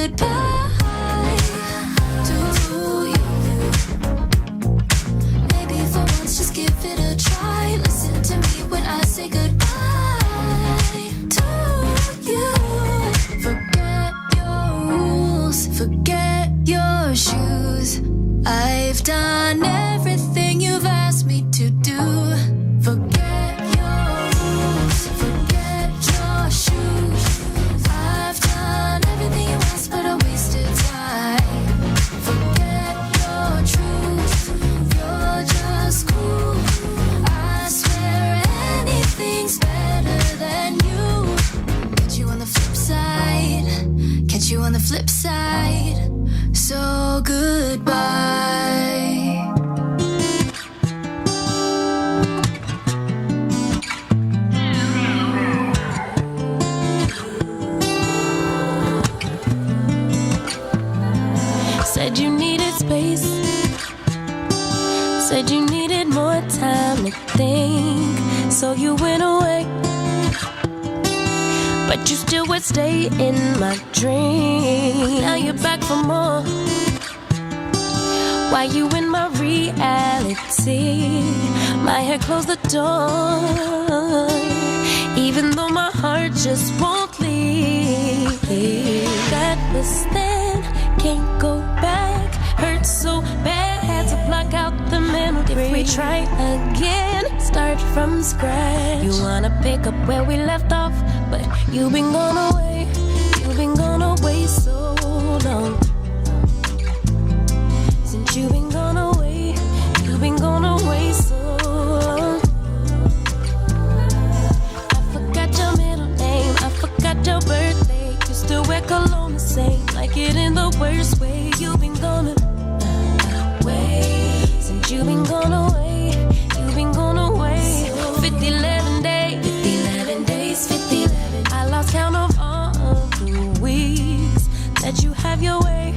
goodbye to you. Maybe for once just give it a try. Listen to me when I say goodbye to you. Forget your rules, forget your shoes. I've done everything you've asked me to do. Forget your rules, forget your shoes. I've done everything you asked, but I wasted time. Forget your truth, you're just cool. I swear anything's better than you. Catch you on the flip side, catch you on the flip side. So goodbye. Said you needed space, said you needed more time to think, so you went away. But you still would stay in my dream. Now you're back for more. Why you in my reality? My head closed the door, even though my heart just won't leave. That was then, can't go back. Hurt so bad, had to block out the memory. If we try again, start from scratch. You wanna pick up where we left off, but you've been gone away. You've been gone away so long. Since you've been gone away, you've been gone away so long. I forgot your middle name, I forgot your birthday. You still wear cologne the same, like it in the worst way. You've been gone away. Since you've been gone away, you've been gone away. 50-11 days, 50-11 days, 50-11. I lost count of all of the weeks that you have your way.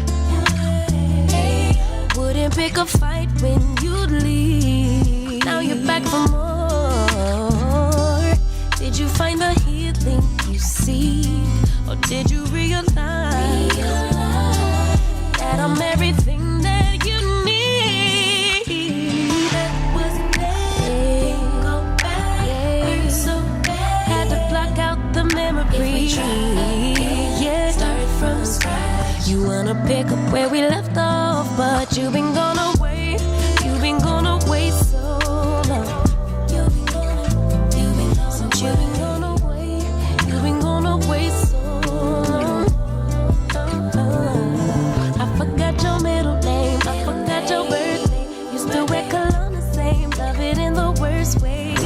Wouldn't pick a fight when you'd leave. Now you're back for more. Did you find the healing you seek, or did you realize that I'm everything that you need? That was then. Go back, hurt so bad. Had to block out the memory. Yeah, started from scratch. You wanna pick up where we left off, but you've been gone away. You've been gone away so long. You've been gone since you've been gone away. You've been gone away so long. I forgot your middle name, I forgot your birthday. You still wear cologne the same, love it in the worst way. You've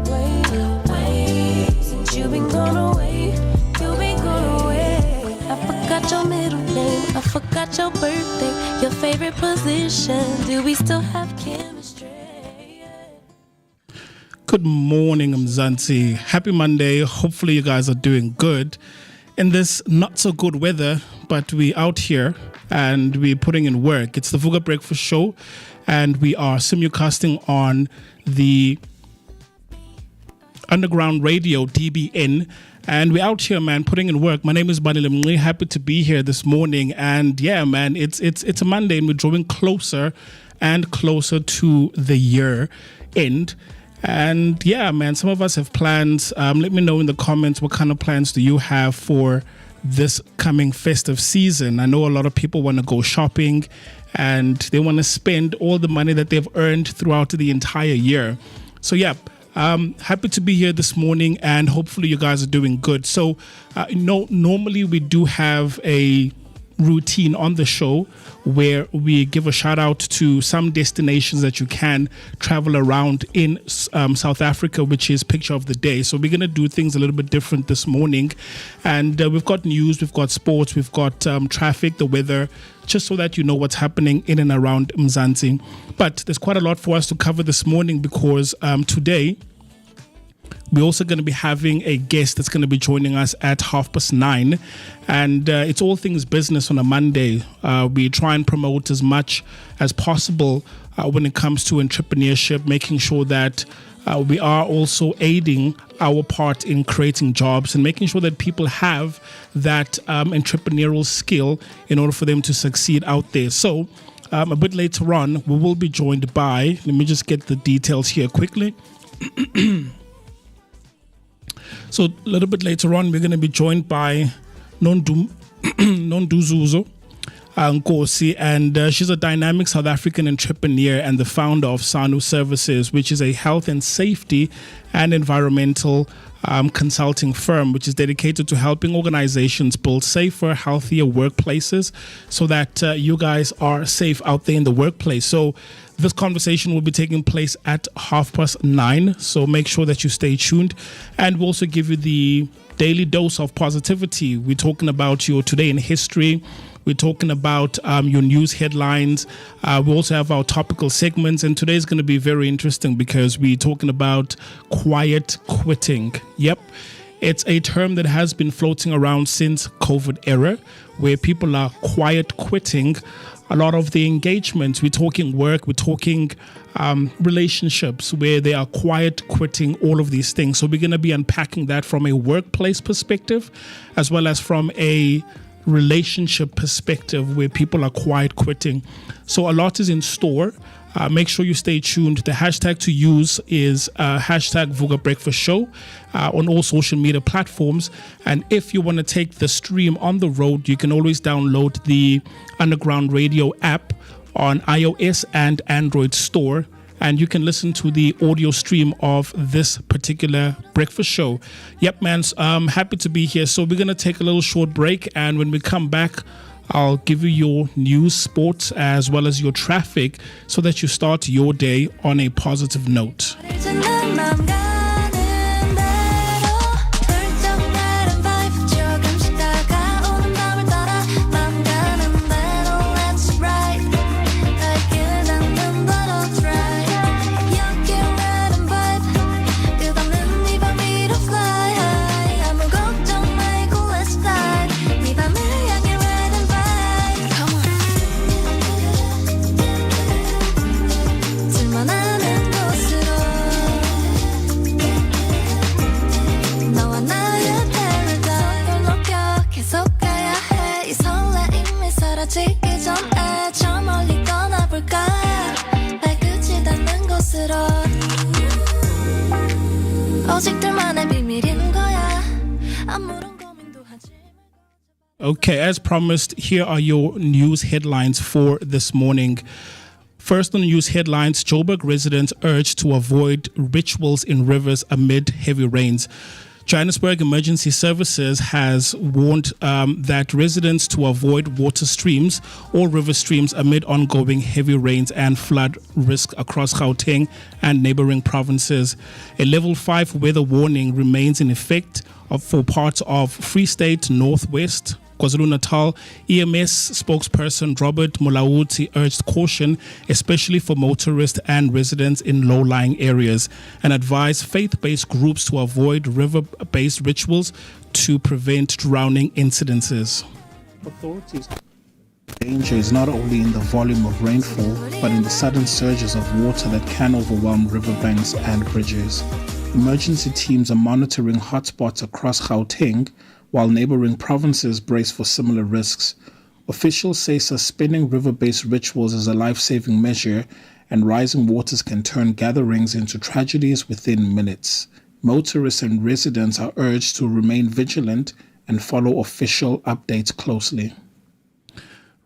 been gone away since you've been gone away. You've been gone away. I forgot your middle name, I forgot your birthday, your favorite position. Do we still have chemistry? Good morning, Mzansi. Happy Monday. Hopefully you guys are doing good in this not so good weather, but we out here and we're putting in work. It's the Vooka Breakfast Show and we are simulcasting on the Underground Radio, DBN. And we're out here, man, putting in work. My name is Banile. I'm really happy to be here this morning. And yeah, man, it's a Monday and we're drawing closer and closer to the year end. And yeah, man, some of us have plans. Let me know in the comments, what kind of plans do you have for this coming festive season? I know a lot of people want to go shopping and they want to spend all the money that they've earned throughout the entire year. So yeah, happy to be here this morning and hopefully you guys are doing good. So, normally we do have a routine on the show where we give a shout out to some destinations that you can travel around in South Africa, which is picture of the day. So we're going to do things a little bit different this morning. And we've got news, we've got sports, we've got traffic, the weather, just so that you know what's happening in and around Mzansi. But there's quite a lot for us to cover this morning because today we're also going to be having a guest that's going to be joining us at 9:30. And it's all things business on a Monday. We try and promote as much as possible when it comes to entrepreneurship, making sure that we are also aiding our part in creating jobs and making sure that people have that entrepreneurial skill in order for them to succeed out there. So a bit later on, we will be joined by, let me just get the details here quickly. So a little bit later on, we're going to be joined by Nonduduzo, Nkosi, and she's a dynamic South African entrepreneur and the founder of SANO Services, which is a health and safety and environmental consulting firm, which is dedicated to helping organizations build safer, healthier workplaces so that you guys are safe out there in the workplace. So this conversation will be taking place at 9:30. So make sure that you stay tuned, and we'll also give you the daily dose of positivity. We're talking about your today in history. We're talking about your news headlines. We also have our topical segments. And today is going to be very interesting because we're talking about quiet quitting. Yep. It's a term that has been floating around since COVID era, where people are quiet quitting a lot of the engagements. We're talking work, we're talking relationships, where they are quiet quitting all of these things. So we're going to be unpacking that from a workplace perspective, as well as from a relationship perspective, where people are quiet quitting. So a lot is in store. Make sure you stay tuned. The hashtag to use is hashtag Vooka Breakfast Show on all social media platforms. And if you want to take the stream on the road, you can always download the Underground Radio app on iOS and Android store. And you can listen to the audio stream of this particular breakfast show. Yep, man, I'm happy to be here. So we're going to take a little short break. And when we come back, I'll give you your news, sports, as well as your traffic so that you start your day on a positive note. Okay, as promised, here are your news headlines for this morning. First on the news headlines, Joburg residents urged to avoid rituals in rivers amid heavy rains. Johannesburg Emergency Services has warned that residents to avoid water streams or river streams amid ongoing heavy rains and flood risk across Gauteng and neighboring provinces. A level 5 weather warning remains in effect for parts of Free State, Northwest, KwaZulu-Natal. EMS spokesperson Robert Mulauti urged caution, especially for motorists and residents in low-lying areas, and advised faith-based groups to avoid river-based rituals to prevent drowning incidences. Authorities. Danger is not only in the volume of rainfall, but in the sudden surges of water that can overwhelm riverbanks and bridges. Emergency teams are monitoring hotspots across Gauteng, while neighboring provinces brace for similar risks. Officials say suspending river-based rituals is a life-saving measure, and rising waters can turn gatherings into tragedies within minutes. Motorists and residents are urged to remain vigilant and follow official updates closely.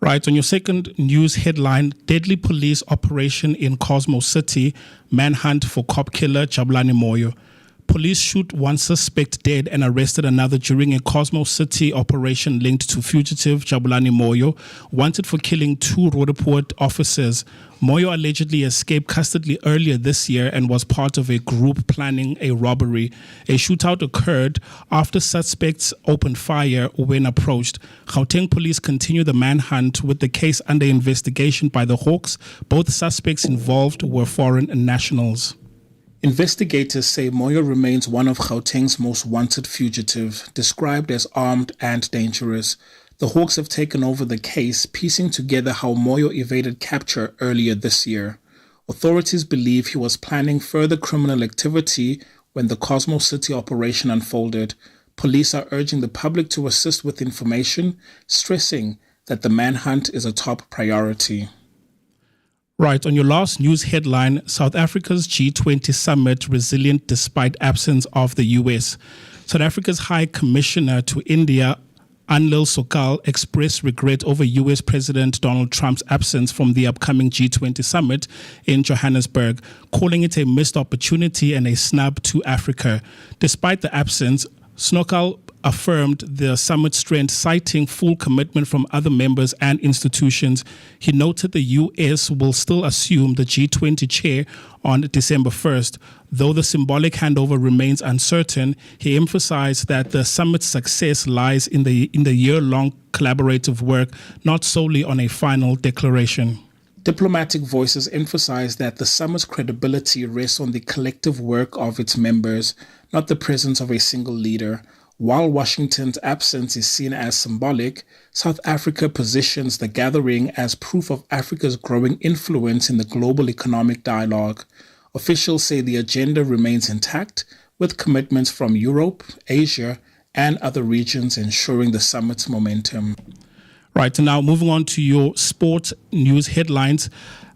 Right, on your second news headline, deadly police operation in Cosmo City, manhunt for cop killer Jabulani Moyo. Police shoot one suspect dead and arrested another during a Cosmo City operation linked to fugitive Jabulani Moyo, wanted for killing 2 Roodepoort officers. Moyo allegedly escaped custody earlier this year and was part of a group planning a robbery. A shootout occurred after suspects opened fire when approached. Gauteng police continue the manhunt with the case under investigation by the Hawks. Both suspects involved were foreign nationals. Investigators say Moyo remains one of Gauteng's most wanted fugitive, described as armed and dangerous. The Hawks have taken over the case, piecing together how Moyo evaded capture earlier this year. Authorities believe he was planning further criminal activity when the Cosmo City operation unfolded. Police are urging the public to assist with information, stressing that the manhunt is a top priority. Right, on your last news headline, South Africa's G20 summit resilient despite absence of the US. South Africa's High Commissioner to India, Anil Sokal, expressed regret over US President Donald Trump's absence from the upcoming G20 summit in Johannesburg, calling it a missed opportunity and a snub to Africa. Despite the absence, Sokal affirmed the summit's strength, citing full commitment from other members and institutions. He noted the U.S. will still assume the G20 chair on December 1st. Though the symbolic handover remains uncertain, he emphasized that the summit's success lies in the year-long collaborative work, not solely on a final declaration. Diplomatic voices emphasize that the summit's credibility rests on the collective work of its members, not the presence of a single leader. While Washington's absence is seen as symbolic, South Africa positions the gathering as proof of Africa's growing influence in the global economic dialogue. Officials say the agenda remains intact, with commitments from Europe, Asia, and other regions ensuring the summit's momentum. Right, and now moving on to your sports news headlines.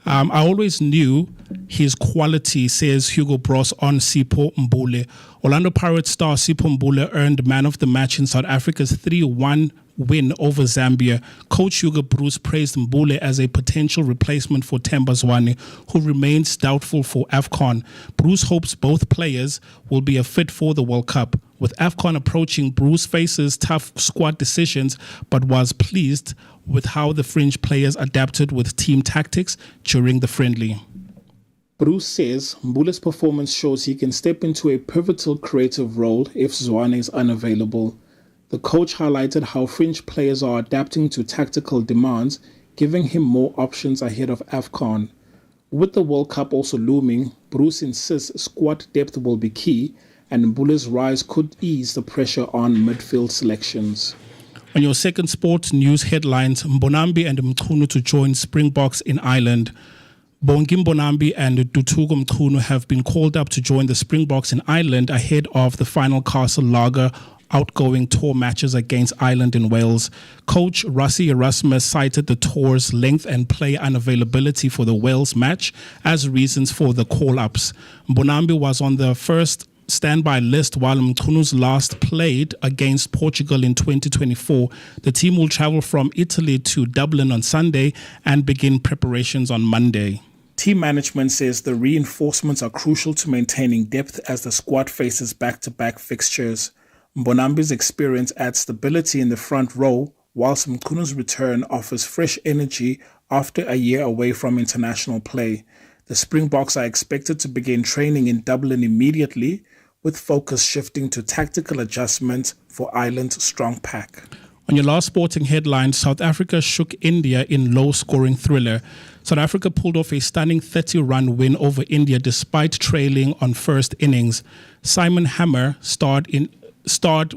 I always knew his quality, says Hugo Bross on Sipho Mbule. Orlando Pirates star Sipho Mbule earned man of the match in South Africa's 3-1 win over Zambia. Coach Hugo Bross praised Mbule as a potential replacement for Themba Zwane, who remains doubtful for AFCON. Bross hopes both players will be a fit for the World Cup. With AFCON approaching, Bross faces tough squad decisions, but was pleased with how the fringe players adapted with team tactics during the friendly. Bruce says Mbule's performance shows he can step into a pivotal creative role if Zwane is unavailable. The coach highlighted how fringe players are adapting to tactical demands, giving him more options ahead of AFCON. With the World Cup also looming, Bruce insists squad depth will be key, and Mbule's rise could ease the pressure on midfield selections. On your second sports news headlines, Mbonambi and Mchunu to join Springboks in Ireland. Bongi Mbonambi and Dutugo Mchunu have been called up to join the Springboks in Ireland ahead of the final Castle Lager outgoing tour matches against Ireland and Wales. Coach Rassie Erasmus cited the tour's length and play unavailability for the Wales match as reasons for the call-ups. Mbonambi was on the first standby list while Mchunu's last played against Portugal in 2024. The team will travel from Italy to Dublin on Sunday and begin preparations on Monday. Team management says the reinforcements are crucial to maintaining depth as the squad faces back-to-back fixtures. Mbonambi's experience adds stability in the front row, whilst Mchunu's return offers fresh energy after a year away from international play. The Springboks are expected to begin training in Dublin immediately, with focus shifting to tactical adjustments for Ireland's strong pack. On your last sporting headline, South Africa shook India in low-scoring thriller. South Africa pulled off a stunning 30-run win over India despite trailing on first innings. Simon Hammer starred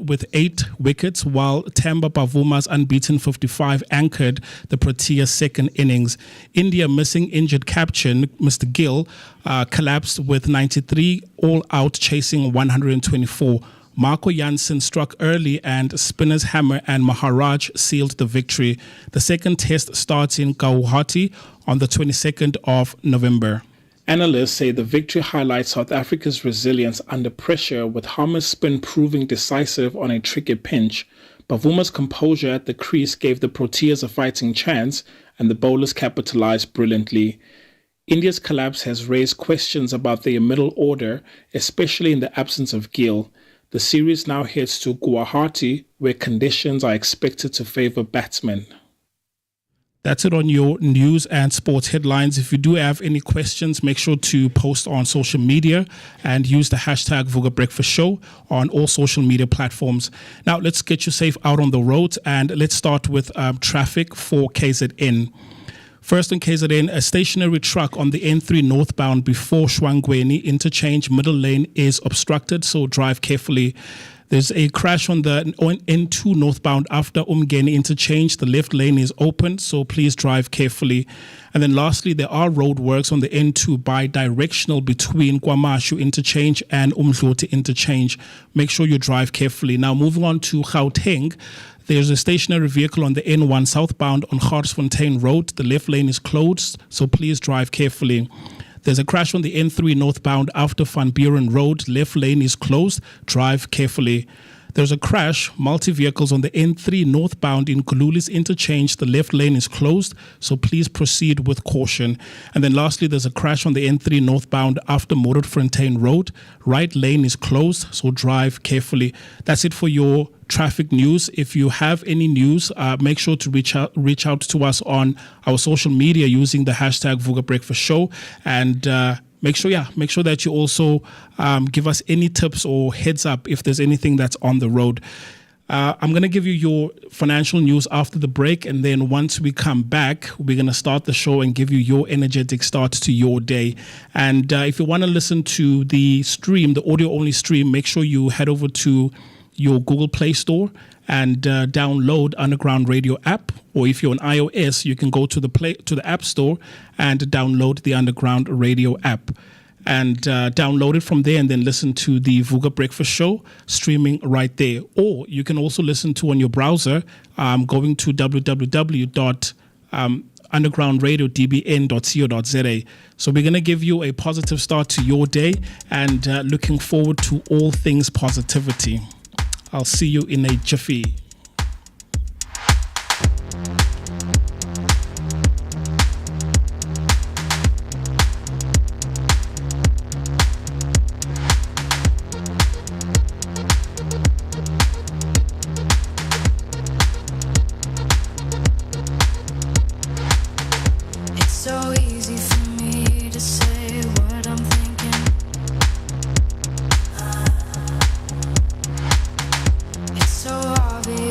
with 8 wickets, while Themba Bavuma's unbeaten 55 anchored the Proteas' second innings. India missing injured captain Mr. Gill collapsed with 93 all out, chasing 124. Marco Jansen struck early and spinners Hammer and Maharaj sealed the victory. The second test starts in Guwahati on the 22nd of November. Analysts say the victory highlights South Africa's resilience under pressure, with Hammer's spin proving decisive on a tricky pinch. Bavuma's composure at the crease gave the Proteas a fighting chance, and the bowlers capitalized brilliantly. India's collapse has raised questions about their middle order, especially in the absence of Gill. The series now heads to Guwahati, where conditions are expected to favor batsmen. That's it on your news and sports headlines. If you do have any questions, make sure to post on social media and use the hashtag Vooka Breakfast Show on all social media platforms. Now, let's get you safe out on the roads, and let's start with traffic for KZN. First on KZN, a stationary truck on the N3 northbound before Shwangweni interchange middle lane is obstructed, so drive carefully. There's a crash on the N2 northbound after Umgeni interchange. The left lane is open, so please drive carefully. And then lastly, there are road works on the N2 bi-directional between Kwamashu interchange and Umdloti interchange. Make sure you drive carefully. Now moving on to Gauteng, there's a stationary vehicle on the N1 southbound on Garsfontein Road. The left lane is closed, so please drive carefully. There's a crash on the N3 northbound after Van Buren Road. Left lane is closed. Drive carefully. There's a crash, multi-vehicles on the N3 northbound in Kululis interchange. The left lane is closed, so please proceed with caution. And then lastly, there's a crash on the N3 northbound after Motorfontein Road. Right lane is closed, so drive carefully. That's it for your traffic news. If you have any news, make sure to reach out to us on our social media using the hashtag Vooka Breakfast Show, and make sure that you also give us any tips or heads up if there's anything that's on the road. I'm going to give you your financial news after the break, and then once we come back, we're going to start the show and give you your energetic start to your day. And if you want to listen to the stream, the audio-only stream, make sure you head over to your Google Play Store and download Underground Radio app. Or if you're on iOS, you can go to the App Store and download the Underground Radio app and download it from there, and then listen to the Vooka Breakfast Show streaming right there. Or you can also listen to on your browser, going to www.undergroundradiodbn.co.za. So we're going to give you a positive start to your day, and looking forward to all things positivity. I'll see you in a jiffy. It's so easy for me to say what I'm thinking. It's so obvious.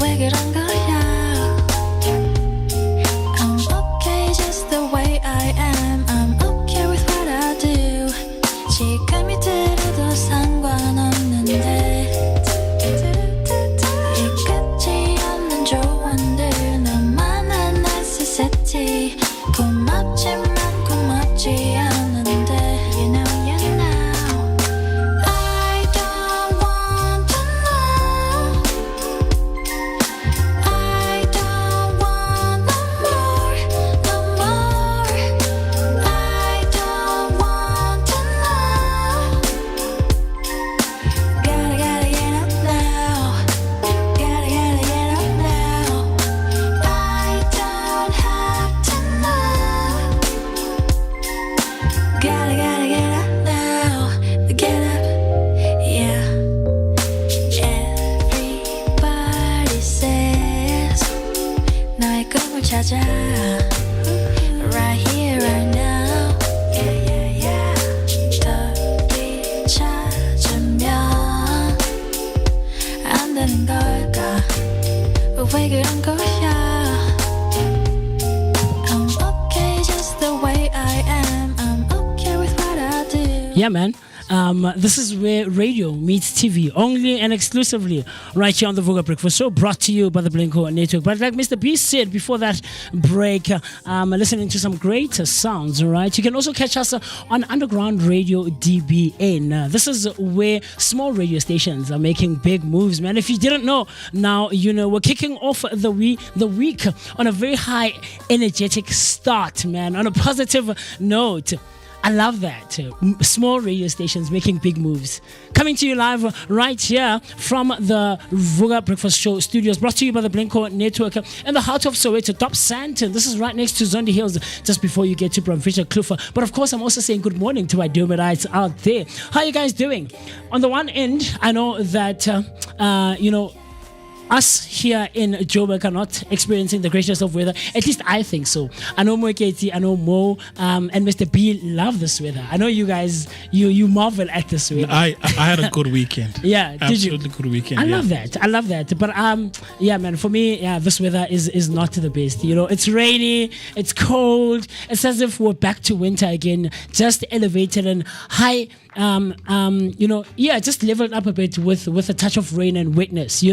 왜 그런 거야? I'm okay just the way I am. I'm okay with what I do. 지금이 들어도 상관없는데 이 끝이 없는 조언들 너만한 necessity. 고맙지만 고맙지 않은데 You know I don't want to know. I don't want no more, no more. I don't want to know. Gotta get up now. Gotta get up now. I don't have to know. Gotta get up now. Get up, yeah. Everybody says 너의 꿈을 찾아. Right here, right now. Yeah, yeah, yeah. 더디 찾으면 안 되는 걸까? 왜 그런 거야? I'm okay just the way I am. I'm okay with what I do. Yeah, man. This is where radio meets TV, only and exclusively right here on the Vooka Breakfast Show, brought to you by the Blinko Network. But like Mr. B said before that break, listening to some great sounds, right? You can also catch us on Underground Radio DBN. This is where small radio stations are making big moves, man. If you didn't know, now you know. We're kicking off the week on a very high energetic start, man, on a positive note. I love that. Small radio stations making big moves. Coming to you live right here from the Vooka Breakfast Show studios, brought to you by the Blinko Network in the heart of Soweto, Dobsonville. This is right next to Zondi Hills, just before you get to Bromfisher Kloof. But of course, I'm also saying good morning to my Dominites out there. How you guys doing? On the one end, I know that, us here in Joburg are not experiencing the greatest of weather. At least I think so. I know Moeketi, I know Mo, and Mr. B love this weather. I know you guys, you marvel at this weather. I had a good weekend. Yeah, did you? Absolutely good weekend. I love that. But yeah, man, for me, yeah, this weather is not the best. You know, it's rainy, it's cold. It's as if we're back to winter again, just elevated and high. Just leveled up a bit with a touch of rain and wetness,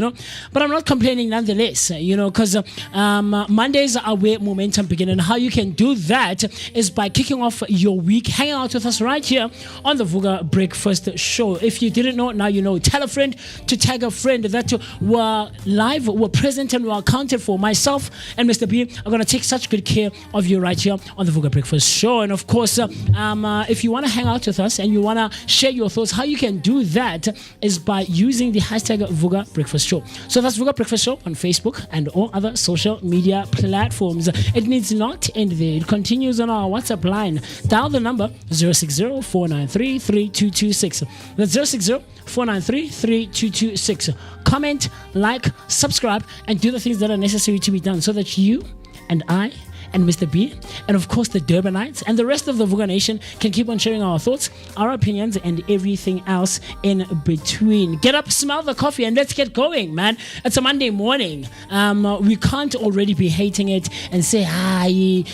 But I'm not complaining nonetheless, because Mondays are where momentum begins. And how you can do that is by kicking off your week, hanging out with us right here on the Vooka Breakfast Show. If you didn't know, now you know. Tell a friend to tag a friend that we're live, we're present, and we're accounted for. Myself and Mr. B are going to take such good care of you right here on the Vooka Breakfast Show. And of course, if you want to hang out with us and you want to share your thoughts, how you can do that is by using the hashtag Vooka Breakfast Show. So that's Vooka Breakfast Show on Facebook and all other social media platforms. It needs not end there. It continues on our WhatsApp line. Dial the number 060-493-3226. That's 060-493-3226. Comment, like, subscribe, and do the things that are necessary to be done so that you and I and Mr. B, and of course the Durbanites and the rest of the Vooka Nation can keep on sharing our thoughts, our opinions, and everything else in between. Get up, smell the coffee, and let's get going, man. It's a Monday morning. We can't already be hating it and say, hi,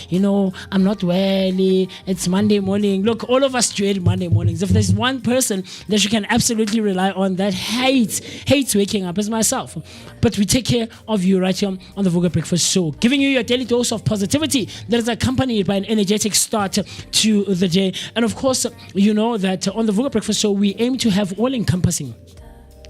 I'm not well. It's Monday morning. Look, all of us dread Monday mornings. If there's one person that you can absolutely rely on that hates waking up, is myself. But we take care of you right here on the Vooka Breakfast Show, giving you your daily dose of positivity that is accompanied by an energetic start to the day. And of course, you know that on the Vooka Breakfast Show, we aim to have all-encompassing,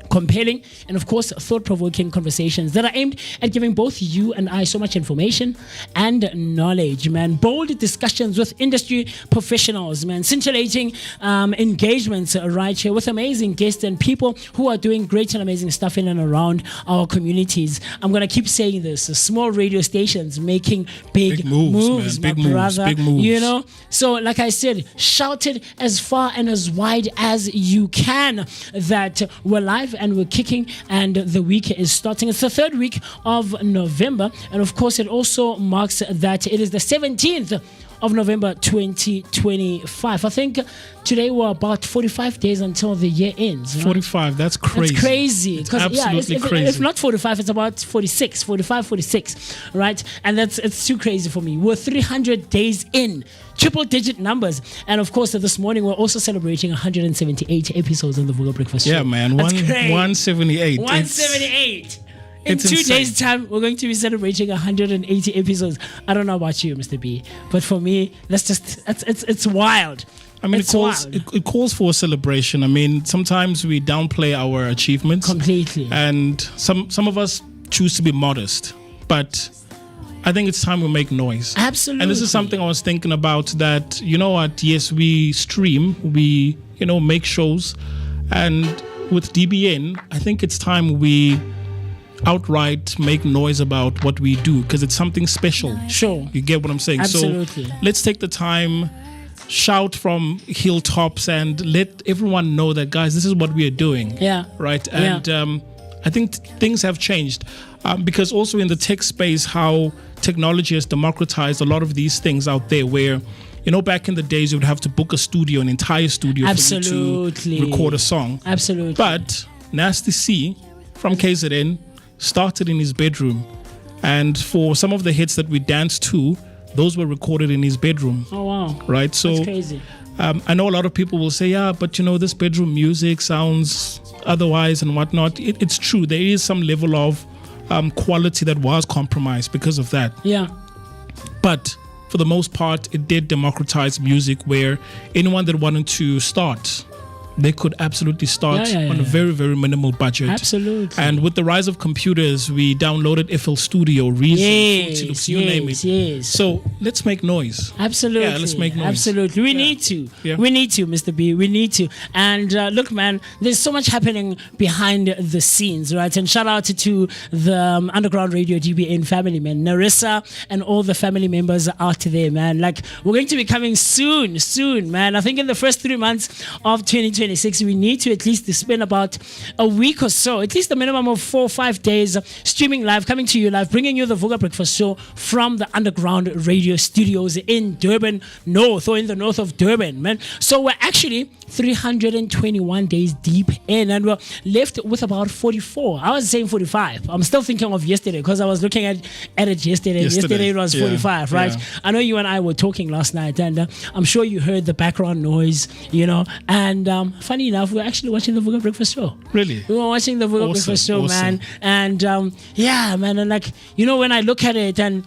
compelling, and of course thought-provoking conversations that are aimed at giving both you and I so much information and knowledge, man. Bold discussions with industry professionals, man. Scintillating engagements right here with amazing guests and people who are doing great and amazing stuff in and around our communities. I'm gonna keep saying this: small radio stations making big moves, man. my brother. Big moves. So like I said, shout it as far and as wide as you can that we're live and we're kicking, and the week is starting. It's the third week of November, and of course it also marks that it is the 17th of November 2025. I think today we're about 45 days until the year ends. Right? 45, that's crazy. It's crazy. It's absolutely crazy. If not 45, it's about 46, 45, 46, right? And it's too crazy for me. We're 300 days in, triple digit numbers. And of course, this morning we're also celebrating 178 episodes on the Vooka Breakfast Show. Yeah, man. 178. 178. In it's 2 insane. days' time, we're going to be celebrating 180 episodes. I don't know about you, Mr. B, but for me, it's wild. I mean, It's it calls for a celebration. I mean, sometimes we downplay our achievements. Completely. And some of us choose to be modest. But I think it's time we make noise. Absolutely. And this is something I was thinking about, that, you know what, yes, we stream, we, make shows. And with DBN, I think it's time we outright make noise about what we do, because it's something special. Sure. You get what I'm saying? Absolutely. So let's take the time, shout from hilltops, and let everyone know that, guys, this is what we are doing. Yeah. Right? And I think things have changed, because also in the tech space, how technology has democratized a lot of these things out there, where back in the days, you would have to book a studio, an entire studio, Absolutely. for you to record a song. Absolutely. But Nasty C from KZN started in his bedroom, and for some of the hits that we danced to, those were recorded in his bedroom. Oh wow! Right, so that's crazy. I know a lot of people will say, yeah, but this bedroom music sounds otherwise and whatnot. It's true. There is some level of quality that was compromised because of that. Yeah. But for the most part, it did democratize music, where anyone that wanted to start, they could absolutely start on a very, very minimal budget. Absolutely. And with the rise of computers, we downloaded FL Studio, Reason, Fruity Loops, you name it. Yes. So let's make noise. Absolutely. Yeah, let's make noise. Absolutely. We need to. Yeah. We need to, Mr. B. We need to. And look, man, there's so much happening behind the scenes, right? And shout out to the Underground Radio DBN family, man. Narissa and all the family members out there, man. Like, we're going to be coming soon, man. I think in the first 3 months of 2020, we need to at least spend about a week or so, at least a minimum of 4 or 5 days streaming live, coming to you live, bringing you the Vooka Breakfast Show from the Underground Radio Studios in Durban North, or in the north of Durban, man. So we're actually 321 days deep in, and we're left with about 44. I was saying 45. I'm still thinking of yesterday, because I was looking at it yesterday. Yesterday it was 45, right? Yeah. I know you and I were talking last night, and I'm sure you heard the background noise, and funny enough, we're actually watching the Vooka Breakfast Show. Really? We were watching the Vooka Breakfast Show, man. And yeah, man, and like, when I look at it, and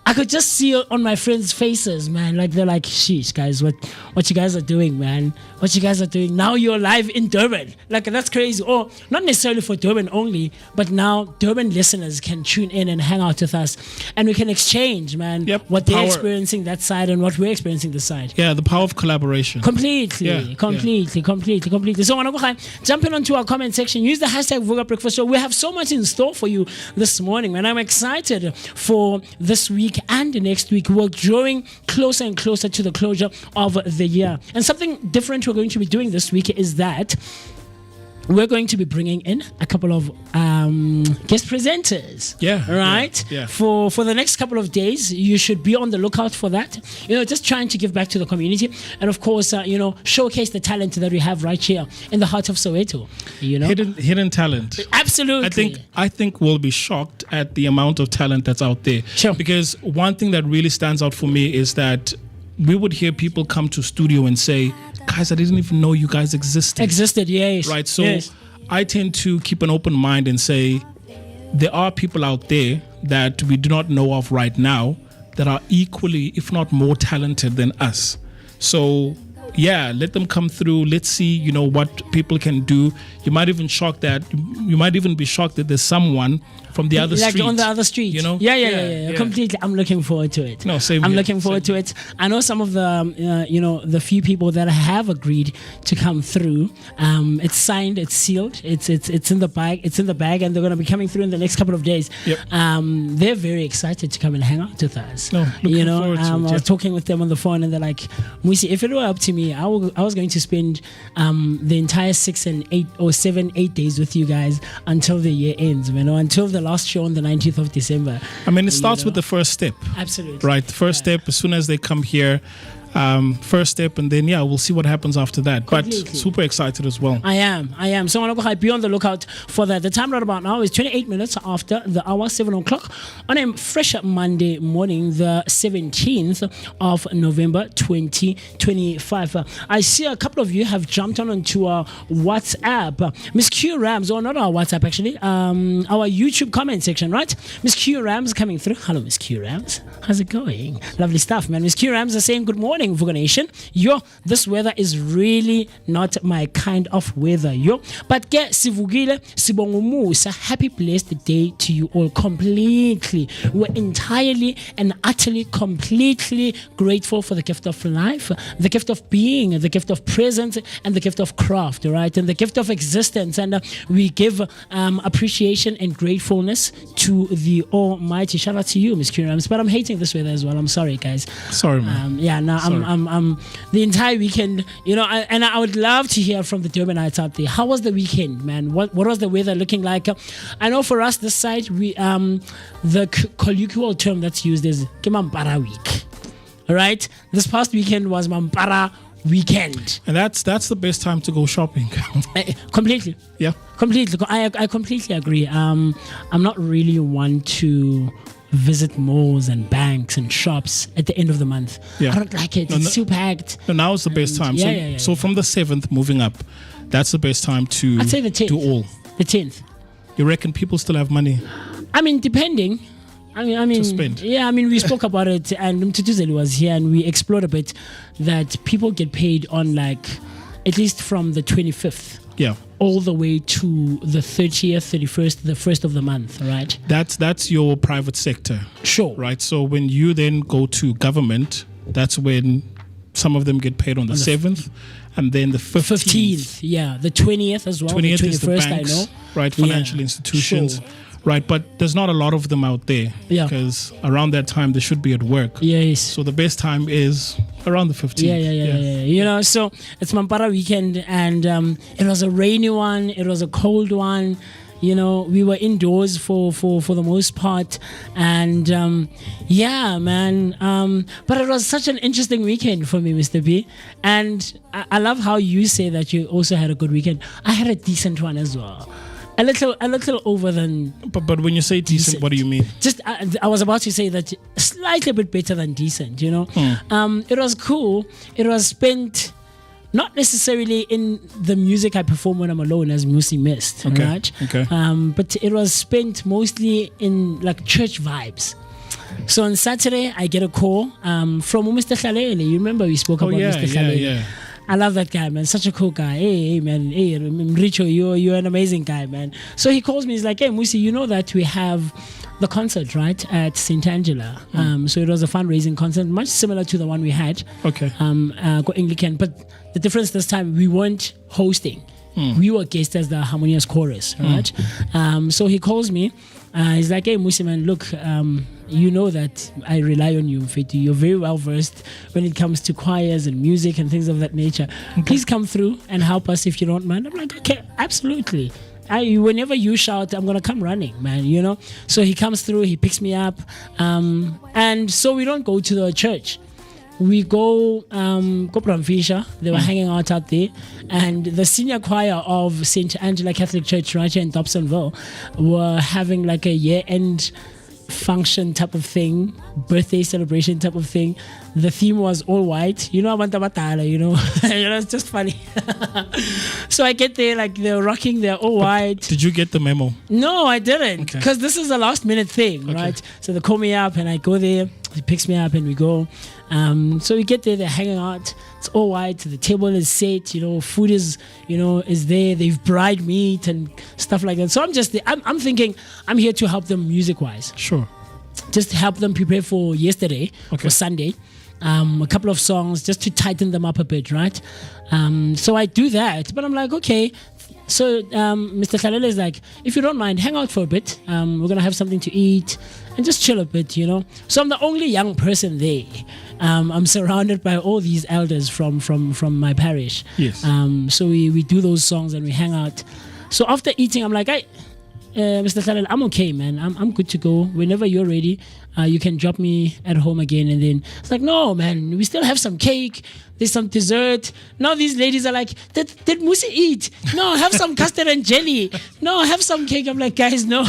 I could just see it on my friends' faces, man. Like, they're like, sheesh, guys, what you guys are doing, man. What you guys are doing. Now you're live in Durban. Like, that's crazy. Or not necessarily for Durban only, but now Durban listeners can tune in and hang out with us. And we can exchange, man, what they're experiencing that side and what we're experiencing this side. Yeah, the power of collaboration. Completely. So, jump in onto our comment section. Use the hashtag Vooka Breakfast Show. We have so much in store for you this morning, man. I'm excited for this week and next week. We're drawing closer and closer to the closure of the year. And something different we're going to be doing this week is that we're going to be bringing in a couple of guest presenters. Yeah. Right? Yeah. For the next couple of days, you should be on the lookout for that. Just trying to give back to the community. And of course, showcase the talent that we have right here in the heart of Soweto. Hidden talent. Absolutely. I think we'll be shocked at the amount of talent that's out there. Sure. Because one thing that really stands out for me is that we would hear people come to studio and say, guys, I didn't even know you guys existed. Yes. Right. So yes. I tend to keep an open mind and say, there are people out there that we do not know of right now that are equally, if not more talented than us. So yeah, let them come through. Let's see, what people can do. You might even be shocked that there's someone from the other street. Like on the other street. Yeah. Completely. I'm looking forward to it. No, same I'm here. looking forward to it. I know some of the, the few people that have agreed to come through. It's signed, it's sealed, it's in the bag, and they're going to be coming through in the next couple of days. Yep. They're very excited to come and hang out with us. No, looking forward to it. I was talking with them on the phone, and they're like, MooCee, if it were up to me, me, I was going to spend the entire 8 days with you guys until the year ends, until the last show on the 19th of December. I mean, it starts with the first step. Absolutely. Right. The first step, as soon as they come here, first step, and then we'll see what happens after that. Completely. But super excited as well. I am. So be on the lookout for that. The time right about now is 28 minutes after the hour, 7 o'clock on a fresh Monday morning, the 17th of November 2025. I see a couple of you have jumped onto our WhatsApp. Miss Q Rams, or not our WhatsApp actually, our YouTube comment section, right? Miss Q Rams coming through. Hello, Miss Q Rams. How's it going? Lovely stuff, man. Miss Q Rams are saying good morning, Vooka Nation. This weather is really not my kind of weather, But get sivugile, sibongumusa. Happy blessed day to you all. Completely, we're entirely and utterly, completely grateful for the gift of life, the gift of being, the gift of presence, and the gift of craft, right? And the gift of existence. And we give appreciation and gratefulness to the Almighty. Shout out to you, Miss Kurams. But I'm hating this weather as well. I'm sorry, guys. Sorry, man. I'm the entire weekend, I would love to hear from the Durbanites out there. How was the weekend, man? What was the weather looking like? I know for us this side, we the colloquial term that's used is Mampara week. All right, this past weekend was Mampara weekend, and that's the best time to go shopping. Completely. Yeah. Completely. I completely agree. I'm not really one to visit malls and banks and shops at the end of the month. I don't like it. It's too packed. No, now is the best time. So from the 7th moving up, that's the best time to I'd say the 10th. do all. The 10th. You reckon people still have money? I mean, depending. I mean, to spend. Yeah, I mean, we spoke about it, and Nonduduzo was here, and we explored a bit that people get paid on at least from the 25th. Yeah. All the way to the 30th, 31st, the first of the month, right? That's your private sector. Sure. Right. So when you then go to government, that's when some of them get paid on the 7th, and then the 15th. Yeah, the 20th as well. 20th the 21st, is the banks, I know. right? Financial institutions. Sure. Right, but there's not a lot of them out there. Yeah. Because around that time they should be at work. Yes. So the best time is around the 15th. Yeah. So it's Mampara weekend, and it was a rainy one. It was a cold one. We were indoors for the most part, and man. But it was such an interesting weekend for me, Mr. B. And I love how you say that you also had a good weekend. I had a decent one as well. A little over than. But when you say decent, what do you mean? Just I was about to say that slightly a bit better than decent. It was cool. It was spent not necessarily in the music I perform when I'm alone as MooCee Mist, right? Okay. But it was spent mostly in church vibes. So on Saturday I get a call from Mr. Khalele. You remember we spoke about Mr. Khalele? Yeah. I love that guy, man. Such a cool guy. Hey, man. Hey, Richo, you're an amazing guy, man. So he calls me. He's like, hey, MooCee, you know that we have the concert, right, at St. Angela. So it was a fundraising concert, much similar to the one we had. Okay. Go Anglican. But the difference this time, we weren't hosting. We were guests as the harmonious chorus, right? So he calls me. He's like, hey, MooCee, man, look, you know that I rely on you, Mfetu. You're very well versed when it comes to choirs and music and things of that nature. Please come through and help us if you don't mind. I'm like, okay, absolutely. Whenever you shout, I'm gonna come running, man. So he comes through, he picks me up, and so we don't go to the church. We go Fisher. They were hanging out there, and the senior choir of St. Angela Catholic Church right here in Dobsonville were having a year-end function type of thing, birthday celebration type of thing. The theme was all white. It's just funny. So I get there, they're rocking, they're all white. Did you get the memo? No, I didn't, because this is a last minute thing, right? So they call me up and I go there. He picks me up and we go. So we get there, they're hanging out. It's all white. The table is set. Food is there. They've bride meat and stuff like that. So I'm just there. I'm thinking I'm here to help them music wise. Sure. Just help them prepare for yesterday, for Sunday. A couple of songs just to tighten them up a bit, right? So I do that, but I'm like, okay, So Mr. Khalele is like, if you don't mind, hang out for a bit. We're gonna have something to eat and just chill a bit, So I'm the only young person there. I'm surrounded by all these elders from my parish. Yes. So we do those songs and we hang out. So after eating, I'm like, hey, Mr. Khalele, I'm okay, man. I'm good to go. Whenever you're ready, you can drop me at home again. And then it's like, no, man, we still have some cake. There's some dessert. Now these ladies are like, did MooCee eat? No, have some custard and jelly. No, have some cake. I'm like, guys, no.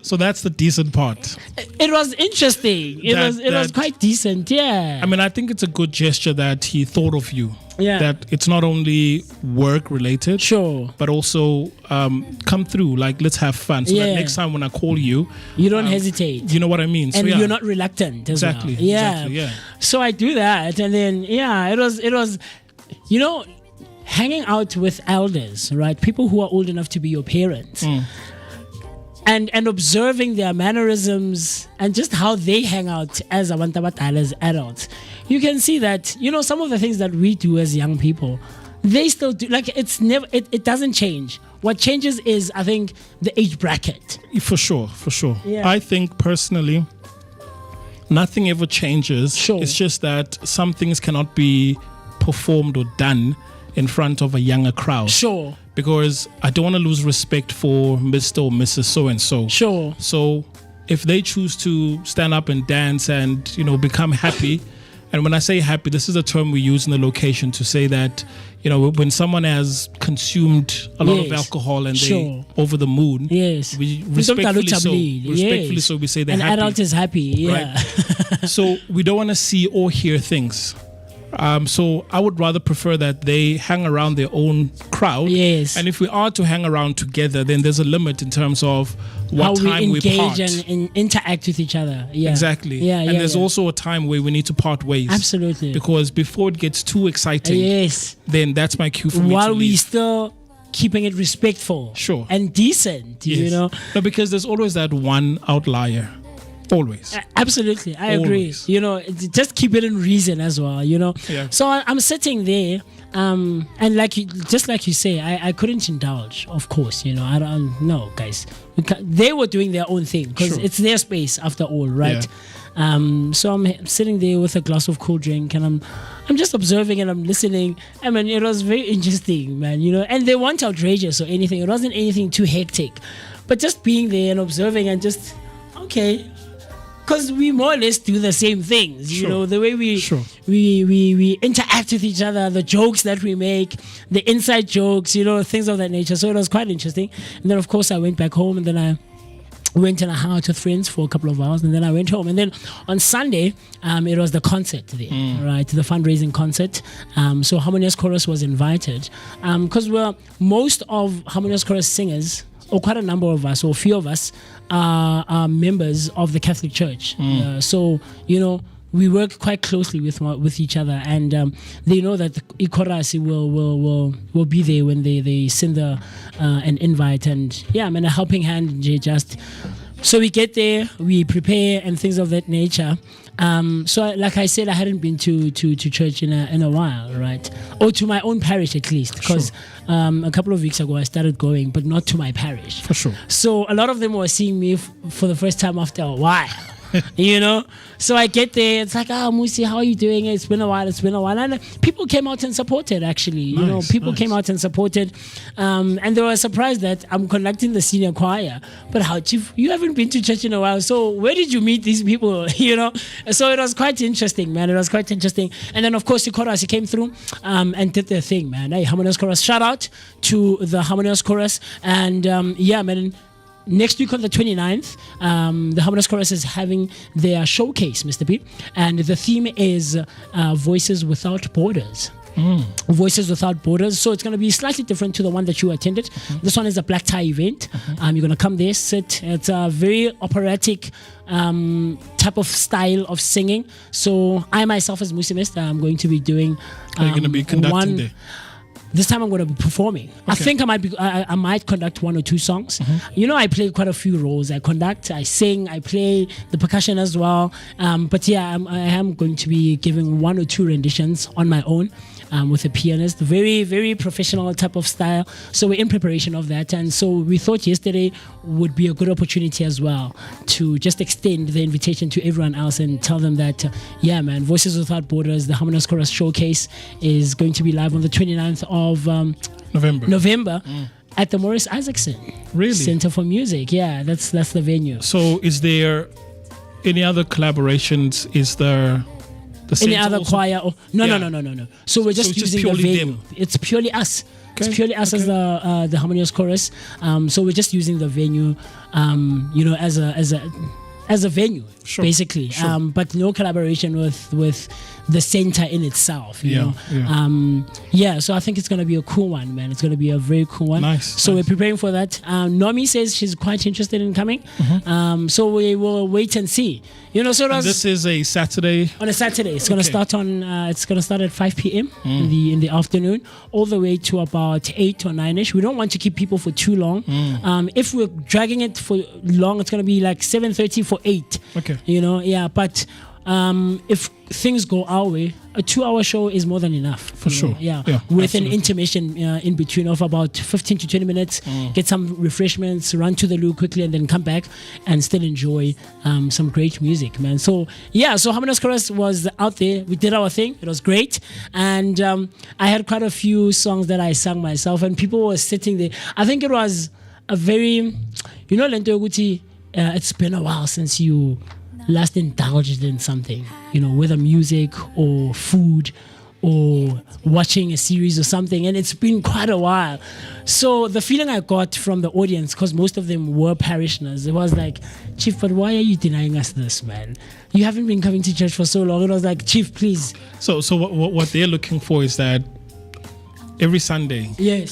So that's the decent part. It was interesting. It was quite decent, yeah. I mean, I think it's a good gesture that he thought of you. Yeah. That it's not only work related, sure, but also come through. Like, let's have fun. So that next time when I call you, you don't hesitate. You know what I mean? And you're not reluctant as well. Exactly. Yeah. So I do that, and then it was, hanging out with elders, right? People who are old enough to be your parents. And observing their mannerisms and just how they hang out as adults, you can see that some of the things that we do as young people, they still do. Like, it doesn't change. What changes is, I think, the age bracket. For sure. Yeah. I think personally, nothing ever changes. Sure. It's just that some things cannot be performed or done in front of a younger crowd. Sure. Because I don't want to lose respect for Mr. or Mrs. So-and-so. Sure. So if they choose to stand up and dance and, become happy, and when I say happy, this is a term we use in the location to say that, when someone has consumed a lot of alcohol and they're over the moon, we respectfully so we say they're happy. An adult is happy, yeah. Right? So we don't want to see or hear things. So I would rather prefer that they hang around their own crowd. Yes. And if we are to hang around together, then there's a limit in terms of what how time we part. and interact with each other. Yeah. Exactly. And there's also a time where we need to part ways. Absolutely. Because before it gets too exciting, then that's my cue for me While to we leave. Still keeping it respectful. Sure. And decent, No, because there's always that one outlier. Always. Absolutely. I agree. Just keep it in reason as well, Yeah. So I'm sitting there, and like you say, I couldn't indulge, of course, I don't know, guys. They were doing their own thing because it's their space after all, right? Yeah. So I'm sitting there with a glass of cool drink and I'm just observing and I'm listening. I mean, it was very interesting, man, and they weren't outrageous or anything. It wasn't anything too hectic, but just being there and observing and just, okay. Because we more or less do the same things, the way we interact with each other, the jokes that we make, the inside jokes, things of that nature. So it was quite interesting. And then, of course, I went back home and then I went and I hung out with friends for a couple of hours and then I went home. And then on Sunday, it was the concert there, right? The fundraising concert. So Harmonious Chorus was invited because most of Harmonious Chorus singers, or quite a number of us, or a few of us, are members of the Catholic Church. So, we work quite closely with each other, and they know that the Ikorasi will be there when they send an invite, and a helping hand just. So we get there, we prepare, and things of that nature. So, like I said, I hadn't been to church in a while, right? Or to my own parish at least, because a couple of weeks ago I started going, but not to my parish. For sure. So a lot of them were seeing me for the first time after a while. So I get there, it's like, MooCee, how are you doing? It's been a while. And people came out and supported, actually. People came out and supported, and they were surprised that I'm conducting the senior choir. But how, Chief, you haven't been to church in a while, so where did you meet these people? So it was quite interesting, man. It was quite interesting. And then, of course, the chorus came through and did their thing, man. Hey, Harmonious Chorus, shout out to the Harmonious Chorus. And man, next week on the 29th, the Harmonious Chorus is having their showcase, Mr. P. And the theme is Voices Without Borders. Voices Without Borders. So it's going to be slightly different to the one that you attended. This one is a black tie event. You're going to come there, sit. It's a very operatic type of style of singing. So I myself as MooCee Mist, I'm going to be doing Are you going to be conducting there? This time I'm going to be performing. Okay. I think I might conduct one or two songs. I play quite a few roles. I conduct, I sing, I play the percussion as well. But I am going to be giving one or two renditions on my own. with a pianist. Very, very professional type of style. So we're in preparation of that. And so we thought yesterday would be a good opportunity as well to just extend the invitation to everyone else and tell them that, yeah, man, Voices Without Borders, the Harmonious Chorus Showcase is going to be live on the 29th of November. At the Morris Isaacson Center for Music. Yeah, that's the venue. So is there any other collaborations? Is there any other choir? No. So we're just using the venue. Them. It's purely us. Okay. It's purely us as the Harmonious Chorus. So we're just using the venue, as a venue, basically. Sure. But no collaboration with the center in itself. You know. So I think it's gonna be a cool one, man. It's gonna be a very cool one. Nice. So we're preparing for that. Nommy says she's quite interested in coming. So we will wait and see. So this is a Saturday. On a Saturday, it's gonna start on. It's gonna start at 5 p.m. in the afternoon, all the way to about 8 or 9ish. We don't want to keep people for too long. If we're dragging it for long, it's gonna be like 7:30 for 8. Okay. But if things go our way, a 2-hour show is more than enough. For sure. With an intermission in between of about 15 to 20 minutes, get some refreshments, run to the loo quickly, and then come back and still enjoy some great music, man. So Harmonious Chorus was out there. We did our thing. It was great. And I had quite a few songs that I sang myself, and people were sitting there. I think it was a very, Lento Yoguti, it's been a while since you last indulged in something, whether music or food or watching a series or something, and it's been quite a while. So the feeling I got from the audience, because most of them were parishioners, it was like, Chief, but why are you denying us this, man? You haven't been coming to church for so long. It was like, Chief, please. So what they're looking for is that every Sunday,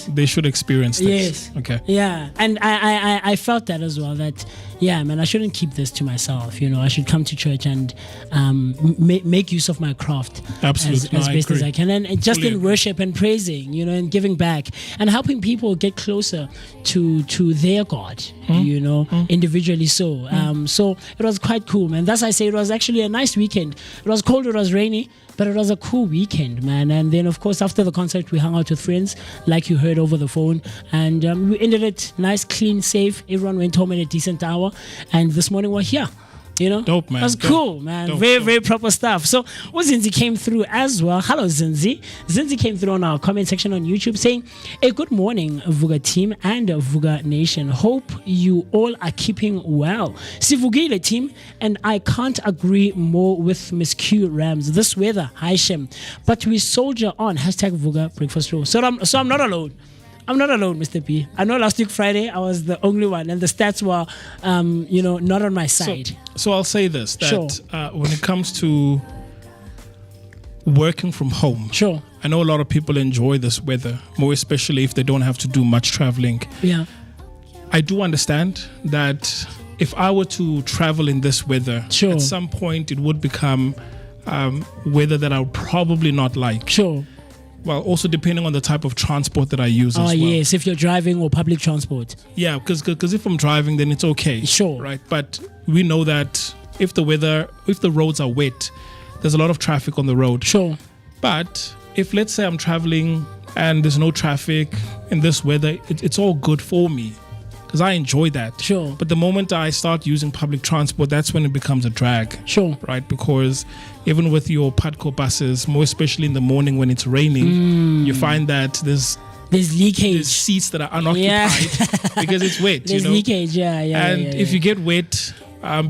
they should experience this. Yes. Okay. Yeah, and I felt that as well. That I shouldn't keep this to myself. I should come to church and make use of my craft Absolutely. as best as I can, and just in worship and praising, and giving back and helping people get closer to their God. Individually. So it was quite cool, man. That's I say it was actually a nice weekend. It was cold. It was rainy. But it was a cool weekend, man. And then, of course, after the concert, we hung out with friends, like you heard over the phone. And we ended it nice, clean, safe. Everyone went home at a decent hour. And this morning we're here. Dope, man. It was cool, man. Very proper stuff. So Zinzi came through as well. Hello, Zinzi. Zinzi came through on our comment section on YouTube saying, good morning, Vooka team and Vooka Nation. Hope you all are keeping well. Sivugile team, and I can't agree more with Miss Q Rams. This weather, hi Shem. But we soldier on. #Vooka Breakfast Row. So I'm not alone. I'm not alone, Mr. P. I know last week Friday I was the only one, and the stats were, not on my side. So I'll say this: that when it comes to working from home, I know a lot of people enjoy this weather, more especially if they don't have to do much traveling. Yeah, I do understand that if I were to travel in this weather, at some point it would become weather that I would probably not like. Well, also depending on the type of transport that I use as well. Yes, if you're driving or public transport. Yeah, because if I'm driving, then it's okay. Right? But we know that if the roads are wet, there's a lot of traffic on the road. But if, let's say, I'm traveling and there's no traffic in this weather, it's all good for me because I enjoy that. But the moment I start using public transport, that's when it becomes a drag. Right? Because even with your Padco buses, more especially in the morning when it's raining, you find that there's leakage. There's seats that are unoccupied because it's wet. There's leakage, And if you get wet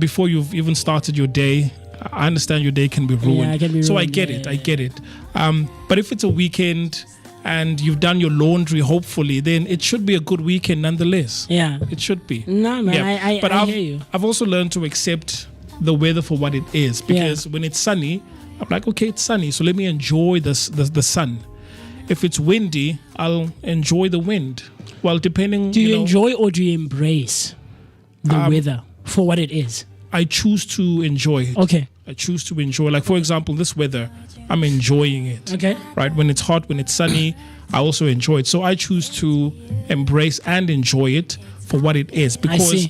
before you've even started your day, I understand your day can be ruined. It can be ruined. So I get it. But if it's a weekend and you've done your laundry, hopefully, then it should be a good weekend nonetheless. Yeah. It should be. No, man, I hear you. I've also learned to accept the weather for what it is, because when it's sunny, I'm like, okay, it's sunny, so let me enjoy the sun. If it's windy, I'll enjoy the wind. Well, depending. Do you enjoy or do you embrace the weather for what it is? I choose to enjoy it. Okay. I choose to enjoy. Like, for example, this weather, I'm enjoying it. Okay. Right? When it's hot, when it's sunny, I also enjoy it. So I choose to embrace and enjoy it for what it is, because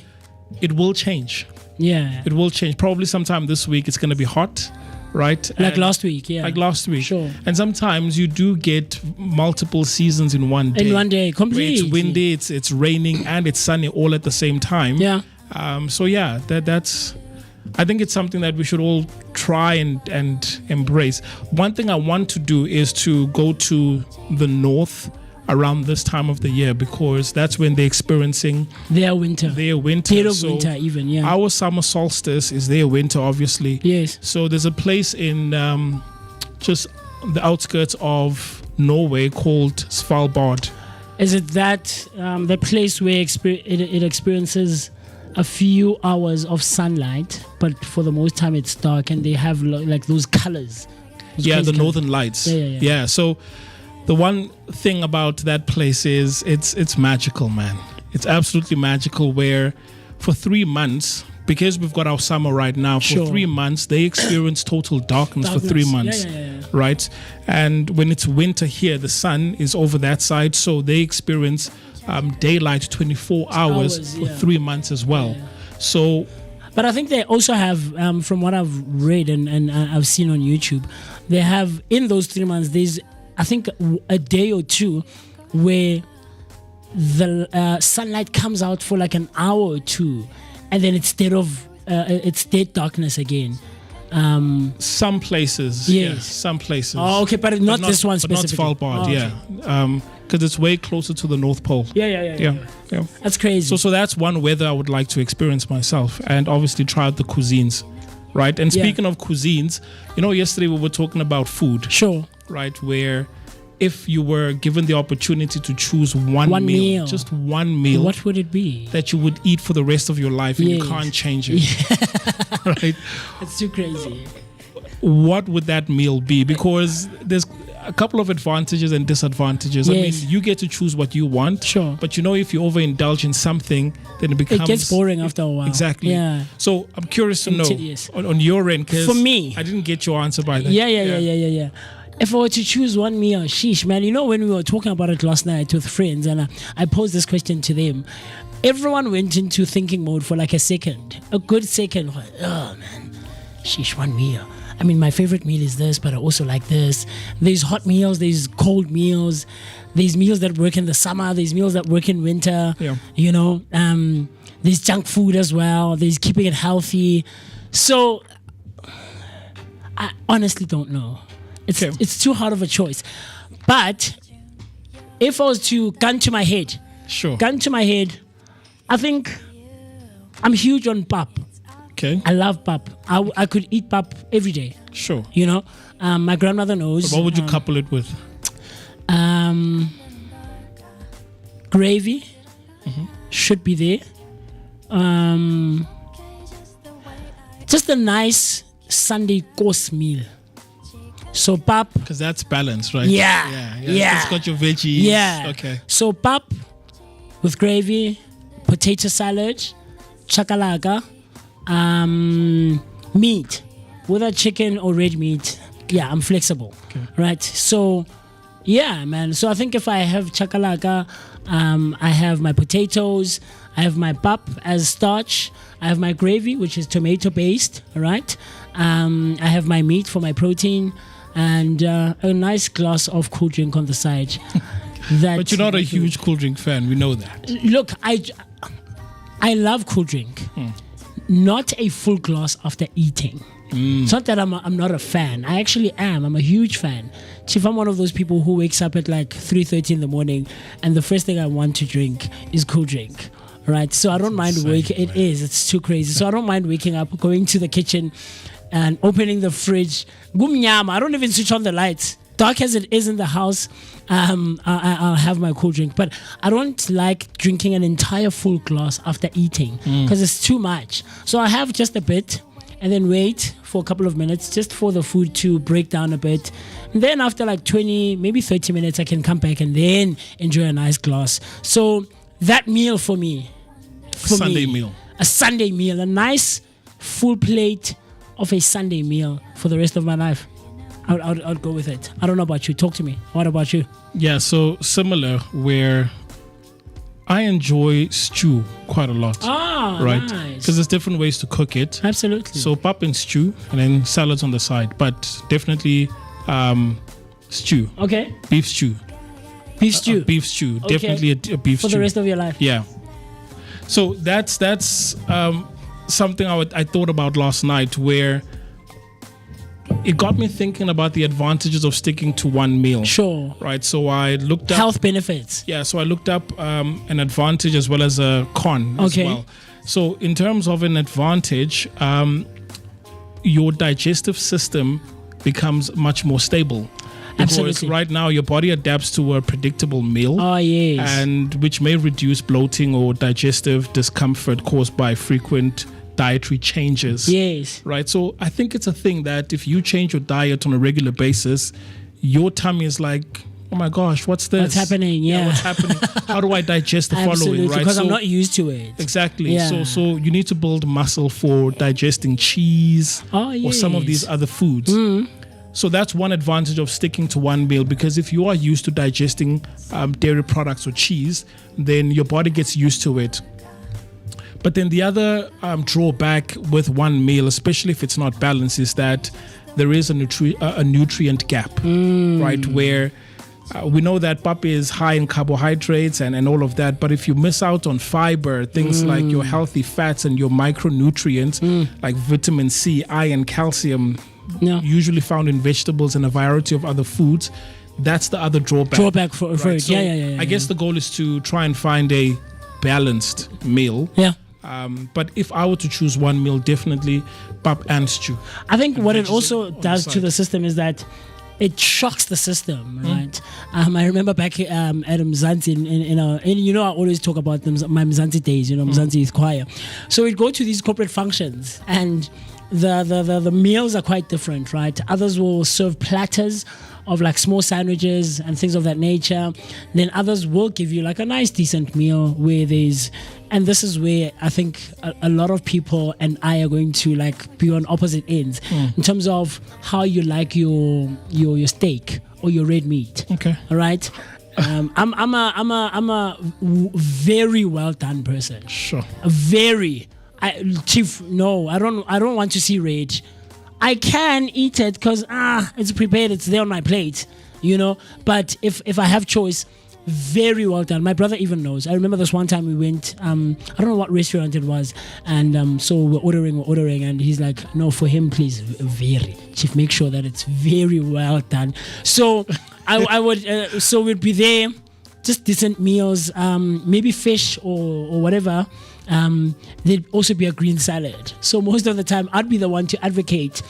it will change. Yeah. It will change. Probably sometime this week it's going to be hot. right? Like And- last week, yeah. Like last week. Sure. And sometimes you do get multiple seasons in one day. In one day, Where completely. it's windy, it's raining, and it's sunny all at the same time. Yeah. So yeah, that's. I think it's something that we should all try and embrace. One thing I want to do is to go to the north around this time of the year, because that's when they're experiencing Their winter. their winter. Dead of So winter, even, yeah. Our summer solstice is their winter, obviously. Yes. So there's a place in just the outskirts of Norway called Svalbard. Is it that the place where it experiences a few hours of sunlight, but for the most time it's dark, and they have like those colors? Those Yeah, crazy the colours. Northern Lights. Yeah. So the one thing about that place is it's magical, man. It's absolutely magical, where for 3 months, because we've got our summer right now, for Sure. 3 months they experience total darkness for 3 Darkness. months. Yeah. Right? And when it's winter here, the sun is over that side, so they experience daylight 24 hours for yeah. 3 months as well. Yeah. So But I think they also have, from what I've read and I've seen on YouTube, they have in those 3 months, there's, I think, a day or two where the sunlight comes out for like an hour or two, and then it's dead darkness again. some places, Yes. some places. Oh, okay, but not this one but not specifically. Svalbard, Oh, okay. yeah, because it's way closer to the North Pole. Yeah. Yeah. That's crazy. So that's one weather I would like to experience myself, and obviously try out the cuisines, right? And Yeah. speaking of cuisines, yesterday we were talking about food, Sure. right? Where if you were given the opportunity to choose one meal, just one meal, What would it be? that you would eat for the rest of your life, and you Yes. can't change it, right? It's too crazy. What would that meal be? Because there's a couple of advantages and disadvantages. Yes. I mean, you get to choose what you want, Sure. but if you overindulge in something, then it becomes It gets boring after a while. Exactly. Yeah. So I'm curious to know Tedious. on your end, because For me- I didn't get your answer by that. Yeah. If I were to choose one meal, sheesh, man, when we were talking about it last night with friends, and I posed this question to them, everyone went into thinking mode for like a good second. Like, oh man, sheesh, one meal. I mean, my favorite meal is this, but I also like this. There's hot meals, there's cold meals, there's meals that work in the summer, there's meals that work in winter. Yeah. There's junk food as well. There's keeping it healthy. So I honestly don't know. Okay. It's too hard of a choice. But if I was to gun to my head, Sure. I think I'm huge on pap. Okay. I love pap. I could eat pap every day. Sure. My grandmother knows. What would you couple it with? Gravy should be there. Just a nice Sunday course meal. So pap. Because that's balanced, right? Yeah. It's got your veggies. Yeah. Okay. So pap with gravy, potato salad, chakalaka, meat, whether chicken or red meat. Yeah, I'm flexible. Okay. Right. So yeah, man. So I think if I have chakalaka, I have my potatoes, I have my pap as starch, I have my gravy, which is tomato based, right? I have my meat for my protein, and a nice glass of cool drink on the side. But you're not a huge cool drink fan. We know that. Look, I love cool drink. Not a full glass after eating. It's not that I'm not a fan. I actually am. I'm a huge fan. If I'm one of those people who wakes up at like 3:30 in the morning, and the first thing I want to drink is cool drink, right? So I don't mind waking. It's too crazy. So I don't mind waking up, going to the kitchen, and opening the fridge. Gumnyama. I don't even switch on the lights. Dark as it is in the house, I'll have my cool drink. But I don't like drinking an entire full glass after eating because it's too much. So I have just a bit and then wait for a couple of minutes just for the food to break down a bit. And then after like 20, maybe 30 minutes, I can come back and then enjoy a nice glass. So that meal for me, Sunday meal. A Sunday meal, a nice full plate of a Sunday meal for the rest of my life. I'd go with it. I don't know about you. Talk to me. What about you? Yeah, so similar, where I enjoy stew quite a lot. Ah, right? nice. Because there's different ways to cook it. Absolutely. So pap and stew, and then salads on the side. But definitely stew. Okay. Beef stew. Beef stew. Beef stew. Okay. Definitely a beef For stew. the rest of your life. Yeah. So that's something I thought about last night, where it got me thinking about the advantages of sticking to one meal. Sure. Right. So I looked up Health benefits. Yeah. So I looked up an advantage as well as a con as Okay. well. So in terms of an advantage, your digestive system becomes much more stable. Because Absolutely. right now your body adapts to a predictable meal. Oh, yes. And which may reduce bloating or digestive discomfort caused by frequent dietary changes. Yes. Right. So I think it's a thing that if you change your diet on a regular basis, your tummy is like, oh my gosh, what's this? What's happening? Yeah. What's happening? How do I digest the Absolutely, following? Right. because So- I'm not used to it. Exactly. Yeah. So you need to build muscle for digesting cheese or some of these yes. other foods. So that's one advantage of sticking to one meal, because if you are used to digesting dairy products or cheese, then your body gets used to it. But then the other drawback with one meal, especially if it's not balanced, is that there is a nutrient gap, right? Where we know that pap is high in carbohydrates and all of that, but if you miss out on fiber, things like your healthy fats and your micronutrients like vitamin C, iron, calcium, Yeah. usually found in vegetables and a variety of other foods, that's the other drawback. Drawback for right? it. So Yeah. I guess the goal is to try and find a balanced meal. Yeah. But if I were to choose one meal, definitely pap and stew. I think what it veggies also on the does to side. the system is that it shocks the system, right? I remember back at Mzansi, I always talk about my Mzansi days, Mzansi is choir. So we'd go to these corporate functions, and the meals are quite different, right? Others will serve platters of like small sandwiches and things of that nature. Then others will give you like a nice decent meal where there's, and this is where I think a lot of people and I are going to like be on opposite ends in terms of how you like your steak or your red meat. Okay. All right. I'm a very well done person. Sure. Chief, no, I don't want to see red. I can eat it because it's prepared, it's there on my plate, But if I have choice, very well done. My brother even knows. I remember this one time we went, I don't know what restaurant it was, and so we're ordering, and he's like, no, for him, please, very. Chief, make sure that it's very well done. So I would, so we'd be there, just decent meals, maybe fish or whatever. There'd also be a green salad. So most of the time, I'd be the one to advocate,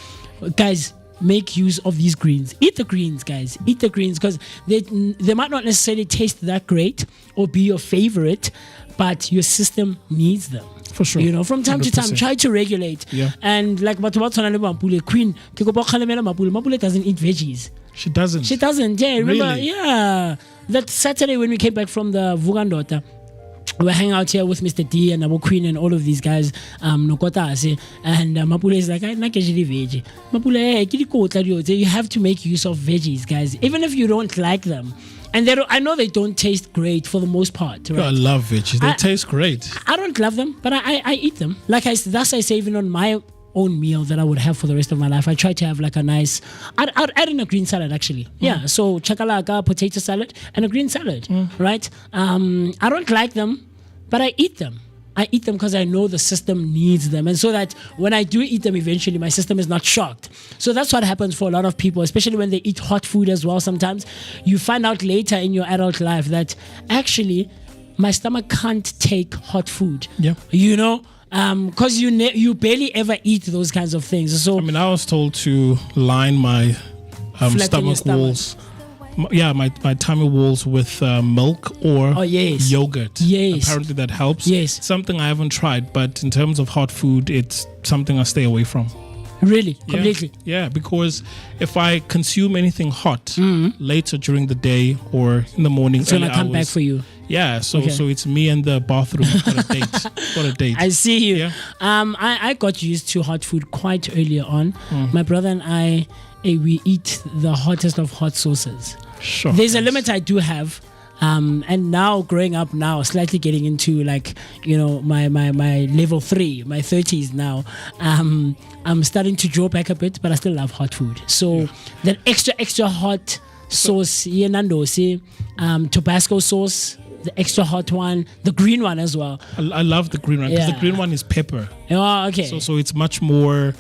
guys, make use of these greens. Eat the greens, guys. Eat the greens, because they might not necessarily taste that great or be your favorite, but your system needs them. For sure. From time to time, 100%. try to regulate. Yeah. And like Queen, Mapule doesn't eat veggies. She doesn't. Yeah, remember? Really? Yeah. That Saturday when we came back from the Vooka, we were hanging out here with Mr. D and Abu Queen and all of these guys, Nokotase, and Mapule is like, I'm not actually veggie. Mapule, you have to make use of veggies, guys, even if you don't like them. And I know they don't taste great for the most part. Right? I love veggies. They taste great. I don't love them, but I eat them. Like I say, even on my own meal that I would have for the rest of my life, I try to have like a nice, I'd add in a green salad actually. Yeah, so chakalaka, potato salad, and a green salad, right? I don't like them, but I eat them. I eat them because I know the system needs them. And so that when I do eat them eventually, my system is not shocked. So that's what happens for a lot of people, especially when they eat hot food as well. Sometimes you find out later in your adult life that actually my stomach can't take hot food. Yeah. Because you barely ever eat those kinds of things. So I was told to line my Flatten your stomach walls. My tummy walls with milk or yogurt. Yes. Apparently that helps. Yes. Something I haven't tried, but in terms of hot food, it's something I stay away from. Really? Completely? Yeah, because if I consume anything hot later during the day or in the morning, It's going to come back for you. Yeah, so it's me and the bathroom got a date. I see you. Yeah. I got used to hot food quite earlier on. My brother and I, we eat the hottest of hot sauces. Sure. There's a limit I do have. And now growing up now, slightly getting into like, my level 3, my 30s now, I'm starting to draw back a bit, but I still love hot food. So that extra hot sauce, Tabasco sauce, the extra hot one, the green one as well. I love the green one because the green one is pepper. Oh, okay. So it's much more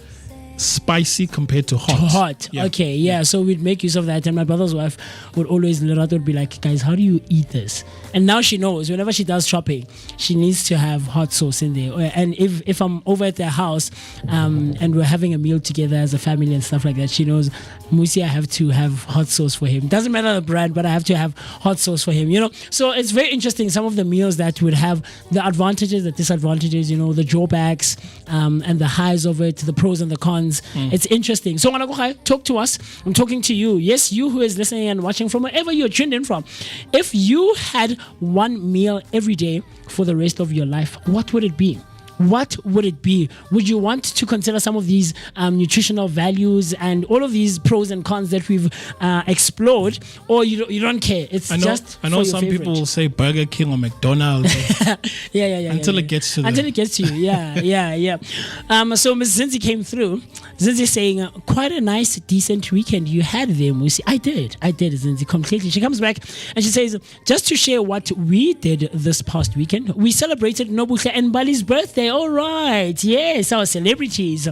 spicy compared to hot. Yeah. Okay, yeah. So we'd make use of that, and my brother's wife would always be like, guys, how do you eat this? And now she knows whenever she does shopping, she needs to have hot sauce in there. And if I'm over at their house and we're having a meal together as a family and stuff like that, she knows, MooCee, I have to have hot sauce for him. Doesn't matter the brand, but I have to have hot sauce for him, So it's very interesting, some of the meals that would have the advantages, the disadvantages, the drawbacks, and the highs of it, the pros and the cons. It's interesting. So talk to us. I'm talking to you. Yes, you who is listening and watching from wherever you're tuned in from. If you had one meal every day for the rest of your life, what would it be? What would it be? Would you want to consider some of these nutritional values and all of these pros and cons that we've explored, or you don't care? It's I know some people will say Burger King or McDonald's. yeah. Until it gets to it gets to you. Yeah. So Ms. Zinzi came through. Zinzi saying, quite a nice, decent weekend you had there, MooCee. I did, Zinzi, completely. She comes back and she says, just to share what we did this past weekend, we celebrated Nobuhle and Bali's birthday. All right, yes, our celebrities,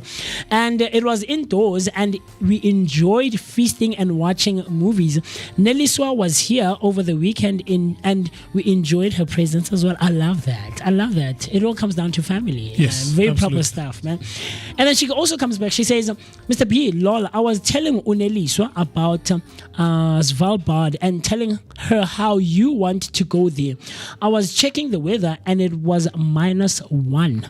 and it was indoors, and we enjoyed feasting and watching movies. Neliswa was here over the weekend, and we enjoyed her presence as well. I love that. It all comes down to family. Yes, very absolutely. proper stuff, man. And then she also comes back. She says, Mr. B, lol, I was telling Uneliswa about Svalbard and telling her how you want to go there. I was checking the weather and it was -1.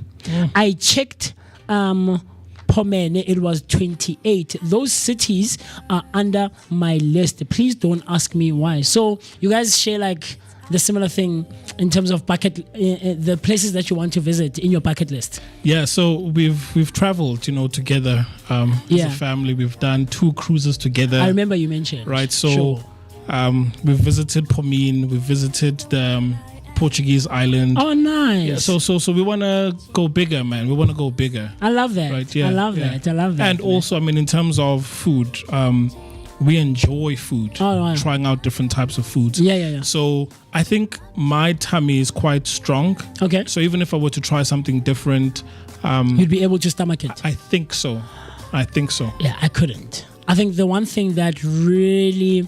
I checked Pomene, it was 28. Those cities are under my list. Please don't ask me why. So you guys share like the similar thing in terms of the places that you want to visit in your bucket list. Yeah, so we've traveled, together as a family. We've done 2 cruises together. I remember you mentioned. Right, so sure. We've visited Pomene, we've visited the Portuguese island. Oh, nice. Yeah, so we want to go bigger, man. We want to go bigger. I love that. Right, yeah, I love that. And man. also, in terms of food, we enjoy food. Oh, wow. Trying out different types of foods. Yeah. So I think my tummy is quite strong. Okay. So even if I were to try something different, you'd be able to stomach it. I think so. Yeah, I couldn't. I think the one thing that really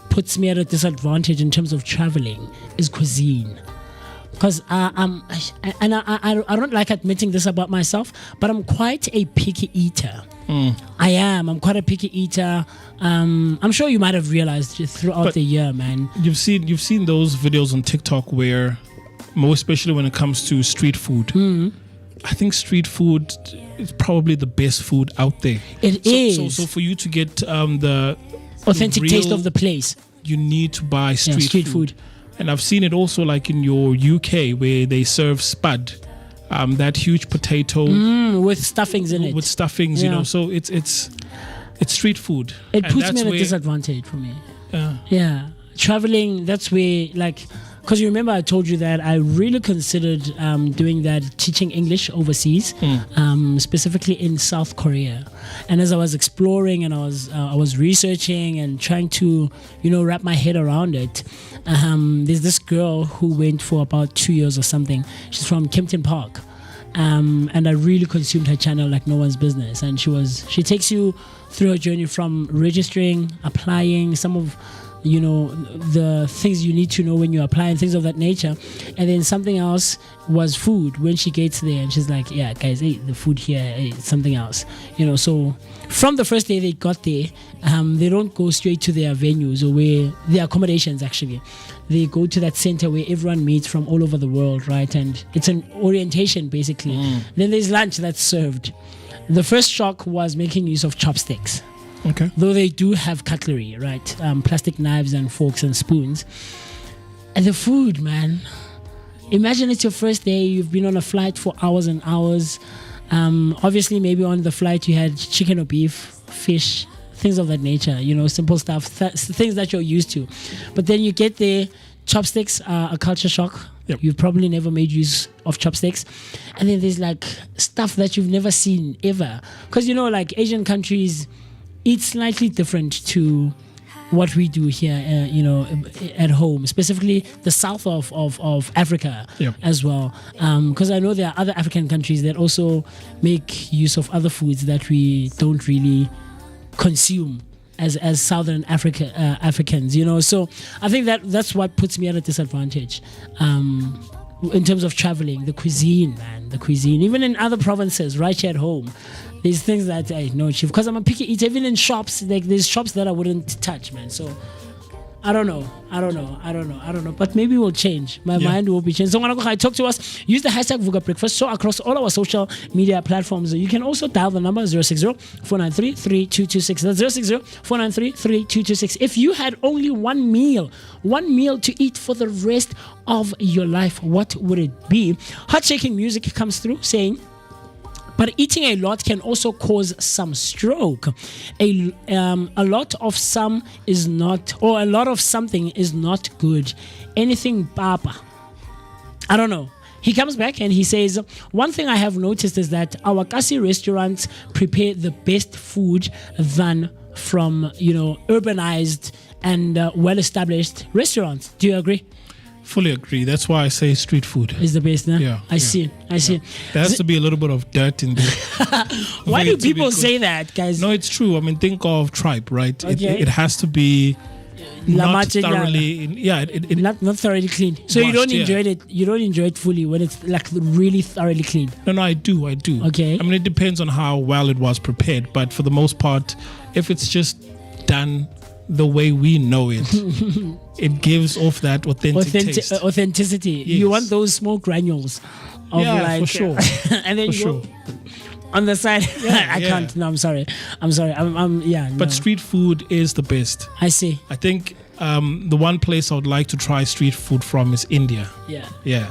puts me at a disadvantage in terms of traveling is cuisine. Because I don't like admitting this about myself, but I'm quite a picky eater. I am. I'm quite a picky eater. I'm sure you might have realized throughout the year, man. You've seen those videos on TikTok where, more especially when it comes to street food, I think street food is probably the best food out there. It is. So for you to get the authentic taste of the place, you need to buy street food. And I've seen it also like in your UK where they serve spud, that huge potato with stuffings in it. With stuffings, So it's street food. It puts me at a disadvantage for me. Yeah, traveling. That's where because you remember I told you that I really considered doing that, teaching English overseas, specifically in South Korea. And as I was exploring and I was researching and trying to wrap my head around it, there's this girl who went for about 2 years or something. She's from Kempton Park, and I really consumed her channel like no one's business. And she takes you through her journey from registering, applying, some of the things you need to know when you apply and things of that nature. And then something else was food when she gets there, and she's like, yeah guys, hey, the food here, hey, something else, so from the first day they got there, they don't go straight to their venues or where their accommodations. Actually, they go to that center where everyone meets from all over the world, right? And it's an orientation basically. Then there's lunch that's served. The first shock was making use of chopsticks. Okay. Though they do have cutlery, right? Plastic knives and forks and spoons. And the food, man. Imagine it's your first day. You've been on a flight for hours and hours. Obviously, maybe on the flight you had chicken or beef, fish, things of that nature. Simple stuff, things that you're used to. But then you get there, chopsticks are a culture shock. Yep. You've probably never made use of chopsticks. And then there's like stuff that you've never seen ever. Because, like Asian countries eat slightly different to what we do here, at home, specifically the south of Africa as well. Because I know there are other African countries that also make use of other foods that we don't really consume as Southern Africans, So I think that's what puts me at a disadvantage. In terms of traveling, the cuisine, even in other provinces, right here at home, there's things that I know, Chief, because I'm a picky eater. Even in shops, like there's shops that I wouldn't touch, man. So I don't know. But maybe we'll change. My mind will be changed. So when I talk to us, use the hashtag Vooka Breakfast. So across all our social media platforms, you can also dial the number 060-493-3226. That's 060-493-3226. If you had only one meal to eat for the rest of your life, what would it be? Heart shaking music comes through saying, but eating a lot can also cause some stroke. A lot of something is not good. Anything papa. I don't know. He comes back and he says, one thing I have noticed is that our Kasi restaurants prepare the best food than from, urbanized and well-established restaurants. Do you agree? Fully agree. That's why I say street food is the best, no? Yeah. I see. There has to be a little bit of dirt in there. Why do people say that, guys? No, it's true. I mean, think of tripe, right? Okay. It has to be not thoroughly, not thoroughly clean. So washed, you don't enjoy it. You don't enjoy it fully when it's like really thoroughly clean. No, I do. Okay. I mean, it depends on how well it was prepared, but for the most part, if it's just done the way we know it, it gives off that taste. Authenticity. Yes. You want those small granules of for sure. And then go on the side. I can't. No, I'm sorry. But street food is the best. I see. I think the one place I would like to try street food from is India. Yeah. Yeah,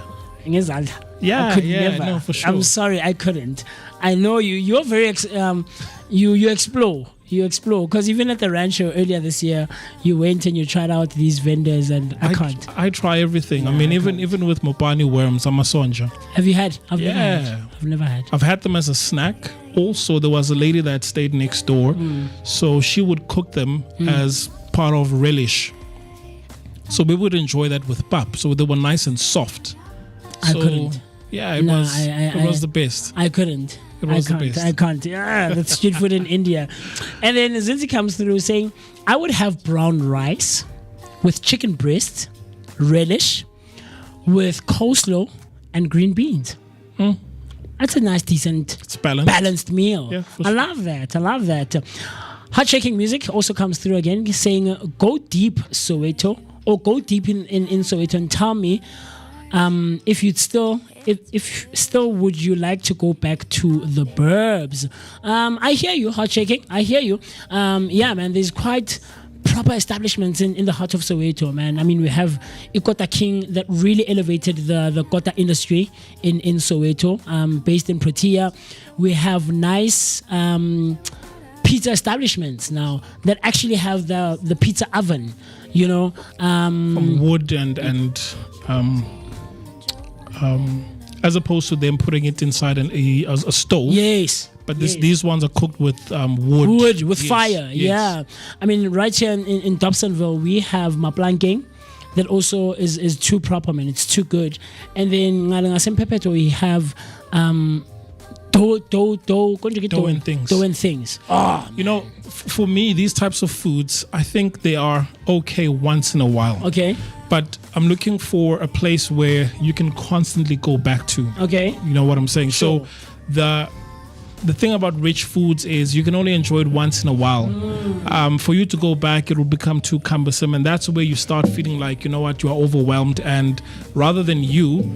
I could never. No, for sure. I'm sorry, I couldn't. I know you. You're very you explore. You explore, because even at the rancho earlier this year, you went and you tried out these vendors, and I can't. I try everything. I mean, even with Mopani worms, I'm a sonja. Have you had? I've never had. I've had them as a snack. Also, there was a lady that stayed next door, so she would cook them as part of relish. So we would enjoy that with pap. So they were nice and soft. I couldn't. Yeah, it was the best. I couldn't. I can't. Yeah, that's street food in India. And then Zinzi comes through saying, I would have brown rice with chicken breast, relish, with coleslaw and green beans. That's a nice, decent, balanced meal. Yeah, I love that. Heart shaking music also comes through again saying, go deep Soweto, or go deep in Soweto and tell me if still would you like to go back to the burbs. I hear you, heart shaking. I hear you. Yeah, man, there's quite proper establishments in the heart of Soweto, man. I mean, we have Ikota King that really elevated the kota industry in Soweto, based in Protea. We have nice pizza establishments now that actually have the pizza oven, from wood and as opposed to them putting it inside a stove. Yes. But these ones are cooked with wood. Wood with fire. Yes. Yeah. I mean, right here in Dobsonville, we have Maplanking that also is too proper, man. It's too good. And then we have dough and things. Oh, for me, these types of foods, I think they are okay once in a while. Okay. But I'm looking for a place where you can constantly go back to. Okay. You know what I'm saying? Sure. So the thing about rich foods is you can only enjoy it once in a while. For you to go back, it will become too cumbersome, and that's where you start feeling like, you know what, you are overwhelmed, and rather than you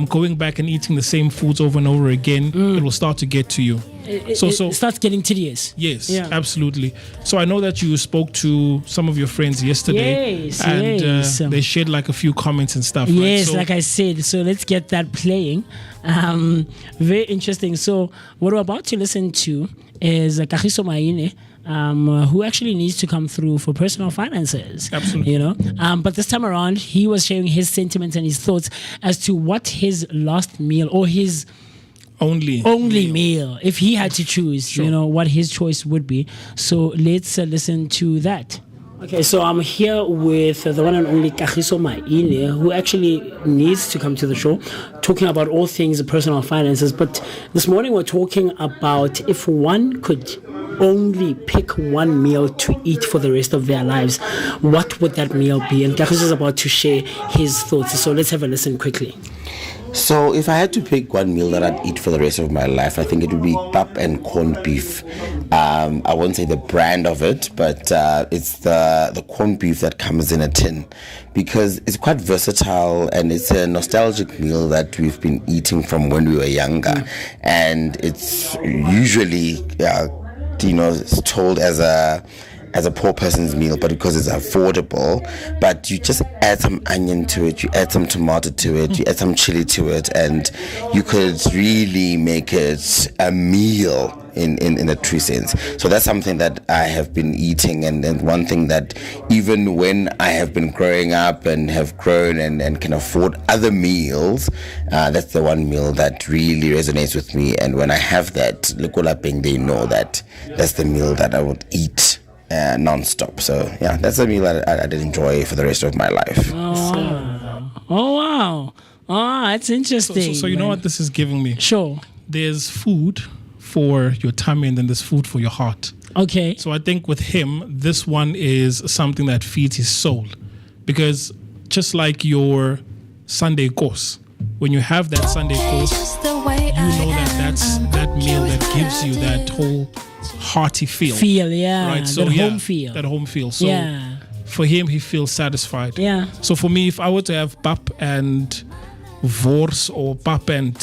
going back and eating the same foods over and over again, it will start to get to you. it So starts getting tedious. yes, Yeah. absolutely. So I know that you spoke to some of your friends yesterday, Yes, and yes. they shared like a few comments and stuff. Right? Yes, So, like I said. So let's get that playing. Very interesting. So what we're about to listen to is Kagiso Maine, who actually needs to come through for personal finances. Absolutely. You know, but this time around, he was sharing his sentiments and his thoughts as to what his last meal or his only meal, if he had to choose, Sure. you know, what his choice would be. So let's listen to that. Okay, so I'm here with the one and only Kagiso Maine, who actually needs to come to the show, talking about all things personal finances. But this morning we're talking about if one could only pick one meal to eat for the rest of their lives, what would that meal be? And Kagiso is about to share his thoughts. So let's have a listen quickly. So if I had to pick one meal that I'd eat for the rest of my life, I think it would be pap and corned beef. I won't say the brand of it, but it's the corned beef that comes in a tin, because it's quite versatile and it's a nostalgic meal that we've been eating from when we were younger. And it's usually, it's told as a poor person's meal, but because it's affordable, but you just add some onion to it, you add some tomato to it, you add some chili to it, and you could really make it a meal in a true sense. So that's something that I have been eating, and one thing that even when I have been growing up and have grown and can afford other meals, that's the one meal that really resonates with me. And when I have that, Lukolapeng, they know that that's the meal that I would eat non-stop. So yeah, that's a meal that I'd enjoy for the rest of my life. Oh wow. Oh, that's interesting. So you know what this is giving me? Sure. There's food for your tummy and then there's food for your heart. Okay. So I think with him, this one is something that feeds his soul, because just like your Sunday course, when you have that Sunday course, you know that's that meal that gives you that whole hearty feel. Yeah. Right. So that yeah, home feel. That home feel. So Yeah. for him, he feels satisfied. Yeah. So for me, if I were to have pap and wors or pap and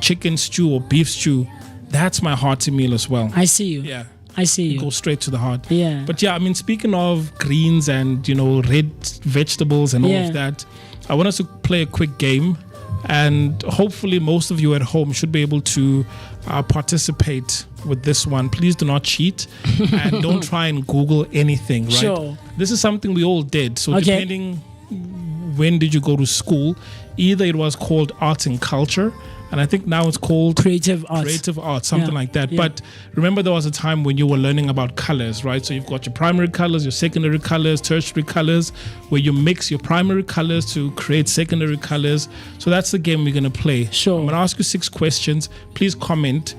chicken stew or beef stew, that's my hearty meal as well. I see you. Yeah. I see you. Go straight to the heart. Yeah. But yeah, I mean, speaking of greens and, red vegetables and all Yeah. of that, I want us to play a quick game. And hopefully most of you at home should be able to participate with this one. Please do not cheat and don't try and Google anything, right? Sure. This is something we all did. So Okay. depending when did you go to school, either it was called arts and culture, and I think now it's called Creative arts. creative arts, something Yeah, like that. yeah. But remember, there was a time when you were learning about colors, right? So you've got your primary colors, your secondary colors, tertiary colors, where you mix your primary colors to create secondary colors. So that's the game we're going to play. Sure. I'm going to ask you 6 questions. Please comment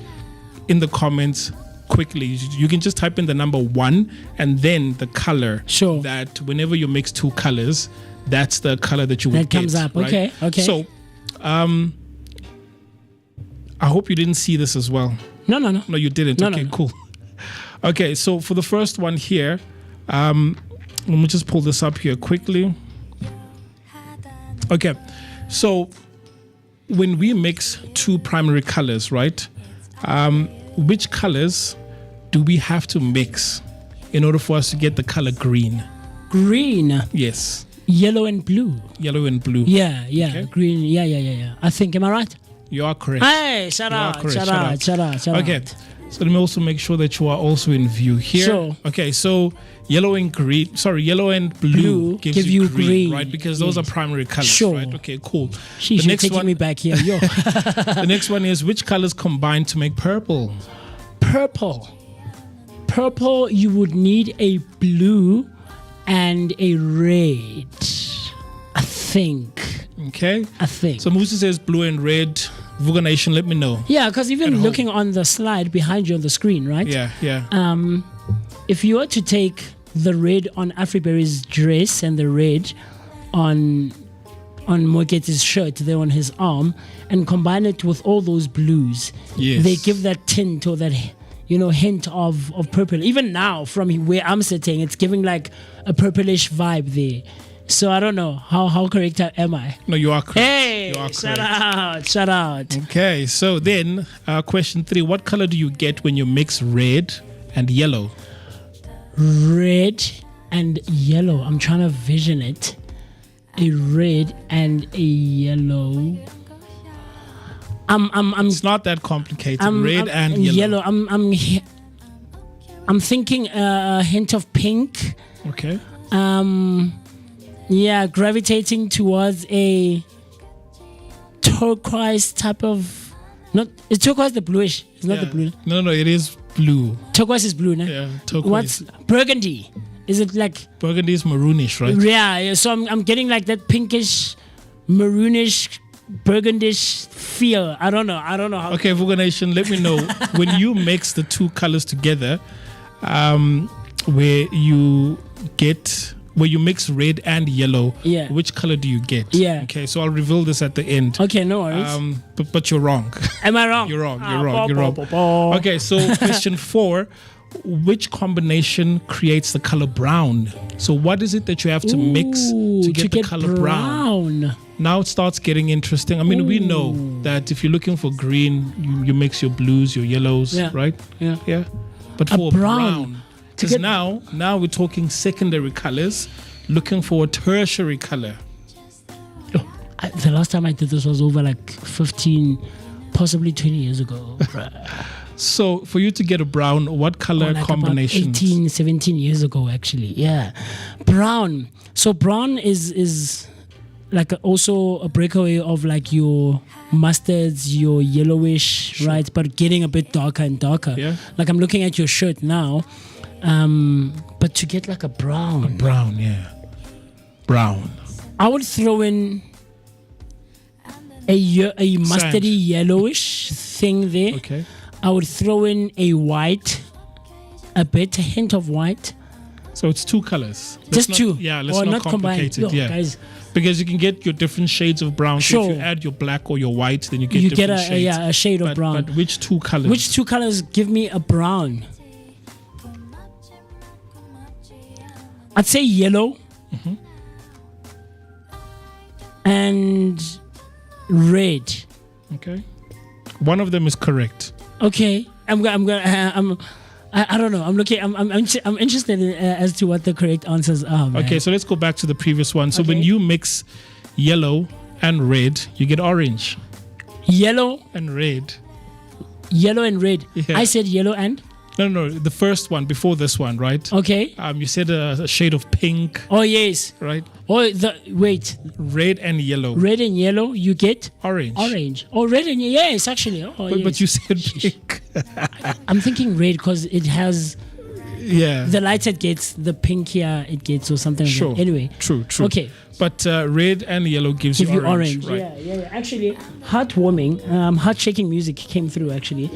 in the comments quickly. You can just type in the number 1 and then the color. Sure. That whenever you mix 2 colors, that's the color that you would That get. comes up. right? Okay. So, I hope you didn't see this as well. No. No, you didn't. No, Okay, no. cool. Okay, so for the first one here, let me just pull this up here quickly. Okay, so when we mix 2 primary colors, right? Which colors do we have to mix in order for us to get the color green? Green, Yes, yellow and blue. yellow and blue. Yeah. Okay. Green. Yeah. I think, am I right? You are correct. Hey, shut You are up. correct. Shut up. Okay, so let me also make sure that you are also in view here. Sure. Okay, so yellow and blue gives give you you green, green. right? Because those are Yes. primary colors, Sure. right? Okay, cool. Sheesh, you're taking me back here. Yo. The next one is, which colors combine to make purple? Purple, you would need a blue and a red. I think. Okay, So so MooCee says blue and red. Vooka Nation, let me know. yeah, because even At home. looking on the slide behind you on the screen, right? Yeah. If you were to take the red on Afriberry's dress and the red on Moeket's shirt there on his arm and combine it with all those blues, Yes. they give that tint or that hint of purple. Even now, from where I'm sitting, it's giving like a purplish vibe there. So I don't know how correct am I? No, you are correct. Hey, you are shout correct. out, shout out. Okay, so then question 3: what color do you get when you mix red and yellow? Red and yellow. I'm trying to vision it. A red and a yellow. It's not that complicated. Red and yellow. I'm thinking a hint of pink. Okay. Yeah, gravitating towards a turquoise type of. Not is turquoise the bluish? It's not the blue. No, it is blue. Turquoise is blue, no? Yeah, turquoise. What's burgundy? Is it like Burgundy is maroonish, right? Yeah, so I'm getting like that pinkish, maroonish, burgundish feel. I don't know how. Okay, Vooka Nation, let me know when you mix the two colors together, where you mix red and yellow. Yeah. Which color do you get? Yeah. Okay, so I'll reveal this at the end. Okay, no worries. But you're wrong. Am I wrong? You're wrong. Okay, so question 4. Which combination creates the color brown? So what is it that you have to mix to get the color brown? Now it starts getting interesting. I mean, we know that if you're looking for green, you mix your blues, your yellows, right? Yeah. But for brown, because now we're talking secondary colors, looking for a tertiary color. The last time I did this was over like 15, possibly 20 years ago. So for you to get a brown, what color combination? 18, 17 years ago, actually. Yeah. Brown. So brown is like also a breakaway of like your mustards, your yellowish, right? But getting a bit darker and darker. Yeah. Like I'm looking at your shirt now. But to get like a brown. Brown. I would throw in a mustardy yellowish thing there. Okay. I would throw in a white, a hint of white. So it's two colors. Just two. Yeah, let's not complicate it. Yeah. Guys. Because you can get your different shades of brown. Sure. So if you add your black or your white, then you get different shades. A shade of brown. But which two colors? Which two colors give me a brown? I'd say yellow and red. Okay. One of them is correct. Okay, I don't know. I'm looking. I'm interested in, as to what the correct answers are. Man. Okay, so let's go back to the previous one. So when you mix yellow and red, you get orange. Yellow and red. Yeah. I said yellow and. No, the first one before this one, right? Okay. You said a shade of pink. Oh yes. Right. Oh, wait. Red and yellow. Red and yellow, you get orange. Oh, red and yes, actually. Oh, yes. But you said pink. I'm thinking red because it has. Yeah. The lighter it gets, the pinkier it gets, or something. Sure. Like that. Anyway. True. Okay. But red and yellow gives you orange. Right? Yeah. Actually, heartwarming, heart-shaking music came through. Actually,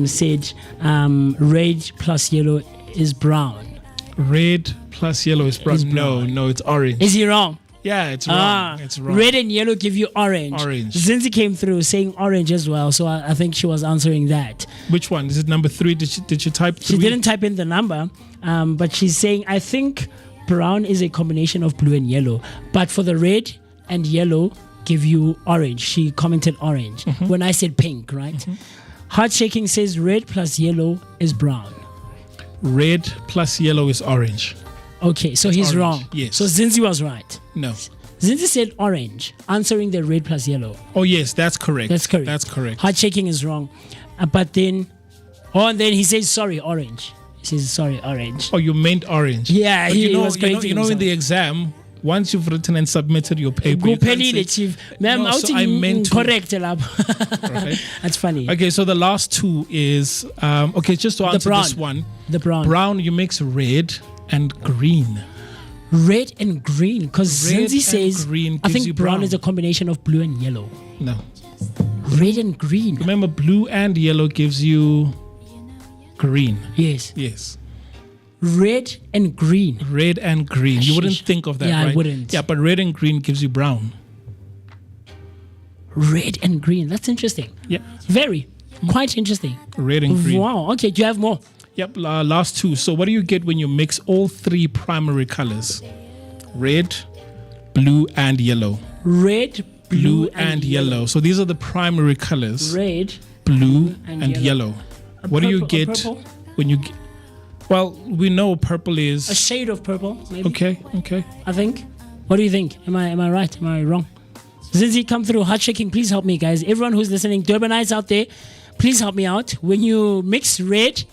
said red plus yellow is brown. Red plus yellow is brown. No, it's orange. Is he wrong? Yeah, it's wrong. It's wrong. Red and yellow give you orange. Zinzi came through saying orange as well, so I think she was answering that. Which one? Is it number 3? Did you type 3? She didn't type in the number, but she's saying, I think brown is a combination of blue and yellow, but for the red and yellow give you orange. She commented orange when I said pink, right? Heart shaking says red plus yellow is brown. Red plus yellow is orange. Okay, so he's wrong. Yes. So Zinzi was right. No. Zinzi said orange, answering the red plus yellow. Oh yes, that's correct. That's correct. Heart shaking is wrong, but then, and then he says sorry, orange. He says sorry, orange. Oh, you meant orange. Yeah, but he was you know in the exam, once you've written and submitted your paper, you can't say, chief. Ma'am, so I meant to. Correct, Right. That's funny. Okay, so the last two is okay. Just to answer this one, the brown. Brown, you mix red and green. Red and green, because Zinzi says green I think brown is a combination of blue and yellow. No. Red and green. Remember, blue and yellow gives you green. Yes. Red and green. Red and green. You wouldn't think of that, yeah, right? I wouldn't. Yeah, but red and green gives you brown. Red and green. That's interesting. Yeah. Very. Quite interesting. Red and green. Wow. Okay, do you have more? Yep, last two. So what do you get when you mix all 3 primary colors? Red, blue, and yellow. Red, Blue and yellow. So these are the primary colors. Red, Blue and yellow. What do you purple- a get purple? when you get... Well, we know purple a is... shade of purple, maybe. Okay. I think. What do you think? Am I right? Am I wrong? Zinzi, come through. Heart shaking. Please help me, guys. Everyone who's listening, Durbanites out there, please help me out. When you mix red,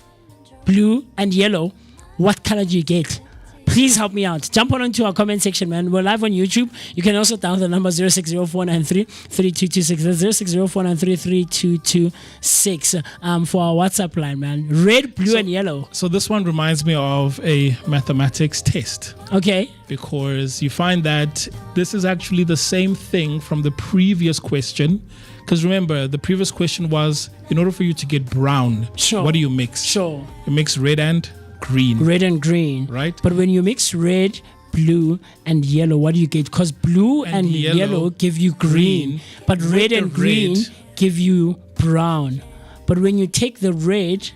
blue, and yellow, what color do you get? Please help me out. Jump on into our comment section, man. We're live on YouTube. You can also dial the number 0604933226. That's 0604933226 for our WhatsApp line, man. Red, blue, and yellow. So this one reminds me of a mathematics test. Okay. Because you find that this is actually the same thing from the previous question. Because remember, the previous question was, in order for you to get brown, Sure. what do you mix? Sure. You mix red and green. Red and green. Right. But when you mix red, blue, and yellow, what do you get? Because blue and yellow give you green, but red and green give you brown. But when you take the red,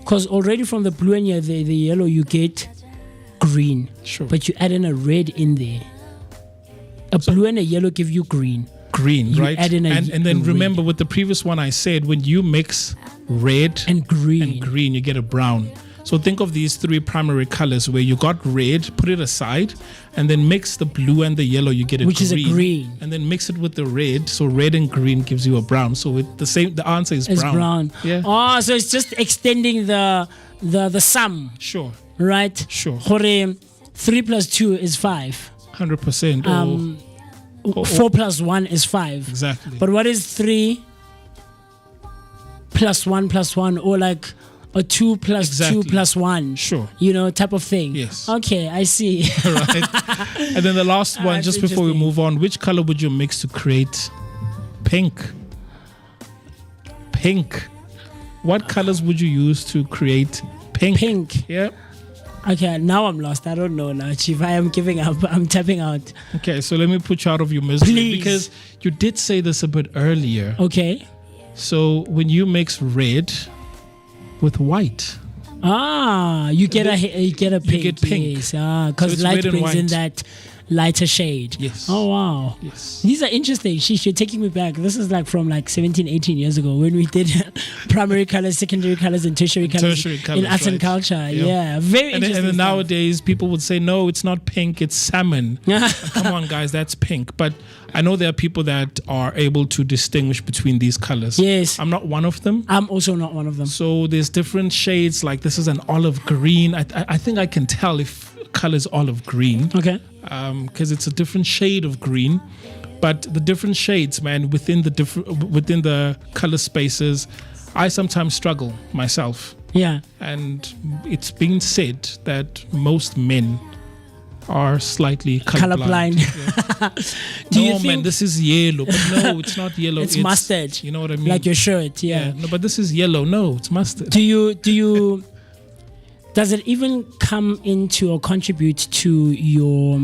because already from the blue and the yellow, you get green. Sure. But you add in a red in there. A blue and a yellow give you green. Green, You right? add in and then red. remember with the previous one I said, when you mix red And green. you get a brown. So think of these three primary colors where you got red, put it aside, and then mix the blue and the yellow, you get a Which green. is a green. And then mix it with the red, so red and green gives you a brown. So the answer is It's brown. brown. Yeah. Oh, so it's just extending the sum, Sure. right? Sure. Hore, 3 plus 2 is 5. 100%. Or 4 plus 1 is 5. exactly. But what is 3 plus 1 plus 1, or like a 2 plus Exactly. 2 plus 1? Sure. You know, type of thing. Yes. Okay, I see. Right. And then the last one, That's just before we interesting. move on, which color would you mix to create pink? Pink. What colors would you use to create pink? Pink. Yeah. Okay, now I'm lost. I don't know now, Chief. I am giving up. I'm tapping out. Okay, so let me put you out of your misery. Please. Because you did say this a bit earlier. Okay. So when you mix red with white, You get a pink. get pink. Yes. So Because it's light red and brings in white. that lighter shade. Yes. Oh wow. yes. These are interesting. Sheesh, you're taking me back. This is like from like 17, 18 years ago when we did primary colors, secondary colors, and tertiary colors Tertiary in colours, arts and right. culture. Yeah. Yeah, very And then, interesting. and then nowadays, people would say, no, it's not pink, it's salmon. Come on, guys, that's pink. But I know there are people that are able to distinguish between these colors. Yes. I'm not one of them. I'm also not one of them. So there's different shades, like this is an olive green. I think I can tell if color is olive green. Okay. Because it's a different shade of green, but the different shades, man, within the color spaces, I sometimes struggle myself. Yeah. And it's been said that most men are slightly Colorblind. colorblind. Do you No, man, think this is yellow, but no, it's not yellow. it's mustard? You know what I mean? Like your shirt. yeah. No, but this is yellow. No, it's mustard. Do you does it even come into or contribute to your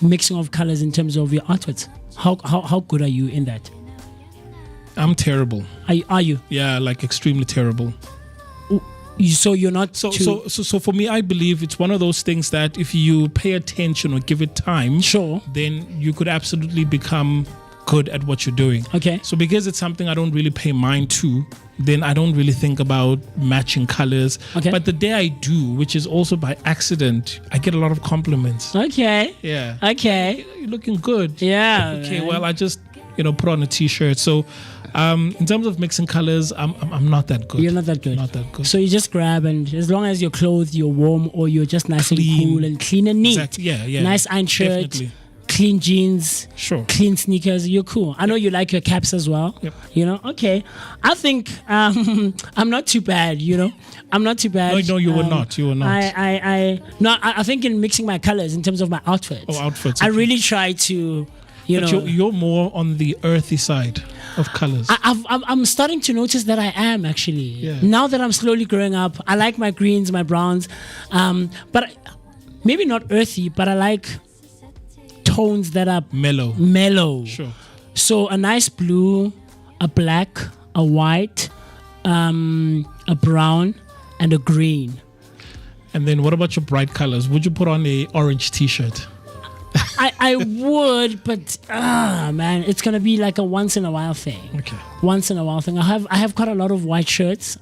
mixing of colors in terms of your outfits? How good are you in that? I'm terrible. Are you? Yeah, like extremely terrible. So you're not So too, for me, I believe it's one of those things that if you pay attention or give it time, sure. then you could absolutely become good at what you're doing. Okay. So because it's something I don't really pay mind to, then I don't really think about matching colors. Okay. But the day I do, which is also by accident, I get a lot of compliments. Okay. Yeah. Okay. You're looking good. Yeah. Okay, man. well, I just, put on a t-shirt. So in terms of mixing colors, I'm not that good. You're not that good. Not that good. So you just grab, and as long as you're clothed, you're warm, or you're just nice Clean. and cool and clean and neat. Exactly. Yeah. Nice iron shirt, Definitely. clean jeans, Sure. clean sneakers. You're cool. I know you like your caps as well. Yep. Okay. I think I'm not too bad. I'm not too bad. No, you were not. You were not. I think in mixing my colors in terms of my outfits. Oh, outfits, I okay. really try to. But you're more on the earthy side of colors. I'm starting to notice that I am actually. Yeah. Now that I'm slowly growing up, I like my greens, my browns, but maybe not earthy, but I like tones that are Mellow. Sure. So a nice blue, a black, a white, a brown, and a green. And then what about your bright colors? Would you put on a orange t-shirt? I would, but man, it's gonna be like a once in a while thing. Okay. Once in a while thing. I have quite a lot of white shirts.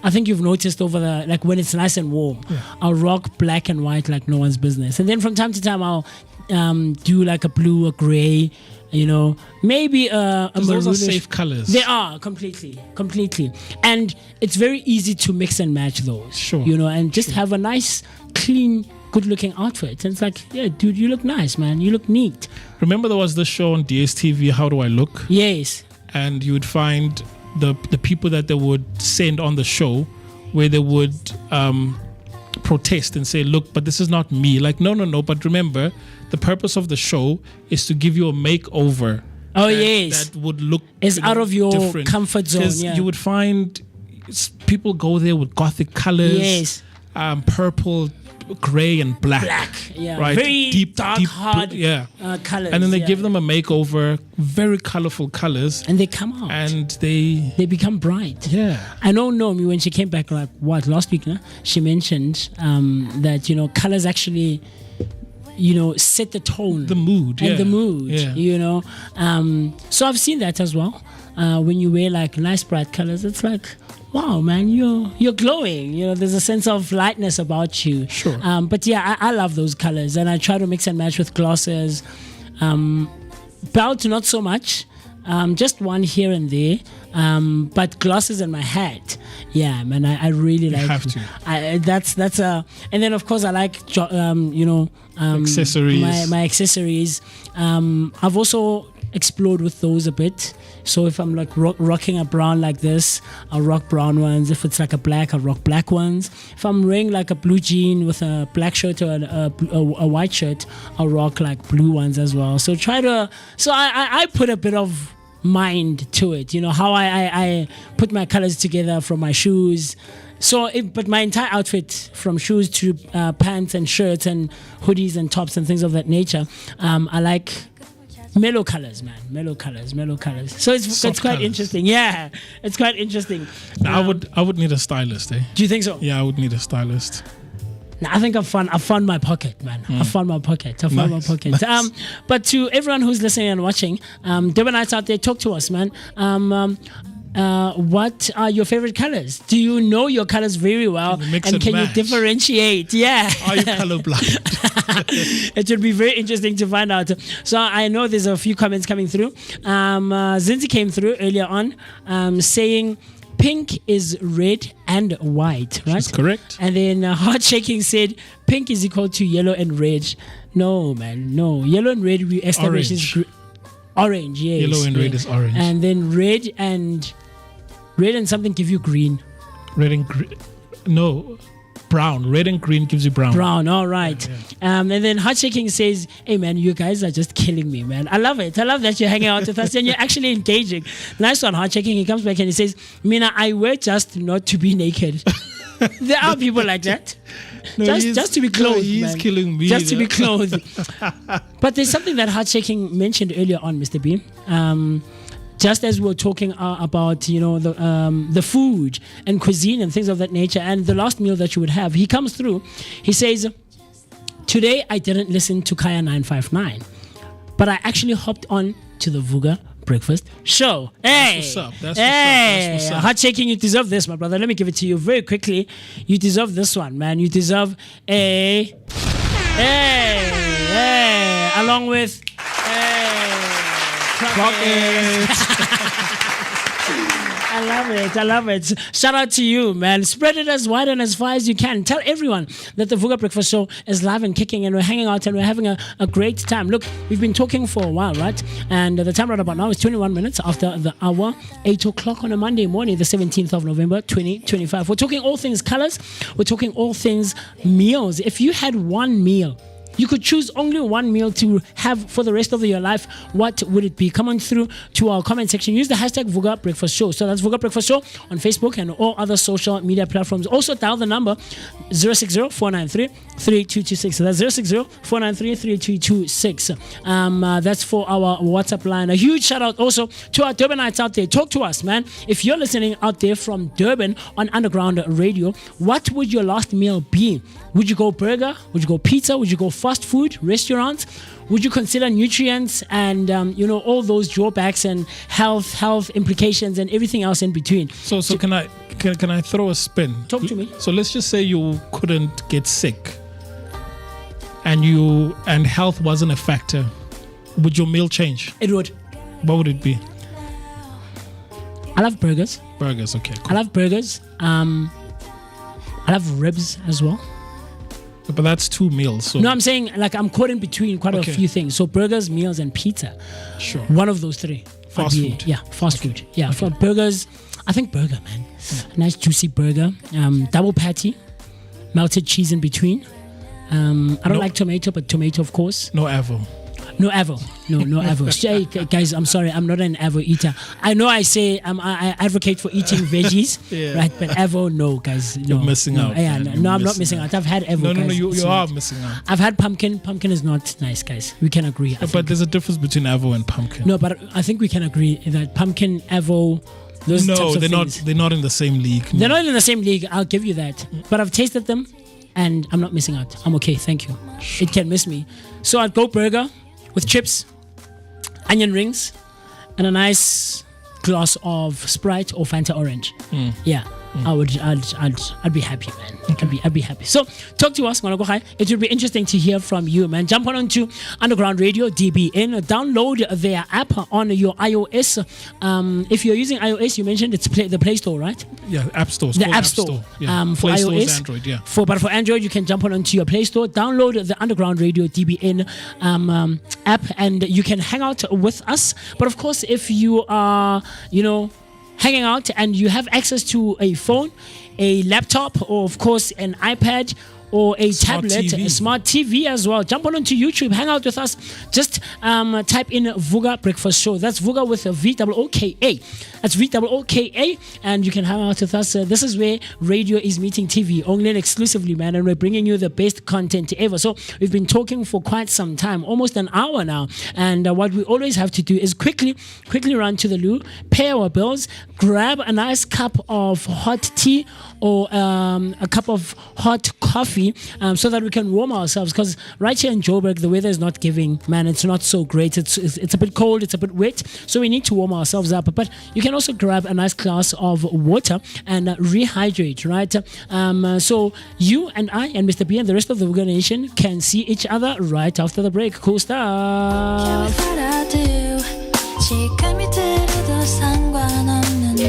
I think you've noticed over the, like when it's nice and warm, I'll rock black and white like no one's business. And then from time to time I'll do like a blue, a gray, you know, maybe a those are maroonish. safe colors. They are completely. And it's very easy to mix and match those. Sure. You know, and just have a nice, clean, good looking outfit. And it's like, yeah, dude, you look nice, man. You look neat. Remember there was this show on DSTV, How Do I Look? Yes. And you would find the people that they would send on the show where they would protest and say, look, but this is not me. Like, no. But remember, the purpose of the show is to give you a makeover. Oh, yes. That would look Out of your different. comfort zone. 'Cause Yeah. you would find people go there with gothic colors. Yes. Purple, gray, and black. Yeah. Right. Very deep, hard yeah. colors. And then they yeah. give them a makeover, very colorful colors, And they come out. and they They become bright. yeah. I know Nomi, when she came back, like, last week, huh? She mentioned that, you know, colors actually, you know, set the tone. The mood, And yeah. the mood, Yeah. you know. So I've seen that as well. When you wear, like, nice bright colors, it's like, wow, man, you're glowing. You know, there's a sense of lightness about you. Sure. But yeah, I love those colors. And I try to mix and match with glosses. Belt, not so much. Just one here and there. But glosses and my hat. Yeah, man, I really like. have to. That's a. And then of course I like you know Accessories. My accessories. I've also explored with those a bit. So if I'm like rocking a brown like this, I'll rock brown ones. If it's like a black, I'll rock black ones. If I'm wearing like a blue jean with a black shirt or a white shirt, I'll rock like blue ones as well. So I put a bit of mind to it, you know, how I put my colors together from my shoes. But my entire outfit, from shoes to pants and shirts and hoodies and tops and things of that nature, I like mellow colors, man. Mellow colors. So it's quite colours. interesting. Yeah, it's quite interesting. I would need a stylist, eh? Do you think so? Yeah, I would need a stylist. Nah, I think I found my pocket, man. I found my pocket. Nice. Nice. But to everyone who's listening and watching, Durbanites out there, talk to us, man. What are your favorite colors? Do you know your colors very well? Mix and and can match. you differentiate? Yeah. Are you colorblind? It would be very interesting to find out. So I know there's a few comments coming through. Zinzi came through earlier on saying pink is red and white, right? That's correct. And then Heart Shaking said pink is equal to yellow and red. No, man, no. Yellow and red we established is orange, yes. Yellow and red is orange. And then red and something give you green. Red and green. No, brown. Red and green gives you brown. Brown, all right. And then Heart Shaking says, hey, man, you guys are just killing me, man. I love it. I love that you're hanging out with us and you're actually engaging. Nice one, Heart Shaking. He comes back and he says, Mina, I wear just not to be naked. There are people like that. No, just to be clothed, he's man. killing me. Just to be clothed. But there's something that Heart Shaking mentioned earlier on, Mr. B. Just as we were talking about, you know, the food and cuisine and things of that nature, and the last meal that you would have, he comes through. He says, today I didn't listen to Kaya 959, but I actually hopped on to the Vooka breakfast show. Hey, what's up. That's hey, what's up. Heart Shaking, you deserve this, my brother. Let me give it to you very quickly. You deserve this one, man. You deserve a along with I love it. Shout out to you, man. Spread it as wide and as far as you can. Tell everyone that the Vooka Breakfast Show is live and kicking and we're hanging out and we're having a great time. Look, we've been talking for a while, right? And the time right about now is 21 minutes after the hour, 8 o'clock on a Monday morning, the 17th of November, 2025. We're talking all things colors. We're talking all things meals. If you had one meal, you could choose only one meal to have for the rest of your life, what would it be? Come on through to our comment section. Use the hashtag Vooka Breakfast Show. So that's Vooka Breakfast Show on Facebook and all other social media platforms. Also dial the number 060-493-3226. So that's 060-493-3226. That's for our WhatsApp line. A huge shout out also to our Durbanites out there. Talk to us, man. If you're listening out there from Durban on Underground Radio, what would your last meal be? Would you go burger? Would you go pizza? Would you go fast fast food restaurants, would you consider nutrients and all those drawbacks and health implications and everything else in between? So can I throw a spin? Talk to me. So let's just say you couldn't get sick, and health wasn't a factor. Would your meal change? It would. What would it be? I love burgers. Burgers, okay. I Cool. love burgers. I love ribs as well. But that's 2 meals. So No, I'm saying like I'm caught in between quite Okay. a few things. So burgers, meals, and pizza. sure. One of those 3. Fast I'd be- food. Yeah, fast food. Yeah, for burgers, I think burger, man. A nice juicy burger. Double patty, melted cheese in between. I don't No. like tomato, but tomato, of course. No avo. No avo. No avo. Hey, guys, I'm sorry. I'm not an avo eater. I know I say I advocate for eating veggies, Yeah. right? But avo, no, guys. No, You're missing no, out, Yeah, man. no, You're no, I'm not missing missing out. I've had avo, No, guys. you It's are not- missing out. I've had pumpkin. Pumpkin is not nice, guys. We can agree. I But think. there's a difference between avo and pumpkin. No, but I think we can agree that pumpkin, avo, those types No, of they're things, not. They're not in the same league. they're not in the same league. I'll give you that. But I've tasted them, and I'm not missing out. I'm okay. Thank you. It can miss me. So I'd go burger with chips, onion rings, and a nice glass of Sprite or Fanta Orange. Yeah. I'd be happy, man. I'd be happy. So talk to us, Ngwanagohai. It would be interesting to hear from you, man. Jump on to Underground Radio DBN. Download their app on your iOS. If you're using iOS, you mentioned it's the Play Store, right? Yeah, App Store. It's The called App Store. Yeah. For Play Store is iOS. Android. Yeah. But for Android, you can jump onto your Play Store, download the Underground Radio DBN app, and you can hang out with us. But of course, if you are, hanging out and you have access to a phone, a laptop, or of course an iPad or a Smart tablet, TV. a smart TV as well, jump onto YouTube, hang out with us. Just type in Vooka Breakfast Show. That's Vooka with a VOOKA. That's VOOKA, and you can hang out with us. This is where radio is meeting TV, only and exclusively, man, and we're bringing you the best content ever. So we've been talking for quite some time, almost an hour now, and what we always have to do is quickly run to the loo, pay our bills, grab a nice cup of hot tea or a cup of hot coffee, so that we can warm ourselves, because right here in Joburg the weather is not giving, man. It's not so great. It's a bit cold, it's a bit wet, so we need to warm ourselves up. But you can also grab a nice glass of water and rehydrate, right? So you and I and Mr. B and the rest of the Vooka Nation can see each other right after the break. Cool stuff. 지금이 들어도 상관없는데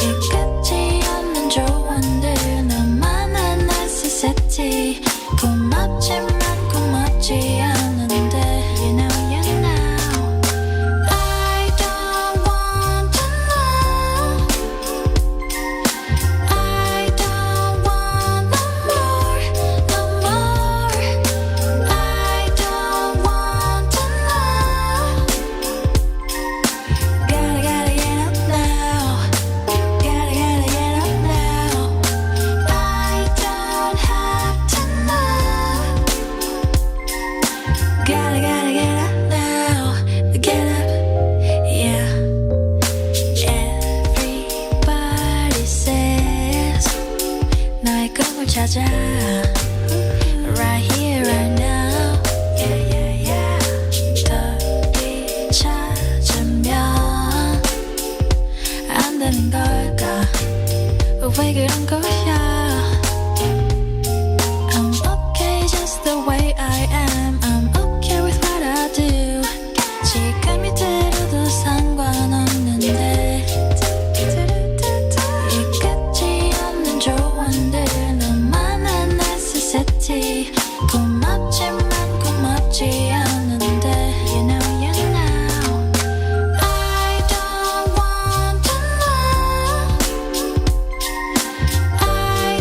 이 끝이 없는 조언들 너만 만날 수 있었지 고맙지만 고맙지 않은데 You know I don't want to know I don't want no more I don't want to know Gotta get up now Gotta get up now I don't have to know Gotta get up now Get up, yeah Everybody says 너의 꿈을 찾아 Right here, right now 너를 찾으면 안 되는 걸까 왜 그런 거야 I'm okay just the way I am I'm okay with what I do 지금이 들어도 상관없는데 이 끝이 없는 조언들 너만 만날 수 있었지 고맙지만 고맙지 않은데 You know I don't want to know I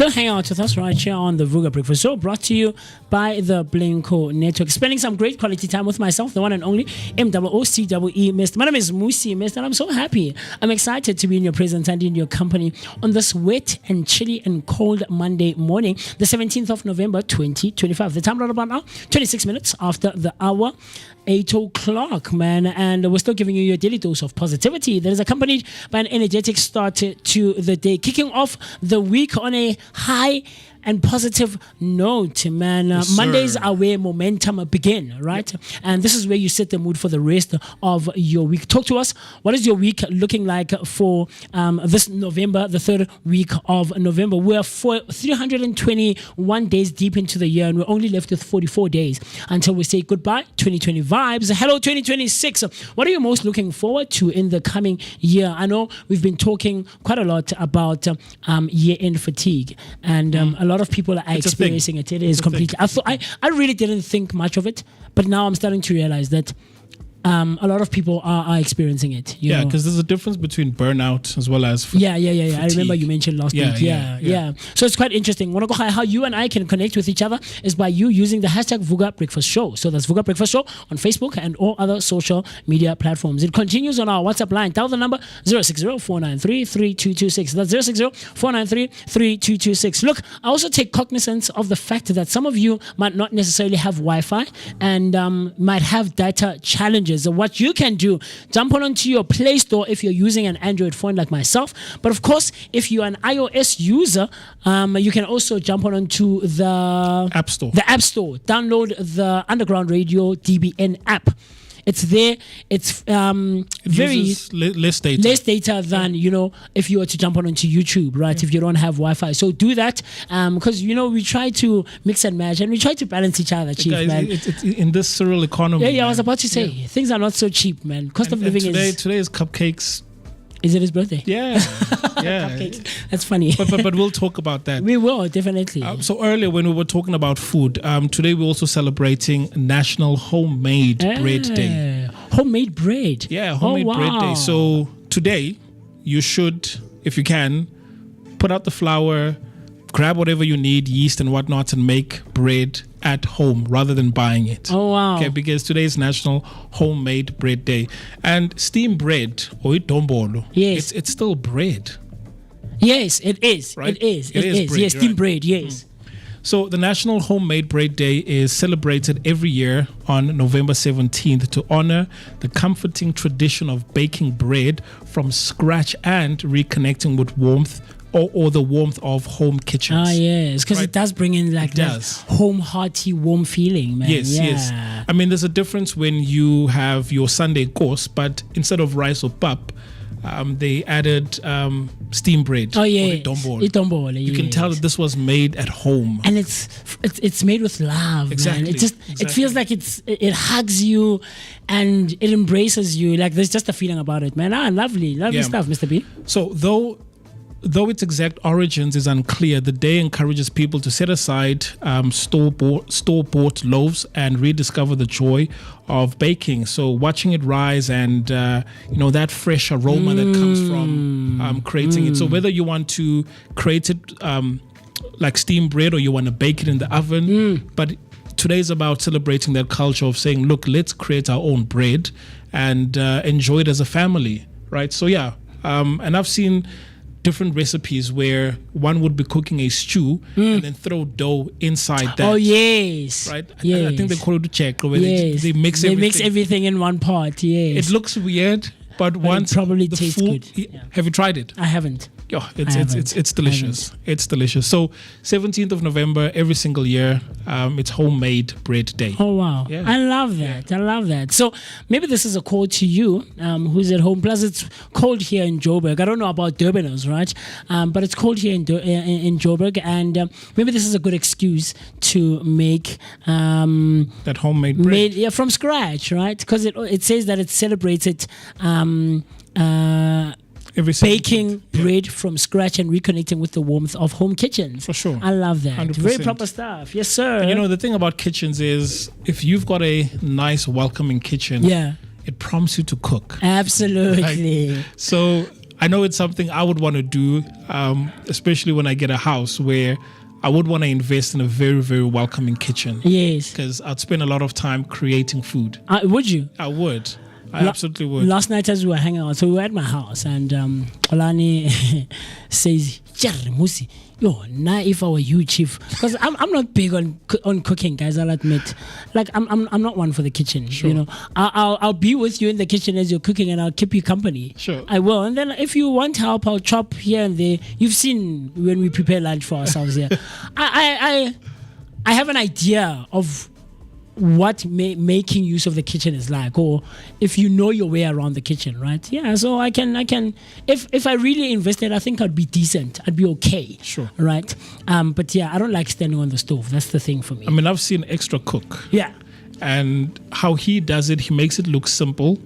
Still hang out with us right here on the Vooka Breakfast Show, brought to you by the Blinko Network. Spending some great quality time with myself, the one and only MOOCE Mist. My name is MooCee Mist, and I'm so happy. I'm excited to be in your presence and in your company on this wet and chilly and cold Monday morning, the 17th of November, 2025. The time right about now, 26 minutes after the hour. 8 o'clock, man, and we're still giving you your daily dose of positivity that is accompanied by an energetic start to the day, kicking off the week on a high and positive note, man. Yes, Mondays sir. are where momentum begin, right? And this is where you set the mood for the rest of your week. Talk to us. What is your week looking like for this November, the third week of November? We're 321 days deep into the year, and we're only left with 44 days until we say goodbye. 2020 vibes. Hello, 2026. What are you most looking forward to in the coming year? I know we've been talking quite a lot about year-end fatigue, and a lot of people are It's a thing. experiencing it. It is completely. I really didn't think much of it, but now I'm starting to realize that a lot of people are experiencing it. You Yeah, know? because there's a difference between burnout as well as Yeah. I remember fatigue. you mentioned last Yeah, week. Yeah. So it's quite interesting. How you and I can connect with each other is by you using the hashtag Vooka Breakfast Show. So that's Vooka Breakfast Show on Facebook and all other social media platforms. It continues on our WhatsApp line. Dial the number 060-493-3226. That's 060-493-3226. Look, I also take cognizance of the fact that some of you might not necessarily have Wi-Fi and might have data challenges. What you can do, jump onto your Play Store if you're using an Android phone like myself. But of course, if you're an iOS user, you can also jump onto the App Store. The App Store. Download the Underground Radio DBN app. It's there. It's very uses less data. less data than if you were to jump onto YouTube, right? If you don't have Wi-Fi, so do that because we try to mix and match and we try to balance each other, chief, Guys, man. it's in this surreal economy. Yeah, I was man. about to say things are not so cheap, man. Cost of And living today is cupcakes. is it his birthday? Yeah, yeah. Cupcakes. That's funny. But we'll talk about that. We will definitely. So earlier when we were talking about food, today we're also celebrating National Homemade Bread Day. Homemade bread. Yeah, homemade bread day. wow. So today you should, if you can, put out the flour, grab whatever you need, yeast and whatnot, and make bread at home rather than buying it. Oh wow. Okay, because today is National Homemade Bread Day. And steamed bread, or itombolo, Yes. it's still bread. Yes, it is. Right? It is. It It is is. bread, Yes, you're steamed right. bread. Yes. So the National Homemade Bread Day is celebrated every year on November 17th to honor the comforting tradition of baking bread from scratch and reconnecting with warmth or the warmth of home kitchens. Ah, yes, because Right. it does bring in like It that does. home hearty, warm feeling, man. Yes, yeah. yes. I mean, there's a difference when you have your Sunday course, but instead of rice or pap, they added steamed bread. Oh or yes, itombolo. itombolo. You can tell that this was made at home. and it's made with love, Exactly, man. It feels like it hugs you and it embraces you. Like there's just a feeling about it, man. Lovely Yeah. stuff, Mr. B. So though its exact origins is unclear, the day encourages people to set aside store-bought loaves and rediscover the joy of baking. So watching it rise and that fresh aroma that comes from creating it. So whether you want to create it like steamed bread or you want to bake it in the oven, but today is about celebrating that culture of saying, look, let's create our own bread and enjoy it as a family, right? So yeah, and I've seen different recipes where one would be cooking a stew and then throw dough inside that. Oh yes, Right? Yes. I think they call it check, where Yes. they mix They everything. mix everything in one pot. Yes, It looks weird, but once probably the tastes food, good. Yeah. Have you tried it? I haven't. Yeah, I haven't. it's delicious. It's delicious. So 17th of November every single year, it's homemade bread day. Oh wow, Yeah. I love that. I love that. So maybe this is a call to you, who's at home. Plus, it's cold here in Joburg. I don't know about Durbaners, right? But it's cold here in Joburg, and maybe this is a good excuse to make That homemade bread. from scratch, right? Because it says that it's celebrated. Every single Baking Yeah. bread from scratch and reconnecting with the warmth of home kitchens. For sure. I love that. 100%. Very proper stuff. Yes, sir. And the thing about kitchens is if you've got a nice, welcoming kitchen, yeah, it prompts you to cook. absolutely. So I know it's something I would want to do, especially when I get a house where I would want to invest in a very, very welcoming kitchen. Yes. Because I'd spend a lot of time creating food. Would you? I would. I absolutely would. Last night as we were hanging out, so we were at my house, and Olani says, MooCee, yo, now if I were you, chief, because I'm not big on cooking, guys. I'll admit, like I'm not one for the kitchen. Sure. You know, I'll be with you in the kitchen as you're cooking, and I'll keep you company. Sure, I will. And then if you want help, I'll chop here and there. You've seen when we prepare lunch for ourselves here. I have an idea of what making use of the kitchen is like, or if you know your way around the kitchen, right? Yeah, so I can if I really invested, I think I'd be decent. I'd be okay. Sure. Right? But yeah, I don't like standing on the stove. That's the thing for me. I mean, I've seen Extra Cook. Yeah. And how he does it, he makes it look simple.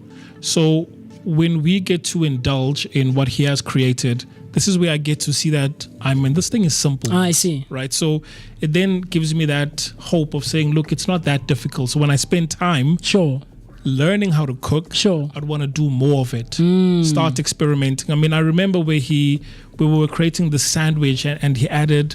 So when we get to indulge in what he has created, this is where I get to see that, this thing is simple. I see. Right? So it then gives me that hope of saying, look, it's not that difficult. So when I spend time learning how to cook, I'd want to do more of it. Start experimenting. I mean, I remember where we were creating the sandwich and he added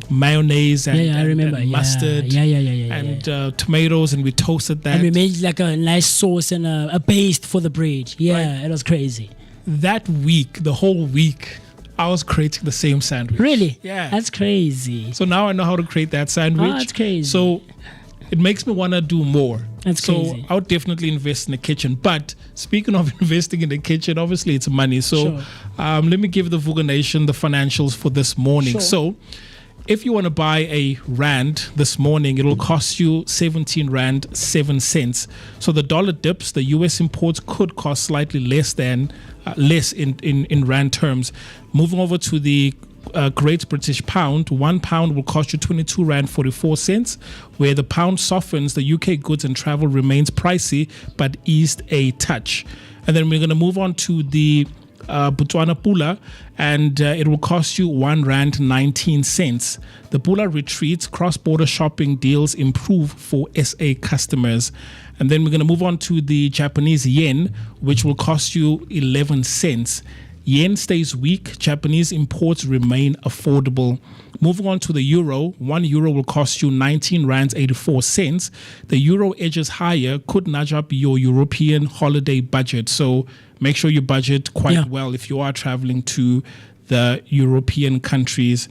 mayonnaise and mustard and tomatoes, and we toasted that. And we made like a nice sauce and a paste for the bread. Yeah, It was crazy. That week, the whole week, I was creating the same sandwich. Really? Yeah. That's crazy. So now I know how to create that sandwich. Oh, that's crazy. So it makes me want to do more. That's crazy. So I would definitely invest in the kitchen. But speaking of investing in the kitchen, obviously it's money. So let me give the Vooka Nation the financials for this morning. Sure. So if you want to buy a rand this morning, it will cost you 17 rand 7 cents. So the dollar dips. The US imports could cost slightly less in rand terms. Moving over to the Great British Pound, £1 will cost you 22 rand 44 cents. Where the pound softens, the UK goods and travel remains pricey but eased a touch. And then we're going to move on to the Botswana Pula, and it will cost you 1 rand 19 cents. The Pula retreats, cross-border shopping deals improve for SA customers. And then we're going to move on to the Japanese yen, which will cost you 11 cents. Yen stays weak. Japanese imports remain affordable. Moving on to the euro, €1 will cost you 19 rands 84 cents. The euro edges higher, could nudge up your European holiday budget. So make sure you budget quite well if you are traveling to the European countries.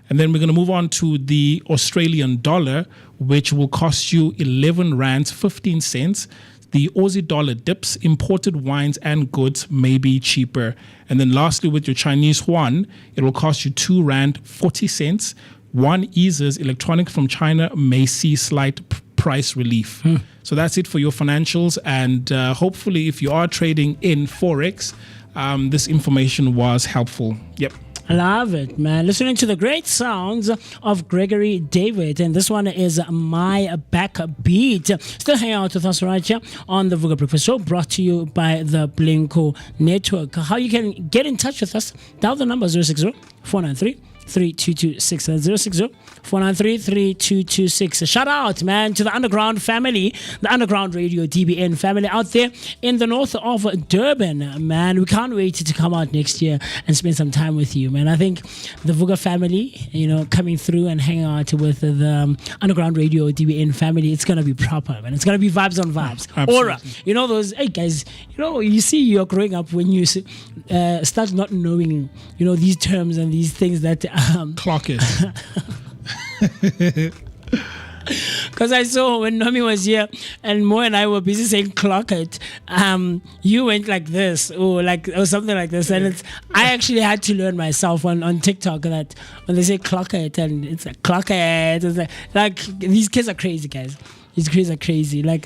And then we're going to move on to the Australian dollar, which will cost you 11 rands 15 cents. The Aussie dollar dips. Imported wines and goods may be cheaper. And then lastly, with your Chinese yuan, it will cost you 2 rand 40 cents. One eases. Electronics from China may see slight price relief. So that's it for your financials. And hopefully, if you are trading in Forex, this information was helpful. Yep. I love it, man. Listening to the great sounds of Gregory David, and this one is My Backbeat. Still hanging out with us right here on the Vooka Breakfast Show, brought to you by the Blinko Network. How you can get in touch with us, dial the number 060 493 3226. That's 060 493 3226. Shout out, man, to the underground family, the underground radio DBN family out there in the north of Durban, man. We can't wait to come out next year and spend some time with you, man. I think the Vooka family, coming through and hanging out with the underground radio DBN family, it's going to be proper, man. It's going to be vibes on vibes. Aura. Those, hey guys, you see you're growing up when you start not knowing, these terms and these things that clock it. Because I saw when Nommy was here and Mo and I were busy saying clock it, you went like this or something like this, and I actually had to learn myself on TikTok that when they say clock it and it's like clock it, it's like these kids are crazy, guys. These kids are crazy. Like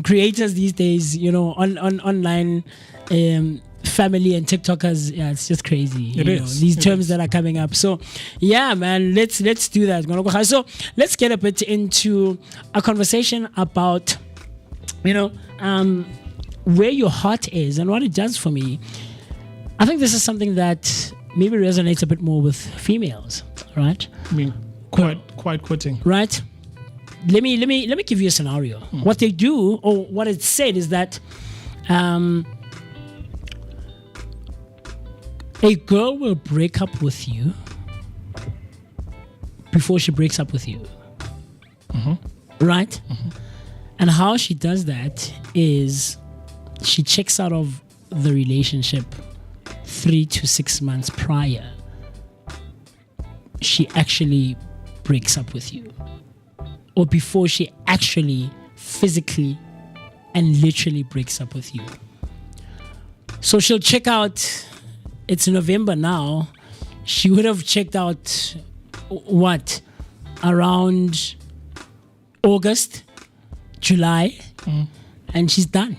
creators these days, online. Family and TikTokers, it's just crazy. These terms that are coming up. So, yeah, man, let's do that. So let's get a bit into a conversation about, where your heart is and what it does for me. I think this is something that maybe resonates a bit more with females, right? I mean, quite quitting, right? Let me give you a scenario. What they do, or what it said, is that. A girl will break up with you before she breaks up with you. Right? And how she does that is she checks out of the relationship 3 to 6 months prior. She actually breaks up with you. Or before she actually physically and literally breaks up with you. So she'll check out, it's November now, she would have checked out what? Around August, July, and she's done.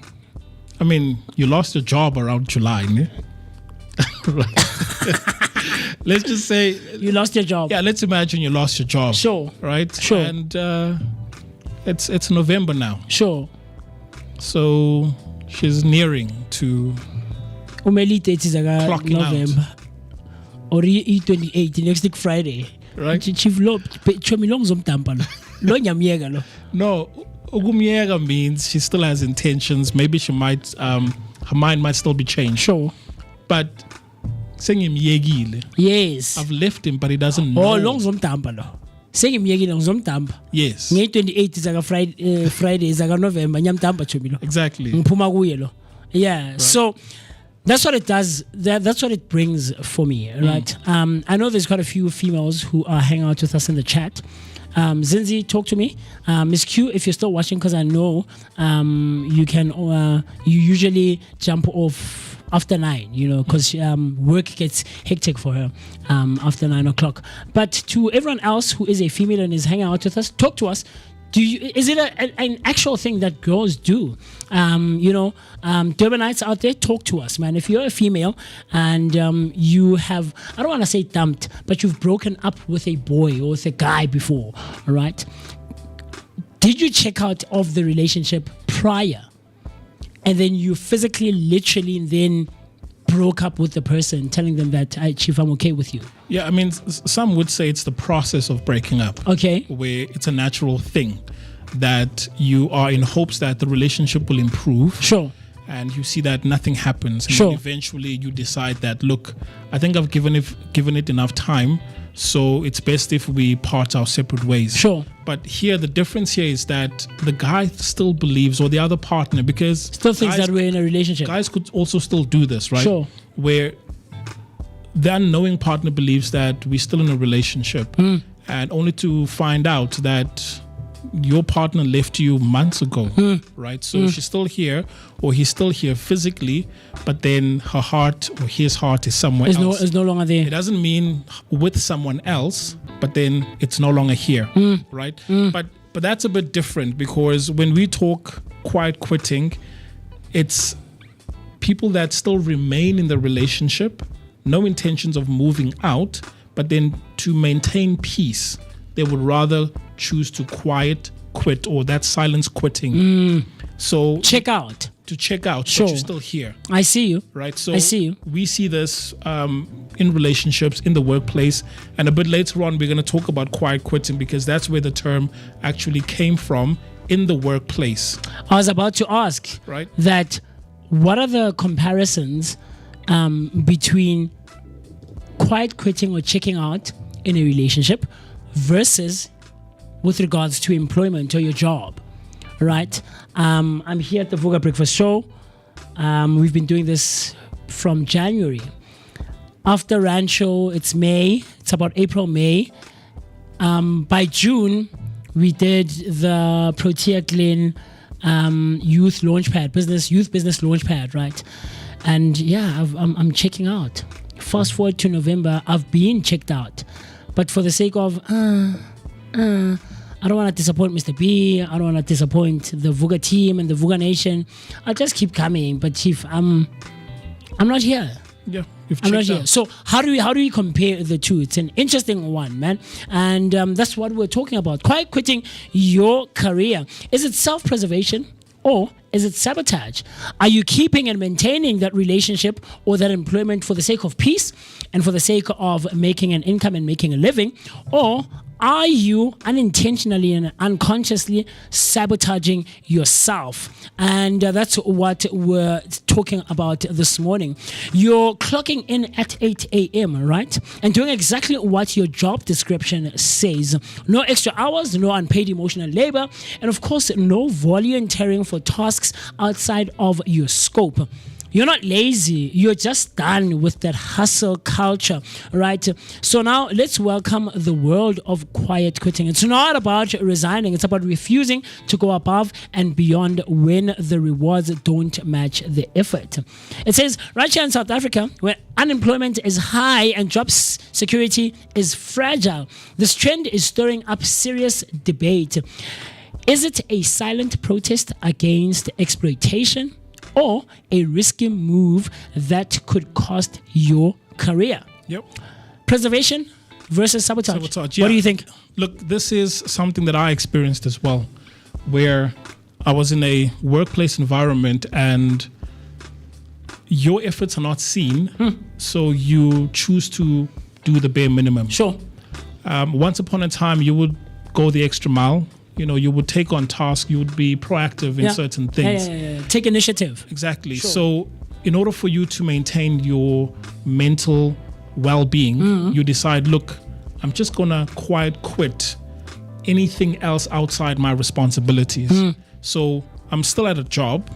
I mean, you lost your job around July, ne? Let's just say You lost your job. yeah. Let's imagine you lost your job. Sure. Right. Sure. And it's November now, Sure. so she's nearing to Umelite it is Clocking out. November. Or E28, next week Friday. right. Chief Lo, Chomilong Zomtampa. Lo nyamiega lo. No, Ogumyega means she still has intentions. Maybe she might, her mind might still be changed. Sure. But saying him yegile, Yes. I've left him, but he doesn't know. Oh, long Zomtampa lo. Saying myegi long Zomtampa. Yes, Ngay 28 is Friday is November. Nyamtampa chomilo. exactly. Mphuma kuye lo. Yeah. So that's what it does. That's what it brings for me, right? I know there's quite a few females who are hanging out with us in the chat. Zinzi, talk to me. Miss Q, if you're still watching, because I know you can. You usually jump off after 9, because work gets hectic for her after 9 o'clock. But to everyone else who is a female and is hanging out with us, talk to us. Is it an actual thing that girls do? Durbanites out there, talk to us, man. If you're a female and you have, I don't want to say dumped, but you've broken up with a boy or with a guy before, all right? Did you check out of the relationship prior? And then you physically, literally, then broke up with the person, telling them that, Chief, I'm okay with you. Yeah, I mean, some would say it's the process of breaking up. Okay. Where it's a natural thing that you are in hopes that the relationship will improve. Sure. And you see that nothing happens. And Sure. then eventually you decide that, look, I think I've given it enough time, so it's best if we part our separate ways. Sure. But here, the difference here is that the guy still believes, or the other partner, because Still thinks guys, that we're in a relationship. guys could also still do this, right? Sure. Where the unknowing partner believes that we're still in a relationship, and only to find out that your partner left you months ago, right? So she's still here, or he's still here physically, but then her heart or his heart is somewhere else. It's no longer It there. doesn't mean with someone else, but then it's no longer here, right? But that's a bit different, because when we talk quiet quitting, it's people that still remain in the relationship, no intentions of moving out, but then to maintain peace, they would rather choose to quiet quit, or that silence quitting. So Check out. to check out, Sure. but you're still here. I see you. Right, so I see you. we see this in relationships, in the workplace, and a bit later on we're going to talk about quiet quitting, because that's where the term actually came from, in the workplace. I was about to ask Right. that what are the comparisons between quiet quitting or checking out in a relationship versus with regards to employment or your job, right? I'm here at the Vooka Breakfast Show. We've been doing this from January. After Rancho, it's May. It's about April, May. By June, we did the Protea Glen youth business launchpad, right? And yeah, I'm checking out. Fast forward to November, I've been checked out. But for the sake of, I don't want to disappoint Mr. B. I don't want to disappoint the Vooka team and the Vooka Nation. I'll just keep coming. But Chief, I'm not here. Yeah, you've I'm not checked here. out. So how do we compare the two? It's an interesting one, man. And that's what we're talking about. Quiet quitting your career. Is it self-preservation or is it sabotage? Are you keeping and maintaining that relationship or that employment for the sake of peace and for the sake of making an income and making a living? Or are you unintentionally and unconsciously sabotaging yourself? And that's what we're talking about this morning. You're clocking in at 8 a.m., right? And doing exactly what your job description says. No extra hours, no unpaid emotional labor, and of course, no volunteering for tasks outside of your scope. You're not lazy. You're just done with that hustle culture, right? So now let's welcome the world of quiet quitting. It's not about resigning. It's about refusing to go above and beyond when the rewards don't match the effort. It says right here in South Africa, where unemployment is high and job security is fragile, this trend is stirring up serious debate. Is it a silent protest against exploitation, or a risky move that could cost your career? Yep. Preservation versus sabotage. Sabotage, What yeah. do you think? Look, this is something that I experienced as well, where I was in a workplace environment and your efforts are not seen, so you choose to do the bare minimum. Sure. Once upon a time, you would go the extra mile. You know, you would take on tasks, you would be proactive in certain things. Yeah. Take initiative. Exactly. Sure. So in order for you to maintain your mental well-being, you decide, look, I'm just going to quiet quit anything else outside my responsibilities. So I'm still at a job,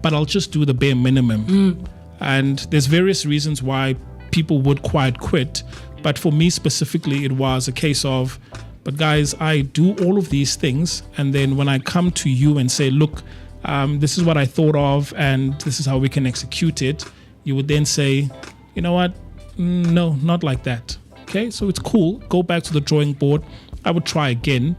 but I'll just do the bare minimum. And there's various reasons why people would quiet quit. But for me specifically, it was a case of, but guys, I do all of these things. And then when I come to you and say, look, this is what I thought of and this is how we can execute it, you would then say, you know what? No, not like that. Okay, so it's cool. Go back to the drawing board. I would try again,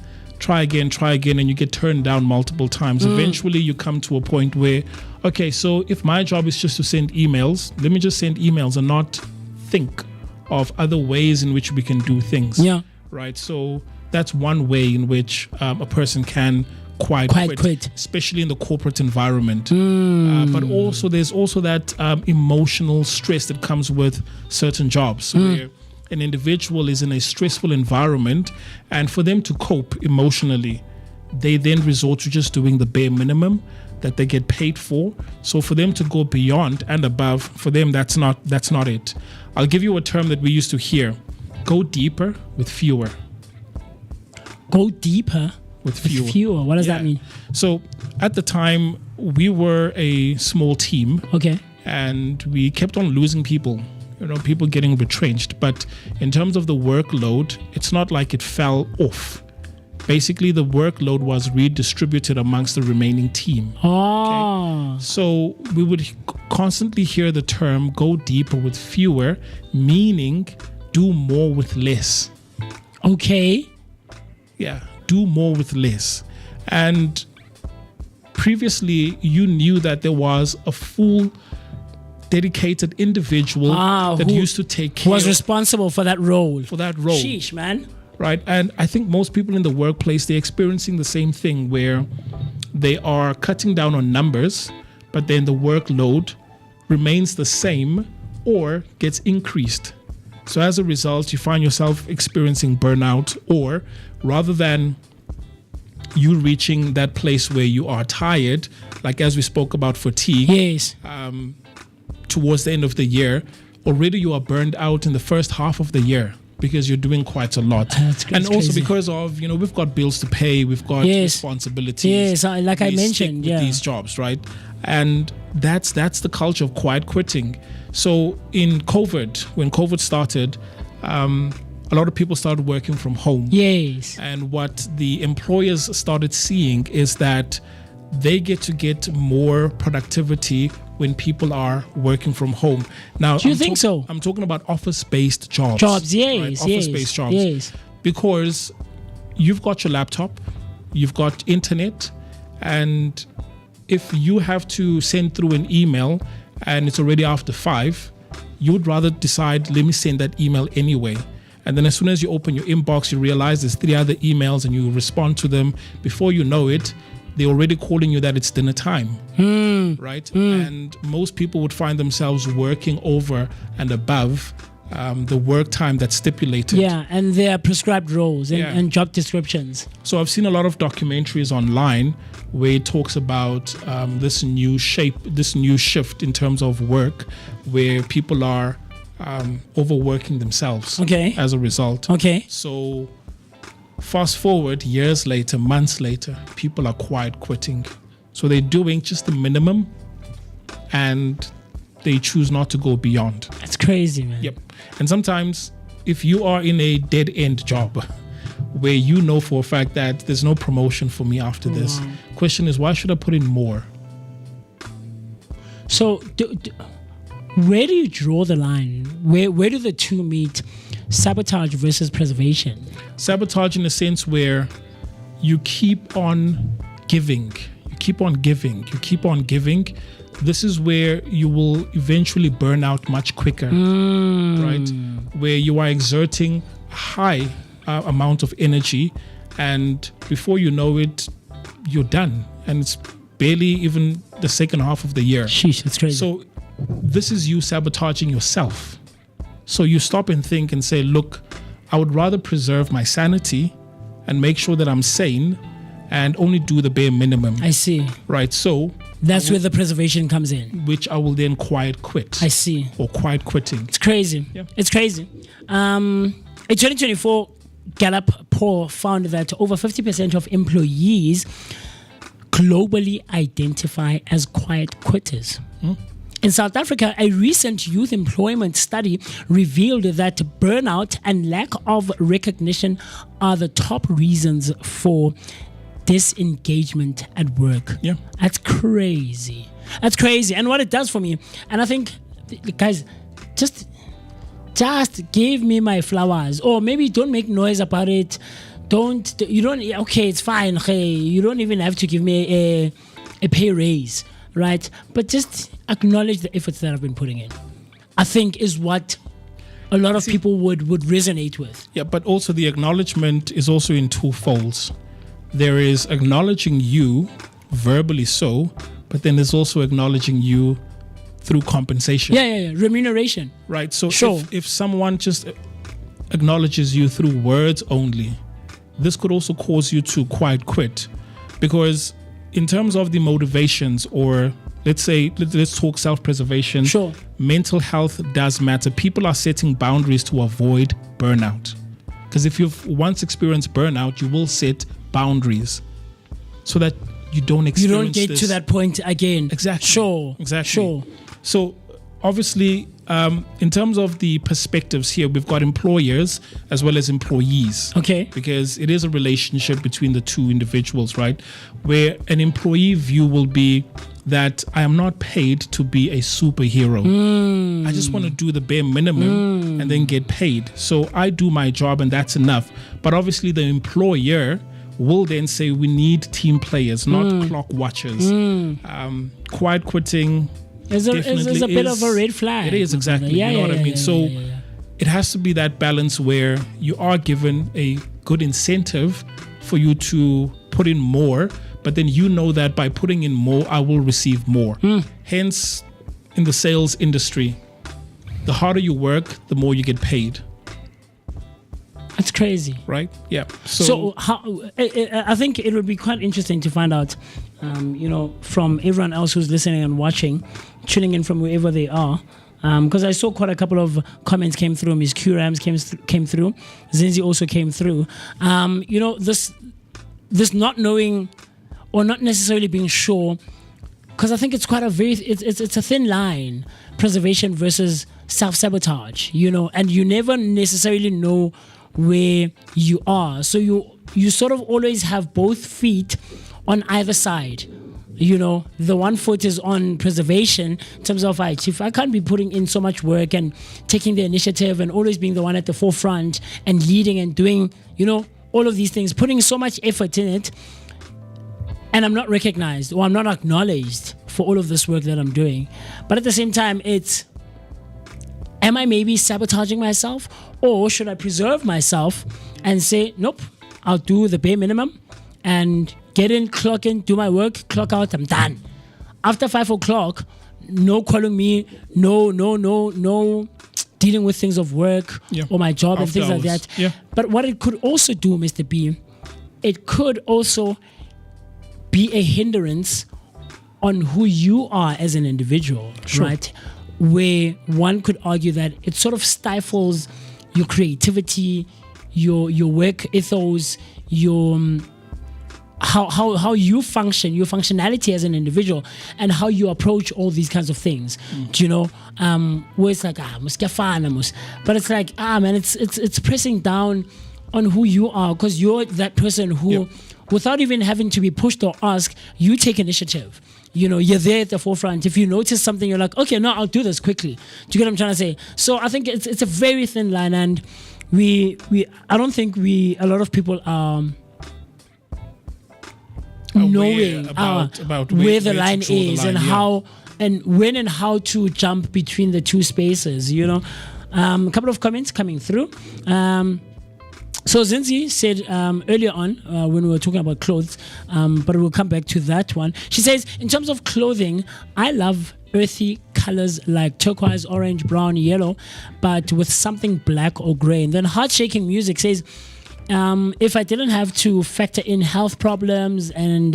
and you get turned down multiple times. Eventually, you come to a point where, okay, so if my job is just to send emails, let me just send emails and not think of other ways in which we can do things. Yeah. Right. So that's one way in which a person can quiet quit, especially in the corporate environment. But also, there's also that emotional stress that comes with certain jobs where an individual is in a stressful environment, and for them to cope emotionally, they then resort to just doing the bare minimum that they get paid for. So for them to go beyond and above, for them, that's not it. I'll give you a term that we used to hear. Go deeper with fewer. Go deeper with fewer. What does that mean? So at the time, we were a small team. Okay. And we kept on losing people. You know, people getting retrenched. But in terms of the workload, it's not like it fell off. Basically, the workload was redistributed amongst the remaining team. Oh. Okay? So we would constantly hear the term go deeper with fewer, meaning do more with less. Okay. Yeah, do more with less. And previously, you knew that there was a full dedicated individual that used to take care. Was responsible for that role. Sheesh, man. Right. And I think most people in the workplace, they're experiencing the same thing where they are cutting down on numbers, but then the workload remains the same or gets increased. So as a result, you find yourself experiencing burnout, or rather than you reaching that place where you are tired, like as we spoke about fatigue, yes, towards the end of the year, already you are burned out in the first half of the year because you're doing quite a lot. And also crazy. Because of, we've got bills to pay, we've got responsibilities. Yes, like I mentioned, with these jobs, right? And that's the culture of quiet quitting. So in COVID, when COVID started, a lot of people started working from home. Yes. And what the employers started seeing is that they get more productivity when people are working from home. Now, do you think so? I'm talking about office-based jobs. Yes, right? Office-based jobs. Yes. Because you've got your laptop, you've got internet, and if you have to send through an email and it's already after 5, you would rather decide, let me send that email anyway. And then as soon as you open your inbox, you realize there's 3 other emails and you respond to them. Before you know it, they're already calling you that it's dinner time, right? And most people would find themselves working over and above the work time that's stipulated. Yeah, and their prescribed roles and job descriptions. So I've seen a lot of documentaries online where it talks about this new shift in terms of work, where people are overworking themselves. Okay. As a result. Okay. So fast forward years later, months later, people are quiet quitting. So they're doing just the minimum, and they choose not to go beyond. That's crazy, man. Yep. And sometimes if you are in a dead-end job where you know for a fact that there's no promotion for me after this, question is, why should I put in more? So where do you draw the line? Where do the two meet? Sabotage versus preservation? Sabotage in a sense where you keep on giving. You keep on giving. You keep on giving. This is where you will eventually burn out much quicker, right? Where you are exerting a high amount of energy, and before you know it, you're done. And it's barely even the second half of the year. Sheesh, that's crazy. So this is you sabotaging yourself. So you stop and think and say, look, I would rather preserve my sanity and make sure that I'm sane and only do the bare minimum. I see. Right, so that's where the preservation comes in. Which I will then quiet quit. I see. Or quiet quitting. It's crazy. Yeah. It's crazy. A 2024 Gallup poll found that over 50% of employees globally identify as quiet quitters. In South Africa, a recent youth employment study revealed that burnout and lack of recognition are the top reasons for disengagement at work. Yeah. That's crazy. That's crazy. And what it does for me, and I think, guys, just give me my flowers, or maybe don't make noise about it. Okay, it's fine. Hey, you don't even have to give me a pay raise, right? But just acknowledge the efforts that I've been putting in, I think, is what a lot of people would resonate with. Yeah, but also the acknowledgement is also in two folds. There is acknowledging you verbally so, but then there's also acknowledging you through compensation. Yeah. Remuneration. Right. So sure. if someone just acknowledges you through words only, this could also cause you to quiet quit. Because in terms of the motivations, or let's talk self-preservation. Sure. Mental health does matter. People are setting boundaries to avoid burnout. Because if you've once experienced burnout, you will set boundaries so that you don't experience get to that point again. Exactly. Sure. Exactly. Sure. So obviously, in terms of the perspectives here, we've got employers as well as employees. Okay. Because it is a relationship between the two individuals, right? Where an employee view will be that I am not paid to be a superhero. I just want to do the bare minimum and then get paid. So I do my job and that's enough. But obviously the employer will then say we need team players, not clock watchers. Quiet quitting is a bit of a red flag. It is, exactly. You know what I mean? So it has to be that balance where you are given a good incentive for you to put in more, but then you know that by putting in more, I will receive more. Hence, in the sales industry, the harder you work, the more you get paid. That's crazy. Right? Yeah. So how, I think it would be quite interesting to find out, from everyone else who's listening and watching, tuning in from wherever they are. Because I saw quite a couple of comments came through. Ms. Q-Rams came through. Zinzi also came through. This not knowing or not necessarily being sure, because I think it's quite it's a thin line, preservation versus self-sabotage, and you never necessarily know where you are. So you sort of always have both feet on either side. The one foot is on preservation in terms of, if I can't be putting in so much work and taking the initiative and always being the one at the forefront and leading and doing, all of these things, putting so much effort in it, and I'm not recognized or I'm not acknowledged for all of this work that I'm doing. But at the same time, am I maybe sabotaging myself, or should I preserve myself and say, nope, I'll do the bare minimum and get in, clock in, do my work, clock out, I'm done. After 5 o'clock, no calling me, no dealing with things of work or my job and After things like hours. that. Yeah. But what it could also do, Mr. B, it could also be a hindrance on who you are as an individual, right? Where one could argue that it sort of stifles your creativity, your work ethos, your how you function, your functionality as an individual, and how you approach all these kinds of things. Do you know? Where it's like but it's like man, it's pressing down on who you are, because you're that person who, without even having to be pushed or asked, you take initiative. You know, you're there at the forefront. If you notice something, you're like, okay, no, I'll do this quickly. Do you get what I'm trying to say? So I think it's a very thin line, and I don't think a lot of people are knowing about where the line to draw the is line, and how and when and how to jump between the two spaces. You know, a couple of comments coming through. So Zinzi said earlier on when we were talking about clothes, but we'll come back to that one. She says, in terms of clothing, I love earthy colors like turquoise, orange, brown, yellow, but with something black or gray. And then Heart Shaking Music says, if I didn't have to factor in health problems and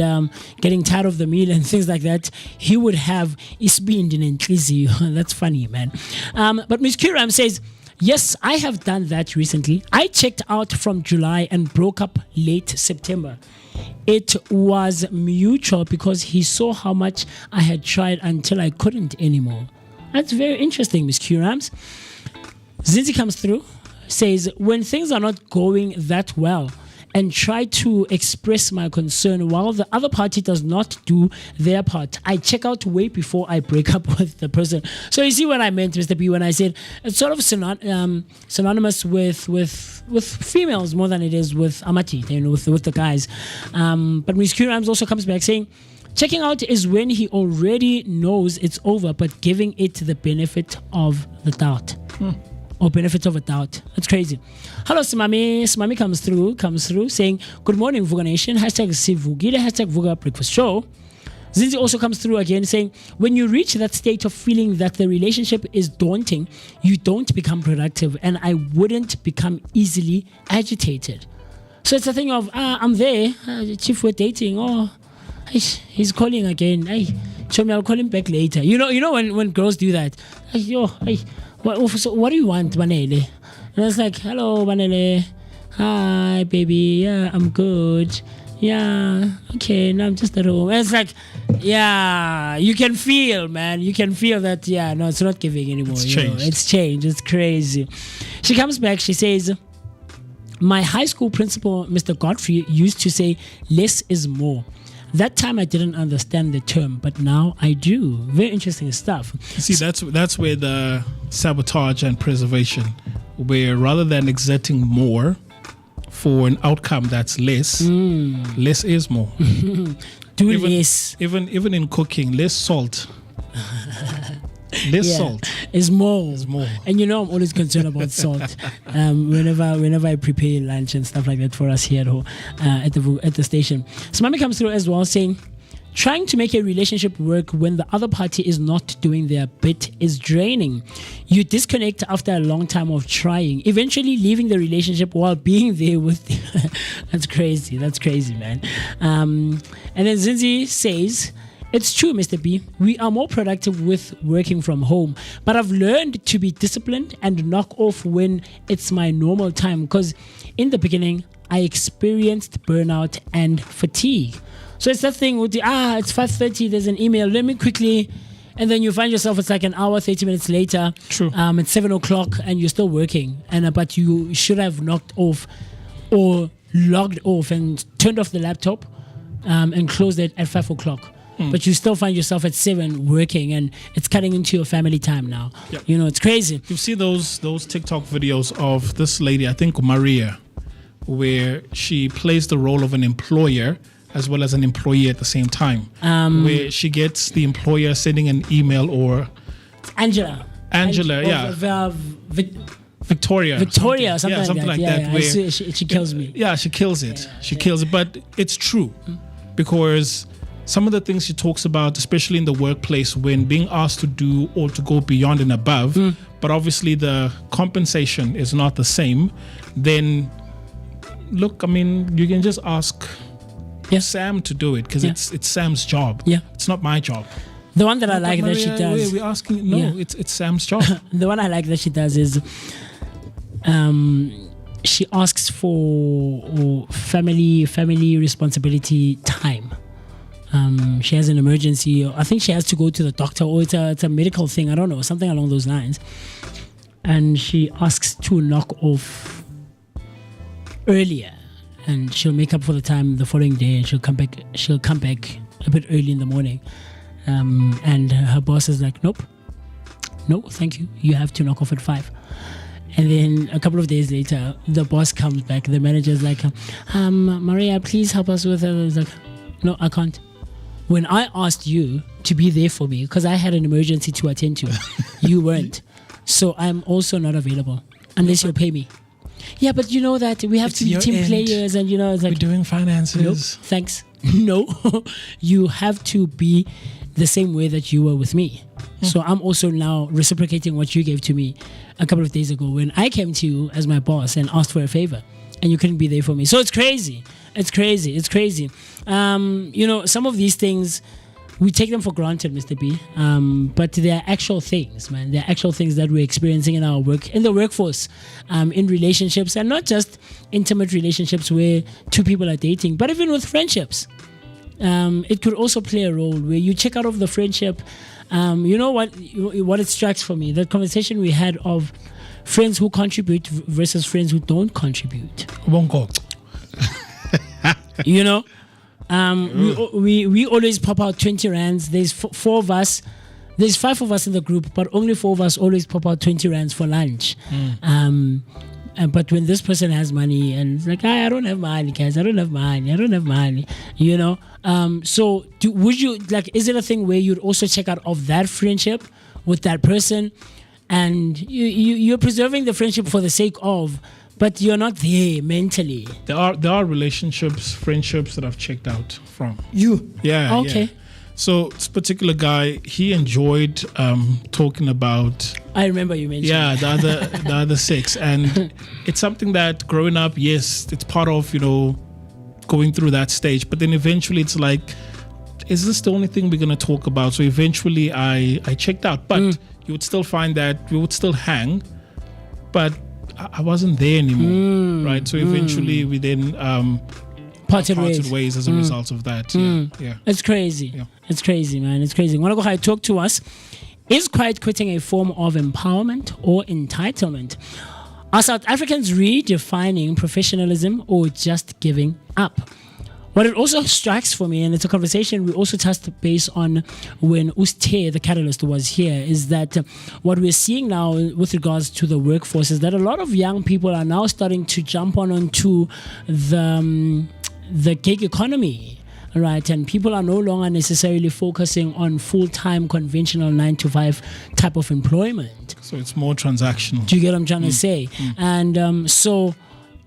getting tired of the meal and things like that, he would have isbindi nenhliziyo. That's funny, man. But Miss Kuram says, yes, I have done that recently. I checked out from July and broke up late September. It was mutual because he saw how much I had tried until I couldn't anymore. That's very interesting, Miss Kurams. Zinzi comes through, says, when things are not going that well, and try to express my concern while the other party does not do their part, I check out way before I break up with the person. So you see what I meant, Mr. B, when I said it's sort of synonymous with females more than it is with amati, you know, with the guys. But Ms. Kurams also comes back saying, checking out is when he already knows it's over, but giving it the benefit of the doubt. Or benefit of a doubt. That's crazy. Hello, Simami. Simami comes through saying, good morning, Vooka Nation. Hashtag Sivugile, hashtag Vooka Breakfast Show. Zinzi also comes through again saying, when you reach that state of feeling that the relationship is daunting, you don't become productive, and I wouldn't become easily agitated. So it's a thing of, I'm there, chief, we're dating, he's calling again. Hey, show me, I'll call him back later. You know when girls do that. So what do you want, Banele? And I was like, hello, Banele. Hi, baby. Yeah, I'm good. Yeah, okay, now I'm just at home. And it's like, yeah, you can feel, man. You can feel that, yeah, no, it's not giving anymore. It's changed. It's changed. It's crazy. She comes back. She says, my high school principal, Mr. Godfrey, used to say, less is more. That time I didn't understand the term, but now I do. Very interesting stuff. See, that's where the sabotage and preservation, where rather than exerting more for an outcome that's less, less is more. Less. Even in cooking, less salt. Less salt is more. more. And I'm always concerned about salt. Whenever I prepare lunch and stuff like that for us here at home, at the station. So Mami comes through as well saying, trying to make a relationship work when the other party is not doing their bit is draining. You disconnect after a long time of trying, eventually leaving the relationship while being there with That's crazy, man. And then Zinzi says, it's true, Mr. B. We are more productive with working from home, but I've learned to be disciplined and knock off when it's my normal time, because in the beginning, I experienced burnout and fatigue. So it's that thing with it's 5:30, there's an email, let me quickly, and then you find yourself, it's like an hour, 30 minutes later. True. It's 7 o'clock and you're still working, but you should have knocked off or logged off and turned off the laptop and closed it at 5 o'clock. But you still find yourself at 7 working, and it's cutting into your family time now. Yep. It's crazy. You see those TikTok videos of this lady, I think Maria, where she plays the role of an employer as well as an employee at the same time, where she gets the employer sending an email, or Angela, Victoria, something like that. Where she kills me. Yeah, she kills it. She kills it. But it's true, because some of the things she talks about, especially in the workplace, when being asked to do or to go beyond and above, but obviously the compensation is not the same, then look, I mean, you can just ask Sam to do it, because it's Sam's job. Yeah. It's not my job. The one that I like that she does. We're asking. No, it's Sam's job. The one I like that she does is, she asks for family responsibility time. She has an emergency. I think she has to go to the doctor, or it's a medical thing. I don't know, something along those lines. And she asks to knock off earlier, and she'll make up for the time the following day, and she'll come back a bit early in the morning. And her boss is like, nope, no, thank you. You have to knock off at 5. And then a couple of days later, the boss comes back. The manager's like, Maria, please help us with it. I was like, no, I can't. When I asked you to be there for me, because I had an emergency to attend to, you weren't. So I'm also not available unless you'll pay me. Yeah, but you know that we have to be team players, and you know, it's like, we're doing finances. Nope, thanks. No, you have to be the same way that you were with me. So I'm also now reciprocating what you gave to me a couple of days ago when I came to you as my boss and asked for a favor, and you couldn't be there for me. So it's crazy. It's crazy. You know, some of these things, we take them for granted, Mr. B. But they're actual things, man. They're actual things that we're experiencing in our work, in the workforce, in relationships, and not just intimate relationships where two people are dating, but even with friendships. It could also play a role where you check out of the friendship. You know what it strikes for me, the conversation we had of friends who contribute versus friends who don't contribute. You know, we always pop out 20 rands. There's 4 of us. There's 5 of us in the group, but only 4 of us always pop out 20 rands for lunch. But when this person has money and it's like, I don't have money, guys. I don't have money. You know. So would you, like, is it a thing where you'd also check out of that friendship with that person, and you're preserving the friendship for the sake of, but you're not there mentally? There are relationships, friendships that I've checked out from. You? Yeah. Okay. Yeah. So this particular guy, he enjoyed talking about. I remember you mentioned. Yeah, the other sex, and it's something that growing up, yes, it's part of, you know, going through that stage. But then eventually, it's like, is this the only thing we're gonna talk about? So eventually, I checked out, but you would still find that we would still hang, but I wasn't there anymore, right? So eventually, we then parted ways as a result of that. Yeah. It's crazy. Yeah. It's crazy, man. It's crazy. Wanagohai, talk to us. Is quiet quitting a form of empowerment or entitlement? Are South Africans redefining professionalism or just giving up? What it also strikes for me, and it's a conversation we also touched base on when Uste, the catalyst, was here, is that what we're seeing now with regards to the workforce is that a lot of young people are now starting to jump onto the gig economy. Right, and people are no longer necessarily focusing on full-time conventional 9-to-5 type of employment. So it's more transactional. Do you get what I'm trying to say? And so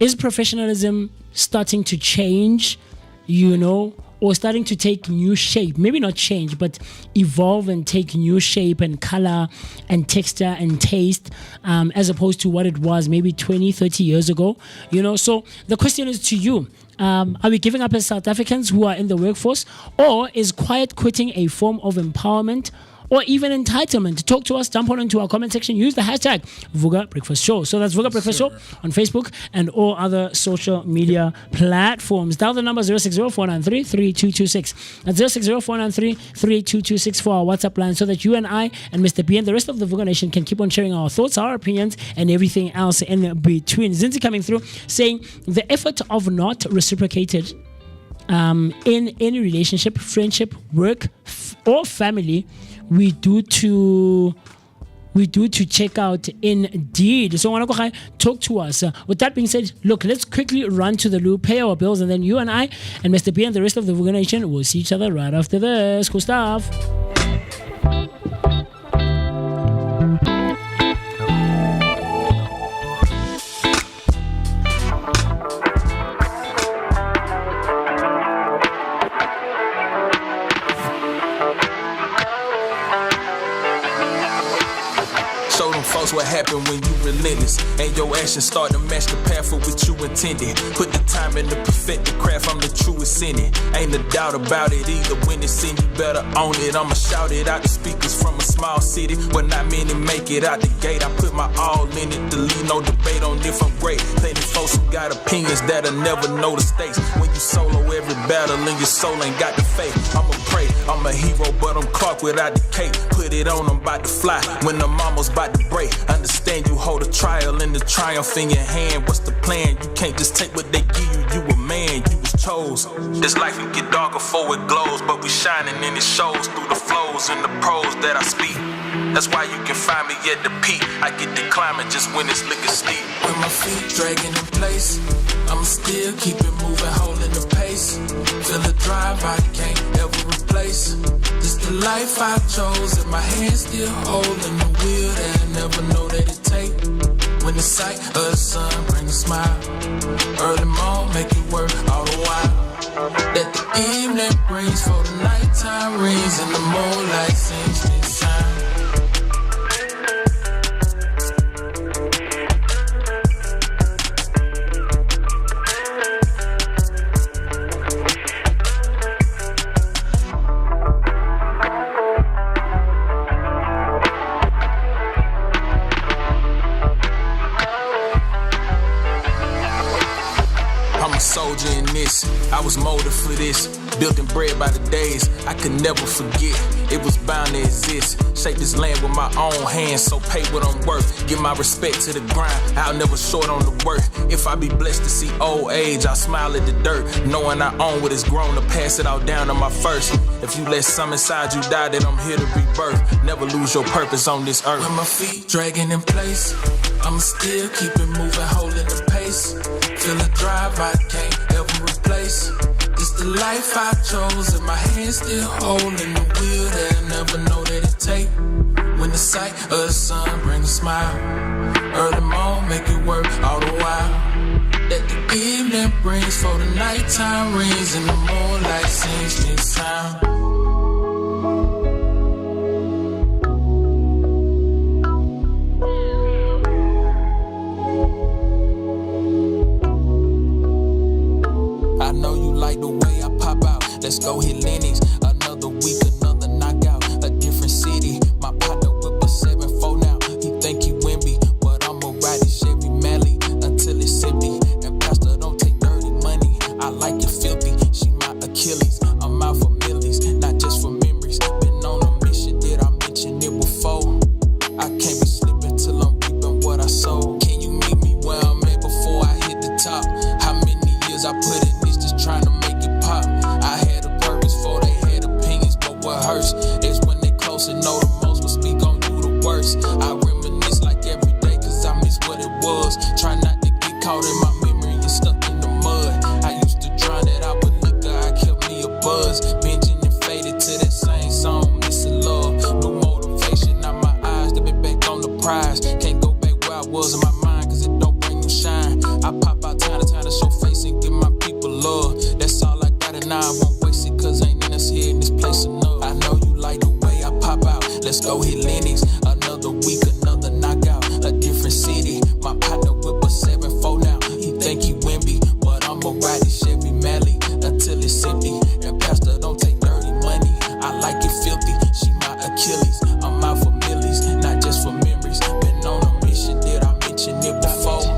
is professionalism starting to change, you know, or starting to take new shape? Maybe not change, but evolve and take new shape and color and texture and taste, as opposed to what it was maybe 20, 30 years ago, you know? So the question is to you. Are we giving up as South Africans who are in the workforce, or is quiet quitting a form of empowerment or even entitlement? Talk to us, jump on into our comment section, use the hashtag Vooka Breakfast Show. So that's Vooka Breakfast Show on Facebook and all other social media platforms. Dial the number 060-493-3226. That's 060-493-3226 for our WhatsApp line, so that you and I and Mr. B and the rest of the Vooka Nation can keep on sharing our thoughts, our opinions, and everything else in between. Zinzi coming through saying the effort of not reciprocated in any relationship, friendship, work, or family, we do to check out indeed. So Wanagohai, talk to us. With that being said, look, let's quickly run to the loo, pay our bills, and then you and I and Mr. B and the rest of the Vooka Nation will see each other right after this. Cool stuff. Cause what happen when you relentless and your actions start to match the path of what you intended. Put the time in to perfect the craft, I'm the truest in it. Ain't a doubt about it either. When it's in, you better own it. I'ma shout it out the speakers from a small city where not many make it out the gate. I put my all in it to leave no debate on if I'm great. Plenty folks who got opinions that'll never know the stakes. When you solo every battle and your soul ain't got the faith. I'ma pray, I'm a hero, but I'm Clark without the cape. Put it on, I'm about to fly when I'm almost about to break. Understand you hold a trial and the triumph in your hand. What's the plan? You can't just take what they give you. You a man, you was chose. This life can get darker before it glows, but we shining and it shows through the flows and the prose that I speak. That's why you can find me at the peak. I get the climbing just when it's looking steep. When my feet dragging in place, I'ma still keep it moving, holding the pace. Feel a drive I can't ever replace. This the life I chose, and my hands still holding the wheel that I never know that it take. When the sight of the sun bring a smile, early morn make it work all the while. That the evening brings for the nighttime rings, and the moonlight sings this time. Soldier in this, I was molded for this. Built and bred by the days I could never forget. It was bound to exist. Shape this land with my own hands, so pay what I'm worth. Give my respect to the grind, I'll never short on the work. If I be blessed to see old age, I'll smile at the dirt, knowing I own what is grown to pass it all down to my first. If you let some inside you die, then I'm here to rebirth. Never lose your purpose on this earth. When my feet dragging in place, I'ma still keep it moving, holding the pace. Feel a drive I can't ever replace. It's the life I chose, and my hands still holding the wheel that I never know that it take. When the sight of the sun brings a smile, early morn make it work all the while. That the evening brings for the nighttime rings, and the moonlight sings this time. I know you like the way I pop out. Let's go hit Lennox. Another week, another knockout. A different city. My partner whip a 7-4 now. He think he win me, but I'ma ride his Chevy Mally until it's empty. And Pastor don't take dirty money. I like it filthy. She my Achilles. I'm out for millies, not just for memories. Been on a mission, did I mention it before? I can't be slipping till I'm reaping what I sowed. Can you meet me where I'm at before I hit the top? How many years I put in this just trying to make it pop? I had a purpose for they had opinions, but what hurts is when they close and know the most will speak on you the worst. I reminisce like every day cause I miss what it was. Try not to get caught in my memory and stuck in the mud. I used to drown it out with liquor, I kept me a buzz. Binging and faded to that same song, missing love. New motivation, now my eyes to be back on the prize. Can't go back where I was in my mind cause it don't bring me shine. I pop out time to time to show face and give my people love. That's all I got and now I won't waste it cause ain't in us here in this place enough. I know you like the way I pop out. Let's go hit Lennox. Another week, another knockout. A different city. My partner whip a 7-4 now. He think he win me, but I'ma ride his Chevy Mally until it's empty. And Pastor don't take dirty money. I like it filthy. She my Achilles. I'm out for millies, not just for memories. Been on a mission, did I mention it before?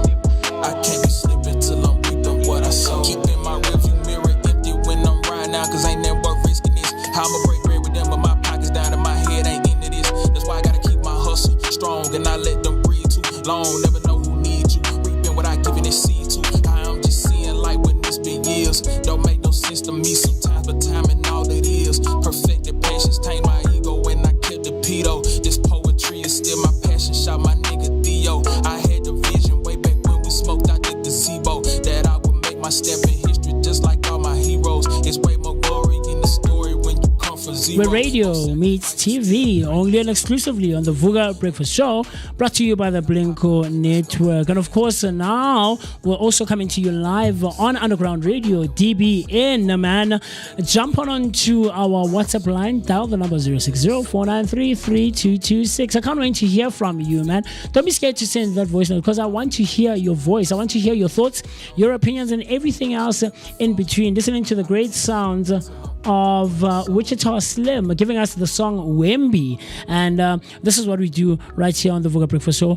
I can't be slipping till I'm reaping what I sow. Keeping my rearview mirror empty when I'm riding out, cause ain't never worth risking this. How I'ma break bread with them, but my pockets down and my head ain't into this. That's why I gotta keep my hustle strong and not let them breathe too long. Never know who needs you. Reaping without giving it seed to. I'm just seeing light when it's been years. Don't make no sense to me sometimes, but time and all it is. Perfected patience, tame my ego when I kept the pedo. This poetry is still my passion. Shout my nigga Theo. I had the vision way back when we smoked out the gazebo that I would make my step in history just like all my heroes. It's way more glory in the story when you come from zero. where radio meets TV, only and exclusively on the Vooka Breakfast Show, brought to you by the Blinko Network. And of course, now we're also coming to you live on Underground Radio, DBN, man. Jump onto our WhatsApp line, dial the number 060-493-3226. I can't wait to hear from you, man. Don't be scared to send that voice note, because I want to hear your voice. I want to hear your thoughts, your opinions, and everything else in between. Listening to the great sounds of Wichita Slim giving us the song Wemby, and this is what we do right here on the Vooka Breakfast Show,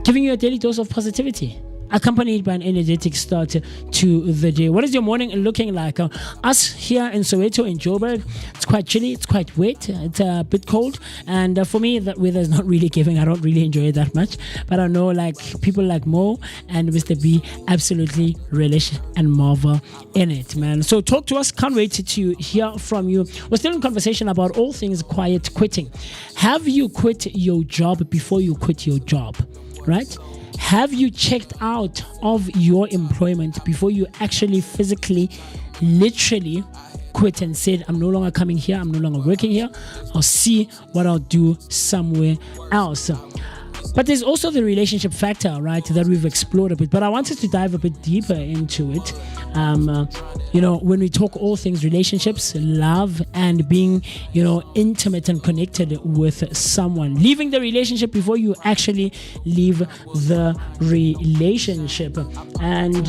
giving you a daily dose of positivity, accompanied by an energetic start to the day. What is your morning looking like? Us here in Soweto, in Joburg, it's quite chilly, it's quite wet, it's a bit cold, and for me that weather is not really giving. I don't really enjoy it that much, but I know like people like Mo and Mr. B absolutely relish and marvel in it, man. So talk to us, can't wait to hear from you. We're still in conversation about all things quiet quitting. Have you quit your job before you quit your job, right? Have you checked out of your employment before you actually physically, literally quit and said, I'm no longer coming here, I'm no longer working here, I'll see what I'll do somewhere else? But there's also the relationship factor, right, that we've explored a bit. But I wanted to dive a bit deeper into it. When we talk all things relationships, love, and being, intimate and connected with someone. Leaving the relationship before you actually leave the relationship. And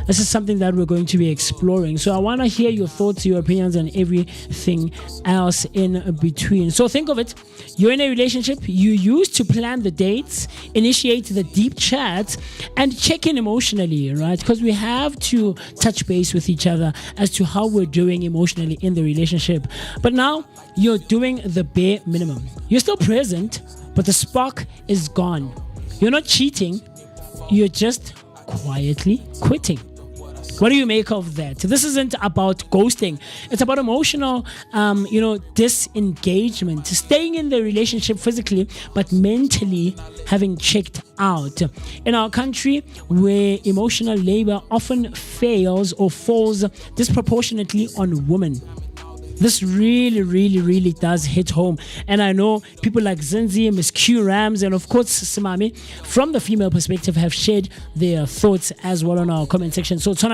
this is something that we're going to be exploring. So I want to hear your thoughts, your opinions, and everything else in between. So think of it. You're in a relationship. You used to plan the dates, initiate the deep chats, and check in emotionally, right? Because we have to touch base with each other as to how we're doing emotionally in the relationship. But now you're doing the bare minimum. You're still present, but the spark is gone. You're not cheating. You're just quietly quitting. What do you make of that? This isn't about ghosting. It's about emotional, disengagement. Staying in the relationship physically, but mentally having checked out. In our country, where emotional labor often fails or falls disproportionately on women, this really, really, really does hit home. And I know people like Zinzi, Miss Q Rams, and of course Simami, from the female perspective, have shared their thoughts as well on our comment section. So from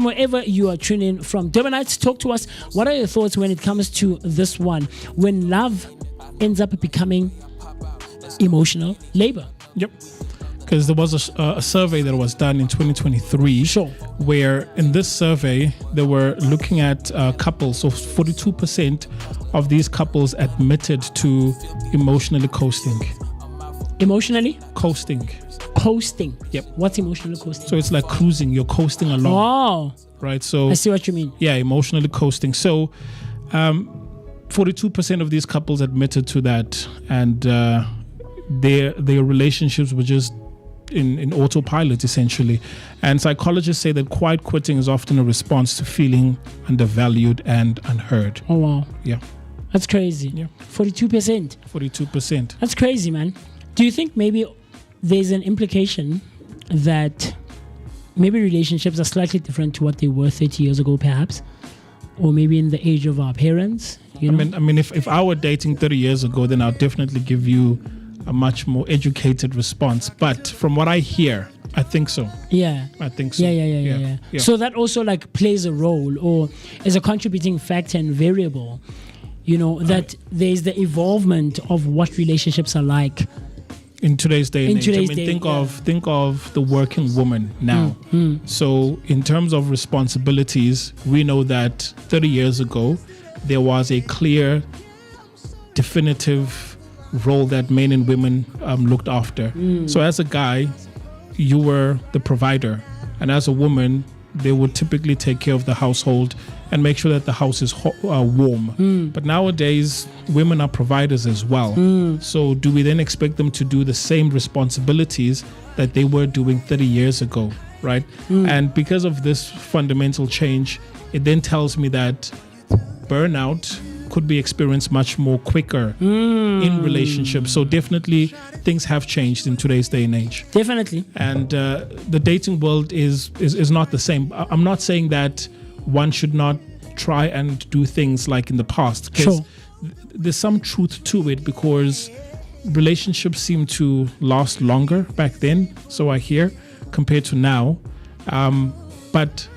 wherever you are tuning in from. Durbanites, talk to us. What are your thoughts when it comes to this one? When love ends up becoming emotional labor? Yep. Because there was a survey that was done in 2023, sure, where in this survey they were looking at couples. So 42% of these couples admitted to emotionally coasting. Emotionally? Coasting. Coasting. Yep. What's emotional coasting? So it's like cruising. You're coasting along. Oh. Right. So I see what you mean. Yeah, emotionally coasting. So 42% of these couples admitted to that, and their relationships were just in autopilot, essentially. And psychologists say that quiet quitting is often a response to feeling undervalued and unheard. Oh, wow. Yeah. That's crazy. Yeah. 42%. 42%. That's crazy, man. Do you think maybe there's an implication that maybe relationships are slightly different to what they were 30 years ago, perhaps? Or maybe in the age of our parents? I mean, if I were dating 30 years ago, then I'll definitely give you a much more educated response. But from what I hear, I think so. Yeah. I think so. Yeah. So that also like plays a role or is a contributing factor and variable, that there's the evolvement of what relationships are like. In today's day and age. Think of the working woman now. So in terms of responsibilities, we know that 30 years ago, there was a clear, definitive role that men and women looked after. So as a guy, you were the provider, and as a woman, they would typically take care of the household and make sure that the house is warm. But nowadays, women are providers as well. So do we then expect them to do the same responsibilities that they were doing 30 years ago, right? And because of this fundamental change, it then tells me that burnout could be experienced much more quicker in relationships. So definitely things have changed in today's day and age. Definitely. And the dating world is not the same. I'm not saying that one should not try and do things like in the past. 'Cause Sure. there's some truth to it, because relationships seem to last longer back then, so I hear, compared to now. But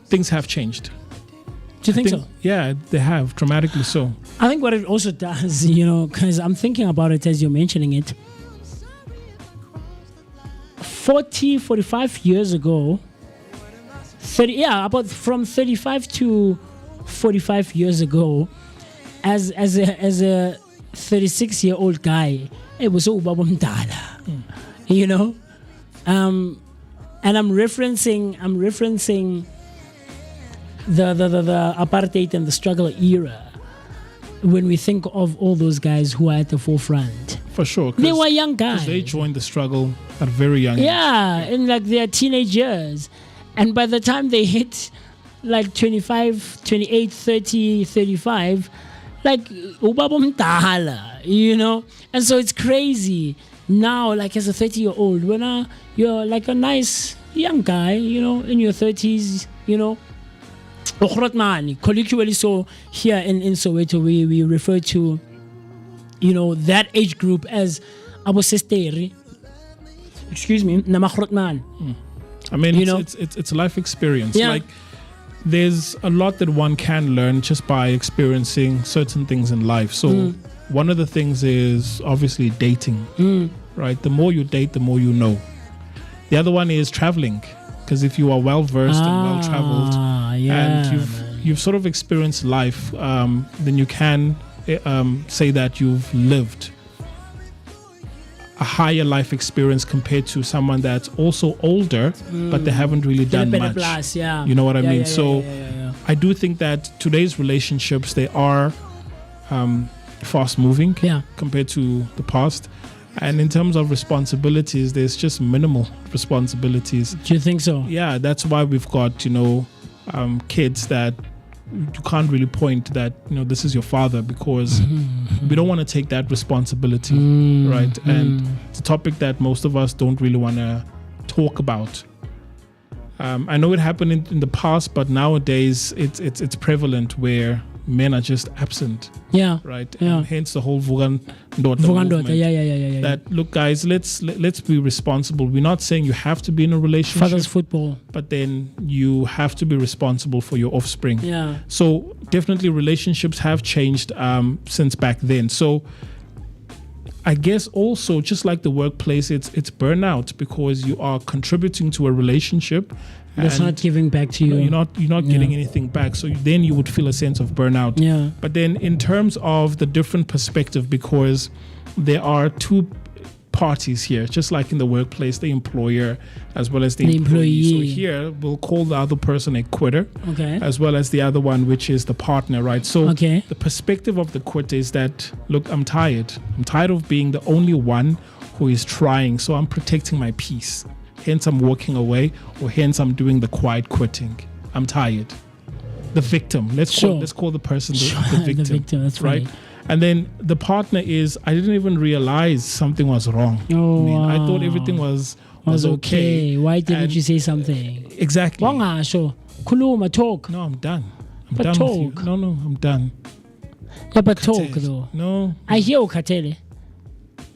things have changed. Do you think so? Yeah, they have, dramatically so. I think what it also does, because I'm thinking about it as you're mentioning it. 45 years ago, from 35 to 45 years ago, as a 36-year-old guy, it was so ubaba mdala, and I'm referencing the apartheid and the struggle era when we think of all those guys who are at the forefront. For sure. They were young guys. They joined the struggle at very young age. Yeah, in like their teenage years. And by the time they hit like 25, 28, 30, 35, like ubaba mdala, And so it's crazy. Now, like as a 30-year-old, when you're like a nice young guy, in your 30s, colloquially, so here in Soweto, we refer to, that age group as Abu Sisteri. Excuse me, Namakrotman. I mean, it's life experience. Yeah. Like, there's a lot that one can learn just by experiencing certain things in life. So one of the things is obviously dating, right? The more you date, the more you know. The other one is traveling, because if you are well versed and well traveled, and you've sort of experienced life, then you can say that you've lived a higher life experience compared to someone that's also older, but they haven't really done much. Plus, yeah. You know what I mean? Yeah, So yeah. I do think that today's relationships, they are fast moving compared to the past. And in terms of responsibilities, there's just minimal responsibilities. Do you think so? Yeah, that's why we've got, kids that you can't really point that, this is your father, because we don't want to take that responsibility, right? And it's a topic that most of us don't really want to talk about. I know it happened in the past, but nowadays it's prevalent where men are just absent. Yeah. Right. Yeah. And hence the whole Vooka movement. Yeah. That look, guys, let's be responsible. We're not saying you have to be in a relationship. Father's football. But then you have to be responsible for your offspring. Yeah. So definitely relationships have changed since back then. So I guess also, just like the workplace, it's burnout, because you are contributing to a relationship. That's not giving back to you. You're not getting anything back. So then you would feel a sense of burnout. Yeah. But then in terms of the different perspective, because there are two parties here, just like in the workplace, the employer as well as the employee. So here we'll call the other person a quitter, as well as the other one, which is the partner, right? So the perspective of the quitter is that, look, I'm tired. I'm tired of being the only one who is trying. So I'm protecting my peace. Hence I'm walking away, or hence I'm doing the quiet quitting. I'm tired. The victim. Let's call the person the victim. The victim, that's right. And then the partner is, I didn't even realize something was wrong. I thought everything was okay. Why didn't you say something? Exactly. Kuluma, talk. No, I'm done. I'm but done talk. with you. No, I'm done. Yeah, but talk though. No. I hear Ukatele.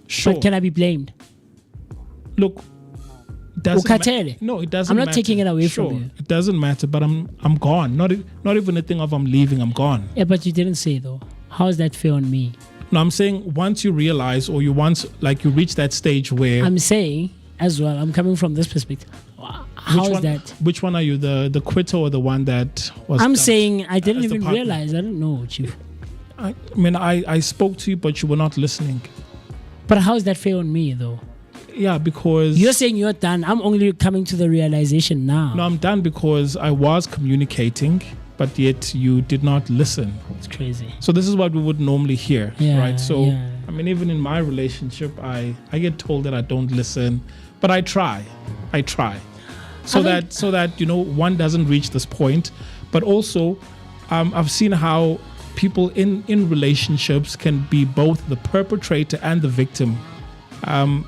Sure. But can I be blamed? Look, no, it doesn't. I'm not matter. taking it away from you. It doesn't matter, but I'm gone. Not even a thing of I'm leaving. I'm gone. Yeah, but you didn't say though. How is that fair on me? No, I'm saying once you realize, or you reach that stage where I'm saying as well. I'm coming from this perspective. How is that? Which one are you, the quitter or the one that was? I'm saying I didn't even realize. I don't know, Chief. I mean, I spoke to you, but you were not listening. But how is that fair on me though? Yeah, because you're saying you're done. I'm only coming to the realization now. No, I'm done because I was communicating, but yet you did not listen. It's crazy. So this is what we would normally hear, right? So I mean, even in my relationship, I get told that I don't listen, but I try. So that one doesn't reach this point. But also, I've seen how people in relationships can be both the perpetrator and the victim.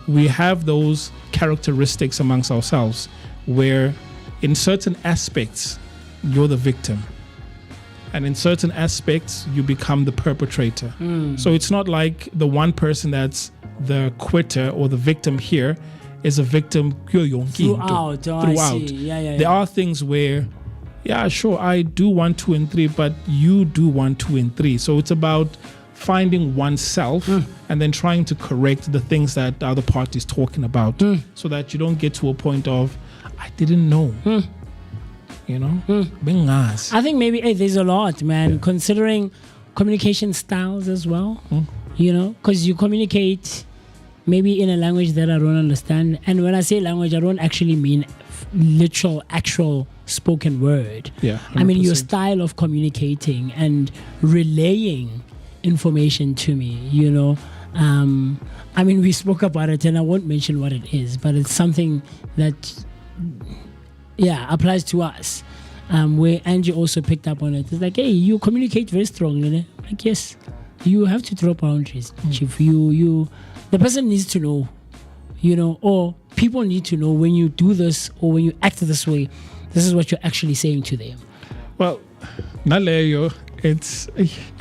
We have those characteristics amongst ourselves where in certain aspects you're the victim. And in certain aspects, you become the perpetrator. So it's not like the one person that's the quitter or the victim here is a victim Throughout. I see. Yeah. There are things where, yeah, sure, I do 1, 2, and 3, but you do 1, 2, and 3. So it's about finding oneself and then trying to correct the things that the other party is talking about so that you don't get to a point of, I didn't know. You know? I think maybe there's a lot, man, considering communication styles as well. You know, because you communicate maybe in a language that I don't understand. And when I say language, I don't actually mean literal, actual spoken word. Yeah, 100%. I mean your style of communicating and relaying information to me, you know. I mean, we spoke about it and I won't mention what it is, but it's something that applies to us, where Angie also picked up on it. It's like, hey, you communicate very strongly. Like, yes, you have to draw boundaries, Chief. The person needs to know, you know, or people need to know when you do this or when you act this way, this is what you're actually saying to them. Well, Naleyo, it's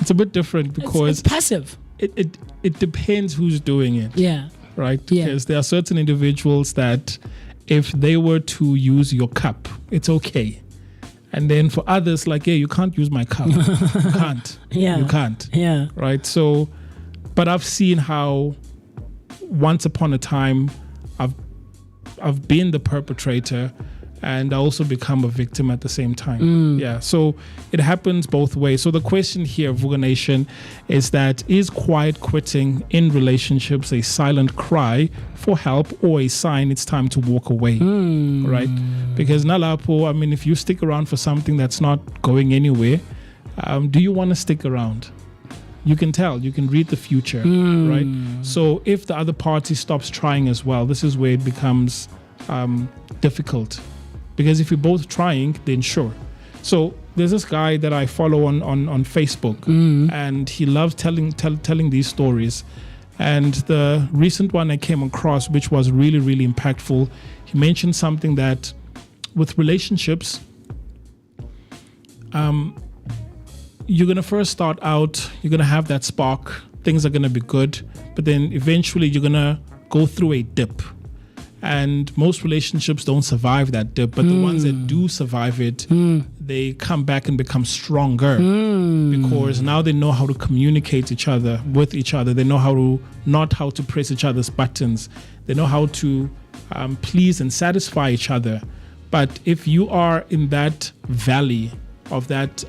a bit different because it's passive. It depends who's doing it. Yeah. Right? Yeah. Because there are certain individuals that if they were to use your cup, it's okay. And then for others, like, hey, you can't use my cup. You can't. Yeah. You can't. Yeah. Right? So, but I've seen how once upon a time I've been the perpetrator and I also become a victim at the same time. Yeah. So it happens both ways. So the question here, Vooka Nation, is that is quiet quitting in relationships a silent cry for help or a sign it's time to walk away? Right? Because nalapo, I mean, if you stick around for something that's not going anywhere, do you want to stick around? You can tell, you can read the future, right? So if the other party stops trying as well, this is where it becomes difficult. Because if you're both trying, then sure. So there's this guy that I follow on Facebook, and he loves telling these stories. And the recent one I came across, which was really, really impactful, he mentioned something that with relationships, you're going to first start out, you're going to have that spark, things are going to be good, but then eventually you're going to go through a dip. And most relationships don't survive that dip, but the ones that do survive it, they come back and become stronger because now they know how to communicate with each other. They know how to press each other's buttons. They know how to please and satisfy each other. But if you are in that valley of that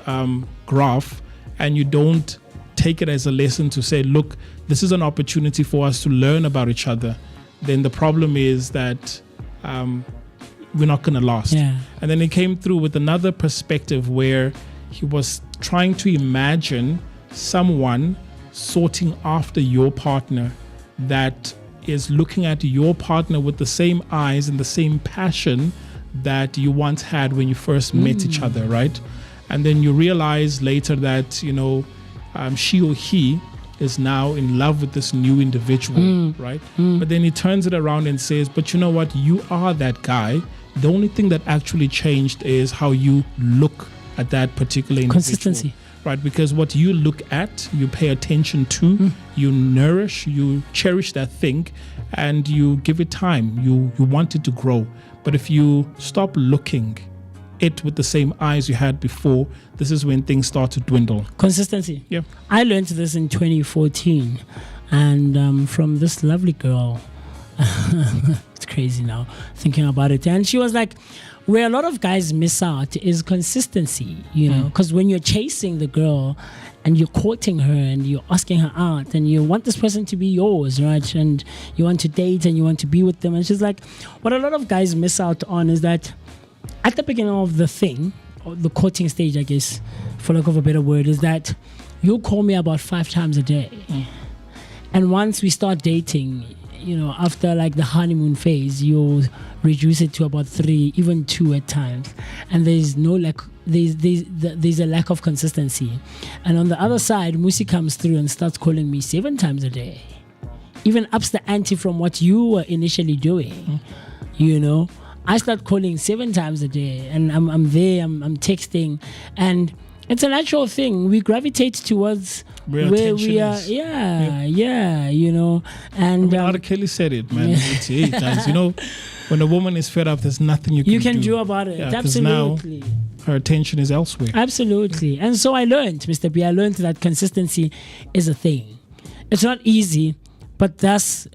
graph and you don't take it as a lesson to say, look, this is an opportunity for us to learn about each other, then the problem is that we're not going to last. Yeah. And then he came through with another perspective where he was trying to imagine someone sorting after your partner that is looking at your partner with the same eyes and the same passion that you once had when you first met each other, right? And then you realize later that, you know, she or he is now in love with this new individual, right? But then he turns it around and says, but you know what? You are that guy. The only thing that actually changed is how you look at that particular individual. Consistency. Right? Because what you look at, you pay attention to, you nourish, you cherish that thing, and you give it time. You want it to grow. But if you stop looking it with the same eyes you had before, this is when things start to dwindle. Consistency. Yeah. I learned this in 2014 and from this lovely girl. It's crazy now thinking about it. And she was like, where a lot of guys miss out is consistency, you know, because when you're chasing the girl and you're courting her and you're asking her out and you want this person to be yours, right? And you want to date and you want to be with them. And she's like, what a lot of guys miss out on is that at the beginning of the thing, or the courting stage, I guess, for lack of a better word, is that you'll call me about 5 times a day. And once we start dating, you know, after like the honeymoon phase, you'll reduce it to about 3, even 2 at times. And there's no lack, there's a lack of consistency. And on the other side, MooCee comes through and starts calling me 7 times a day. Even ups the ante from what you were initially doing, you know. I start calling 7 times a day, and I'm there, I'm texting, and it's a natural thing. We gravitate towards Where where attention we are. is. Yeah, you know. And R. Kelly said it, man. Hey, guys, you know, when a woman is fed up, there's nothing you can do about it. Yeah, 'cause Absolutely. now her attention is elsewhere. Absolutely. And so I learned, Mr. B, I learned that consistency is a thing. It's not easy, but that's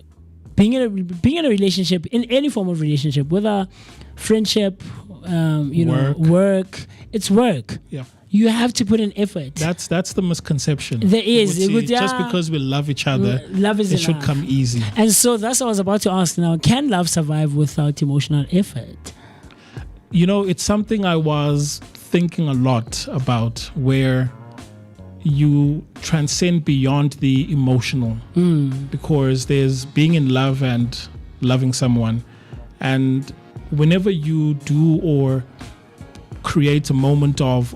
being in a relationship, in any form of relationship, whether friendship, work, it's work. Yeah. You have to put in effort. That's the misconception. There is. Just because we love each other, love is it should enough. come easy. And so that's what I was about to ask now. Can love survive without emotional effort? You know, it's something I was thinking a lot about, where you transcend beyond the emotional, because there's being in love and loving someone. And whenever you do or create a moment of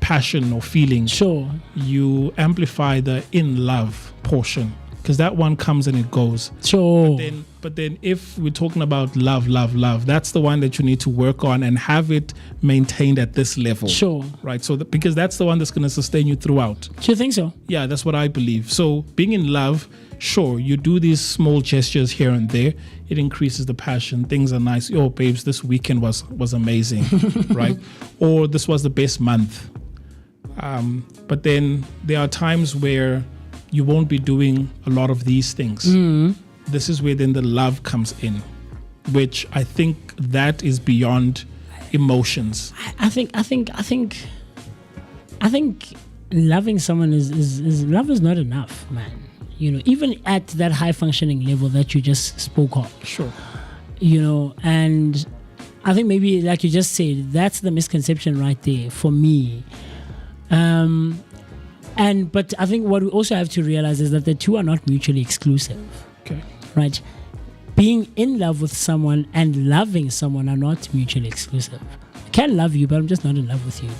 passion or feeling, Sure. you amplify the in love portion, because that one comes and it goes. Sure. But then if we're talking about love, that's the one that you need to work on and have it maintained at this level. Sure. Right. So because that's the one that's going to sustain you throughout. Do you think so? Yeah, that's what I believe. So being in love, sure, you do these small gestures here and there. It increases the passion. Things are nice. Oh, babes, this weekend was amazing, right? Or this was the best month. But then there are times where you won't be doing a lot of these things. This is where then the love comes in, which I think that is beyond emotions. I think loving someone is love is not enough, man. You know, even at that high functioning level that you just spoke of. Sure. You know, and I think maybe like you just said, that's the misconception right there for me. But I think what we also have to realize is that the two are not mutually exclusive. Okay. Right? Being in love with someone and loving someone are not mutually exclusive. I can love you, but I'm just not in love with you.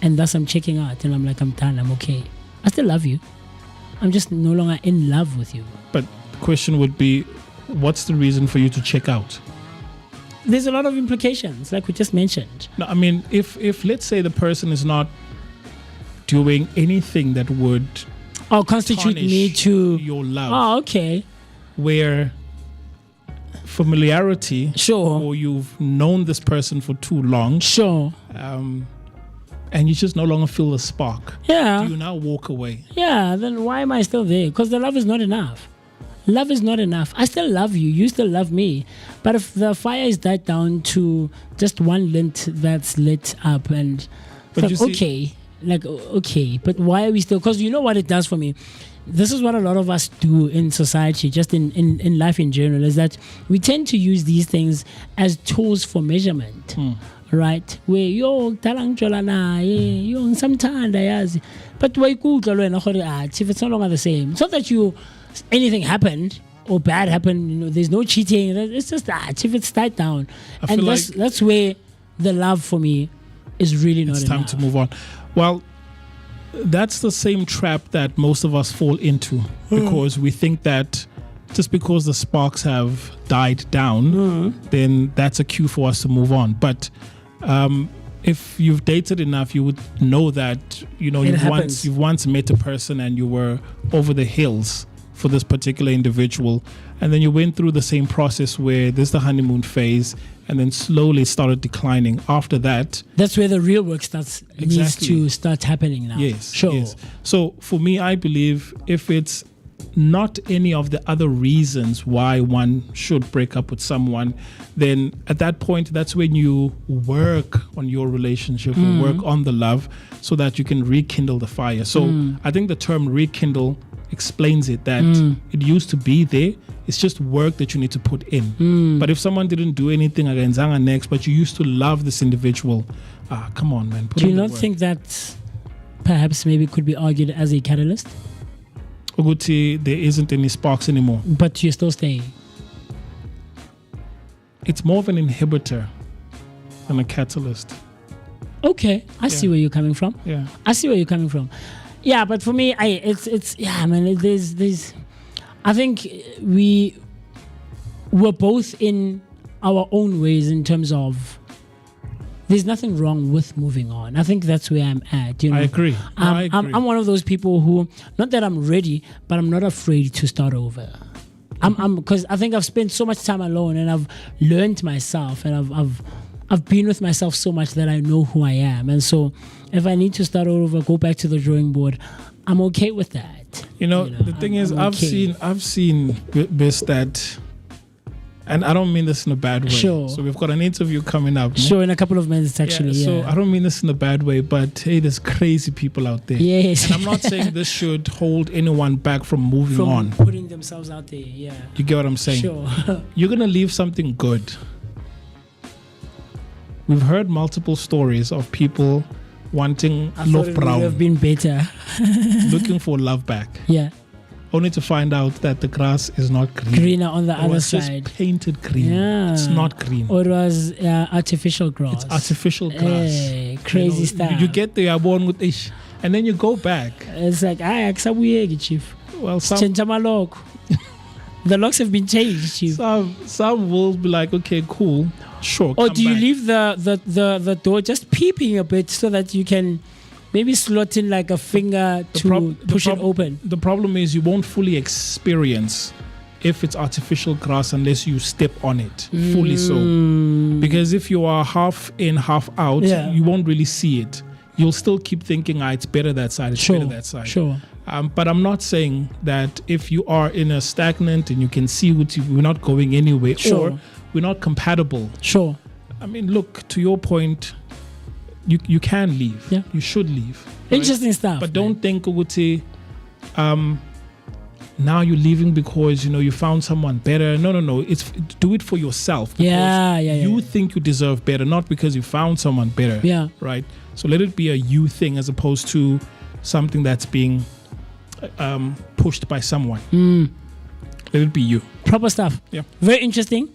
And thus I'm checking out and I'm like, I'm done, I'm okay. I still love you. I'm just no longer in love with you. But the question would be, what's the reason for you to check out? There's a lot of implications, like we just mentioned. No, I mean, if let's say the person is not doing anything that would Constitute tarnish me to your love, Oh, okay. where familiarity, Sure. or you've known this person for too long, Sure. and you just no longer feel the spark, Yeah. do you now walk away? Yeah, then why am I still there? Because the love is not enough. Love is not enough. I still love you. You still love me. But if the fire is died down to just one lint that's lit up, and But it's you like, see- okay, but why are we still? Because you know what it does for me? This is what a lot of us do in society, just in life in general, is that we tend to use these things as tools for measurement. Right? Where yo sometimes but if it's no longer the same. It's not that anything happened or bad happened, you know, there's no cheating. It's just if it's died down. I And feel that's where the love for me is really not It's enough. time to move on. Well, that's the same trap that most of us fall into, because we think that just because the sparks have died down, then that's a cue for us to move on. But if you've dated enough, you would know that, you know, It you've happens. once met a person and you were over the hills for this particular individual, and then you went through the same process where there's the honeymoon phase, and then slowly started declining. After that, That's where the real work needs Exactly. to start happening now. yes, Sure. yes. So for me, I believe if it's not any of the other reasons why one should break up with someone, then at that point, that's when you work on your relationship, or work on the love, so that you can rekindle the fire. So I think the term rekindle explains it, that it used to be there. It's just work that you need to put in. But if someone didn't do anything against Zanga next, but you used to love this individual, come on, man. Put Do you in the not work. think that perhaps maybe could be argued as a catalyst? Uguti, there isn't any sparks anymore. But you're still staying. It's more of an inhibitor than a catalyst. Okay, I see where you're coming from. Yeah. I see where you're coming from. Yeah, but for me, there's I think we we're both in our own ways in terms of there's nothing wrong with moving on. I think that's where I'm at. You know, I agree. I'm one of those people who, not that I'm ready, but I'm not afraid to start over. Because I think I've spent so much time alone, and I've learned myself, and I've been with myself so much that I know who I am. And so, if I need to start over, go back to the drawing board, I'm okay with that. You know, the thing is, I've seen this that. And I don't mean this in a bad way. Sure. So we've got an interview coming up. Sure, in a couple of minutes, actually. Yeah. So I don't mean this in a bad way, but hey, there's crazy people out there. Yes. And I'm not saying this should hold anyone back from moving on. Putting themselves out there, yeah. You get what I'm saying? Sure. You're going to leave something good. We've heard multiple stories of people wanting love would have been better. looking for love back. Yeah. Only to find out that the grass is not green. Greener on the It other was side. just painted green. Yeah. It's not green. Or it was artificial grass. It's artificial grass. Hey, crazy stuff. You get there, born with ish, and then you go back. It's like, chief. Well, Change my lock. The locks have been changed, chief. Some will be like, okay, cool, sure. Or come do you back. leave the door just peeping a bit so that you can maybe slot in like a finger to push it open? The problem is you won't fully experience if it's artificial grass unless you step on it fully. So because if you are half in, half out, you won't really see it. You'll still keep thinking, it's better that side, it's better that side. Sure. But I'm not saying that if you are in a stagnant and you can see we're not going anywhere, or we're not compatible. Sure. I mean, look, to your point, you can leave. Yeah. You should leave. Interesting stuff. But don't think, Uguti, now you're leaving because, you found someone better. No. Do it for yourself. Yeah. You think you deserve better, not because you found someone better. Yeah. Right? So let it be a you thing as opposed to something that's being pushed by someone. Let it be you. Proper stuff. Yeah. Very interesting.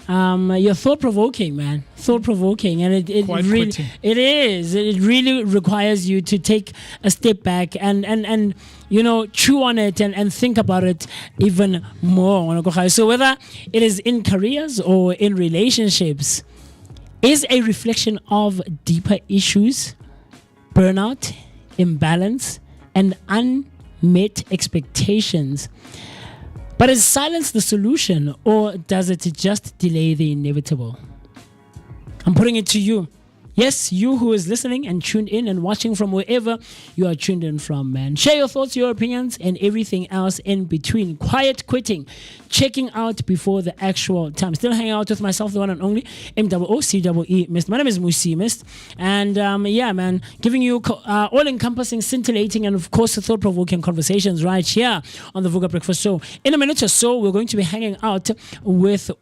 You're thought-provoking, man. Thought-provoking, and it Quite really quitting. it is. It really requires you to take a step back and chew on it and think about it even more. So whether it is in careers or in relationships, is a reflection of deeper issues, burnout, imbalance, and unmet expectations. But is silence the solution, or does it just delay the inevitable? I'm putting it to you. Yes, you who is listening and tuned in and watching from wherever you are tuned in from, man. Share your thoughts, your opinions, and everything else in between. Quiet quitting, checking out before the actual time. Still hanging out with myself, the one and only MOOCEE Mist. My name is MooCee Mist. And man, giving you all-encompassing, scintillating, and of course, thought-provoking conversations right here on the Vooka Breakfast Show. In a minute or so, we're going to be hanging out with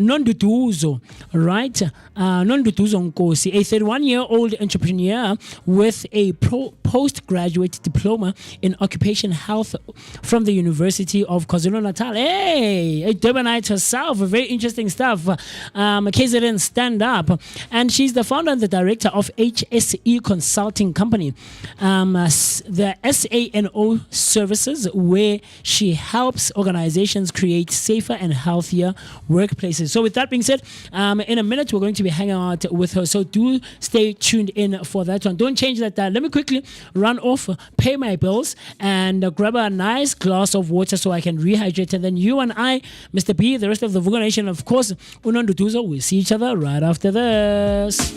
Nonduduzo, right? Nonduduzo Nkosi, a 31-year-old entrepreneur with a postgraduate diploma in occupation health from the University of KwaZulu-Natal. Hey, a Durbanite herself, very interesting stuff. KZN Stand Up. And she's the founder and the director of HSE Consulting Company, the SANO services, where she helps organizations create safer and healthier workplaces. So with that being said, in a minute, we're going to be hanging out with her. So do stay tuned in for that one. Don't change that. Let me quickly run off, pay my bills, and grab a nice glass of water so I can rehydrate. And then you and I, Mr. B, the rest of the Vooka Nation, of course, Nonduduzo, we'll see each other right after this.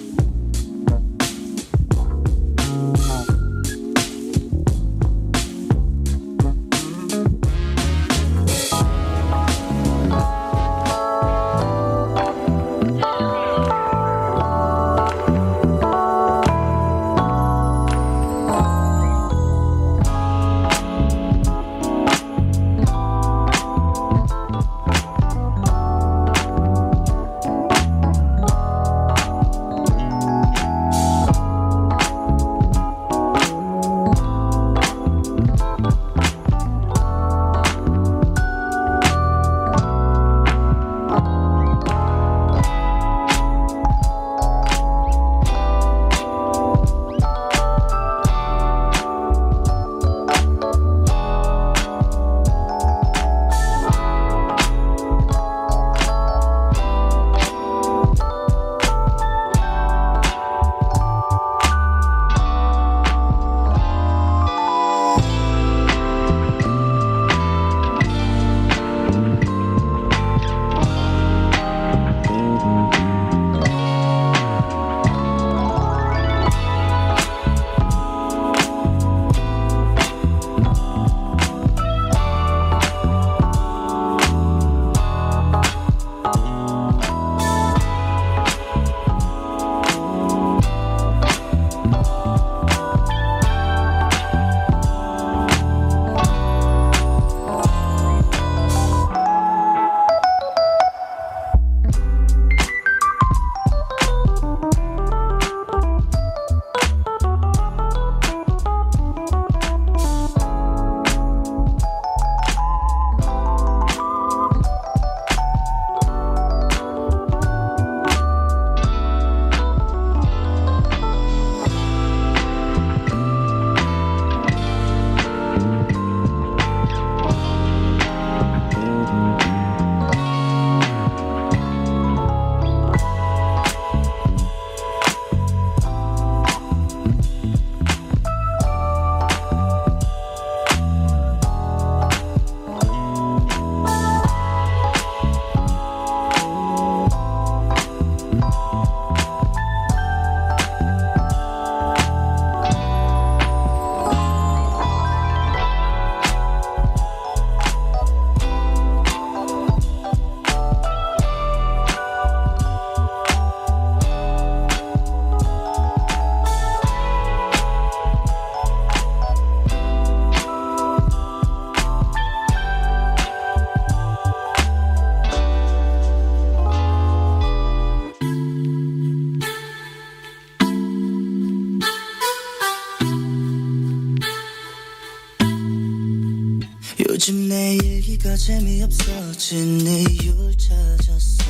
요즘 내 얘기가 재미없어진 이유를 찾았어.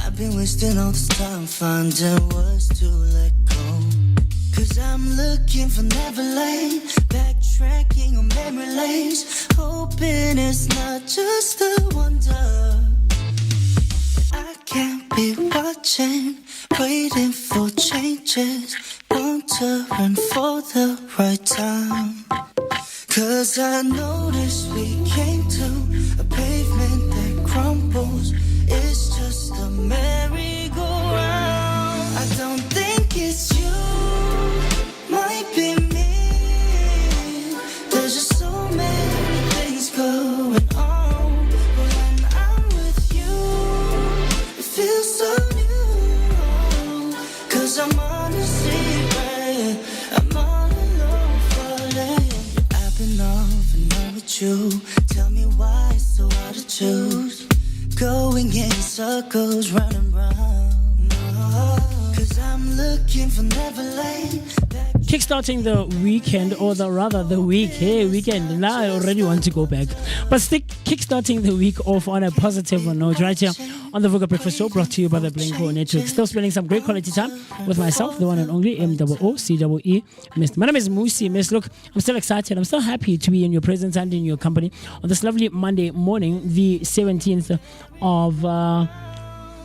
I've been wasting all this time finding words to let go. Cause I'm looking for Neverland, backtracking on memory lanes, hoping it's not just a wonder. I can't be watching, waiting for changes, wondering for the right time. Cause I noticed we came to a pavement that crumbles. It's just a merry-go-round. I don't think it's you, might be me. There's just so many things going on. But when I'm with you, it feels so new. Cause I'm on a secret, I'm all alone falling. I've been off and on with you. Tell me why it's so hard to choose. Going in circles, running round. Cause I'm looking for Neverland. Kickstarting the weekend, or rather the week. Hey, weekend. Now I already want to go back. But kickstarting the week off on a positive note right here on the Vooka Breakfast Show, brought to you by the Blinko Network. Still spending some great quality time with myself, the one and only MOOCEE Mist. My name is MooCee Mist. Look, I'm still excited. I'm still happy to be in your presence and in your company on this lovely Monday morning, the 17th of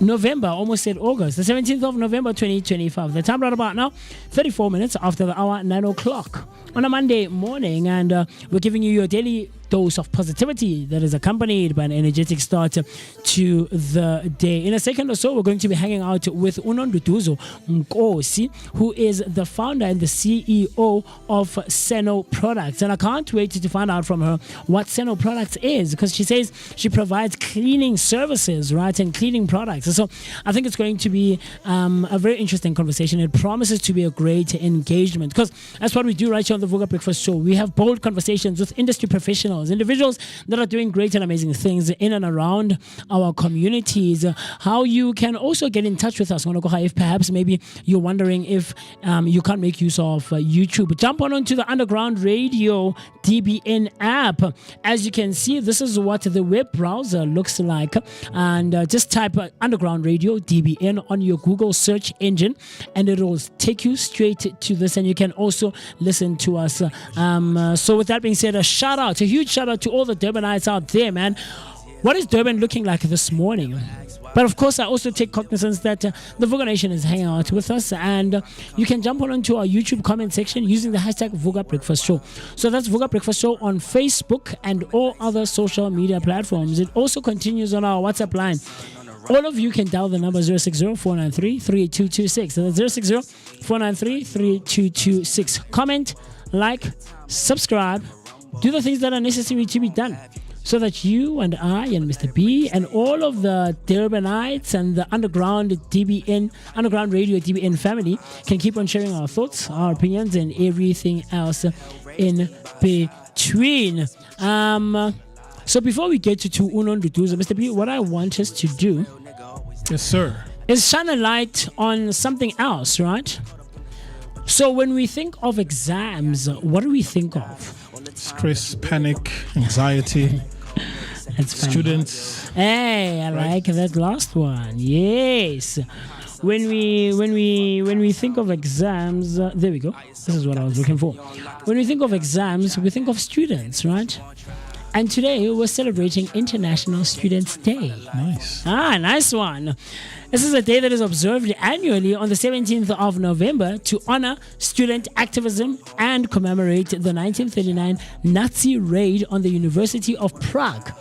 November, almost said August, the 17th of November 2025. The time right about now, 34 minutes after the hour, 9 o'clock on a Monday morning, and we're giving you your daily dose of positivity that is accompanied by an energetic start to the day. In a second or so, we're going to be hanging out with Nonduduzo, who is the founder and the CEO of SANO Products. And I can't wait to find out from her what SANO Products is, because she says she provides cleaning services, right, and cleaning products. So I think it's going to be a very interesting conversation. It promises to be a great engagement, because that's what we do right here on the Vooka Breakfast Show. We have bold conversations with industry professionals, individuals that are doing great and amazing things in and around our communities. How you can also get in touch with us, if perhaps maybe you're wondering if you can't make use of YouTube. Jump onto the Underground Radio DBN app. As you can see, this is what the web browser looks like, and just type Underground Radio DBN on your Google search engine and it will take you straight to this, and you can also listen to us. So with that being said, a huge shout out to all the Durbanites out there, man. What is Durban looking like this morning? But of course, I also take cognizance that the Vooka Nation is hanging out with us, and you can jump onto our YouTube comment section using the hashtag Vooka Breakfast Show. So that's Vooka Breakfast Show on Facebook and all other social media platforms. It also continues on our WhatsApp line. All of you can dial the number 060-493-3226. That's 060-493-3226. Comment, like, subscribe, do the things that are necessary to be done, so that you and I and Mr. B and all of the Durbanites and the Underground Radio DBN family can keep on sharing our thoughts, our opinions, and everything else in between. So before we get to Nonduduzo, Mr. B, what I want us to do, yes, sir, is shine a light on something else, right? So when we think of exams, what do we think of? Stress, panic, anxiety. That's funny. Students. Hey, I like that last one. Yes. When we think of exams, there we go. This is what I was looking for. When we think of exams, we think of students, right? And today we're celebrating International Students' Day. Nice. Nice one. This is a day that is observed annually on the 17th of November to honor student activism and commemorate the 1939 Nazi raid on the University of Prague,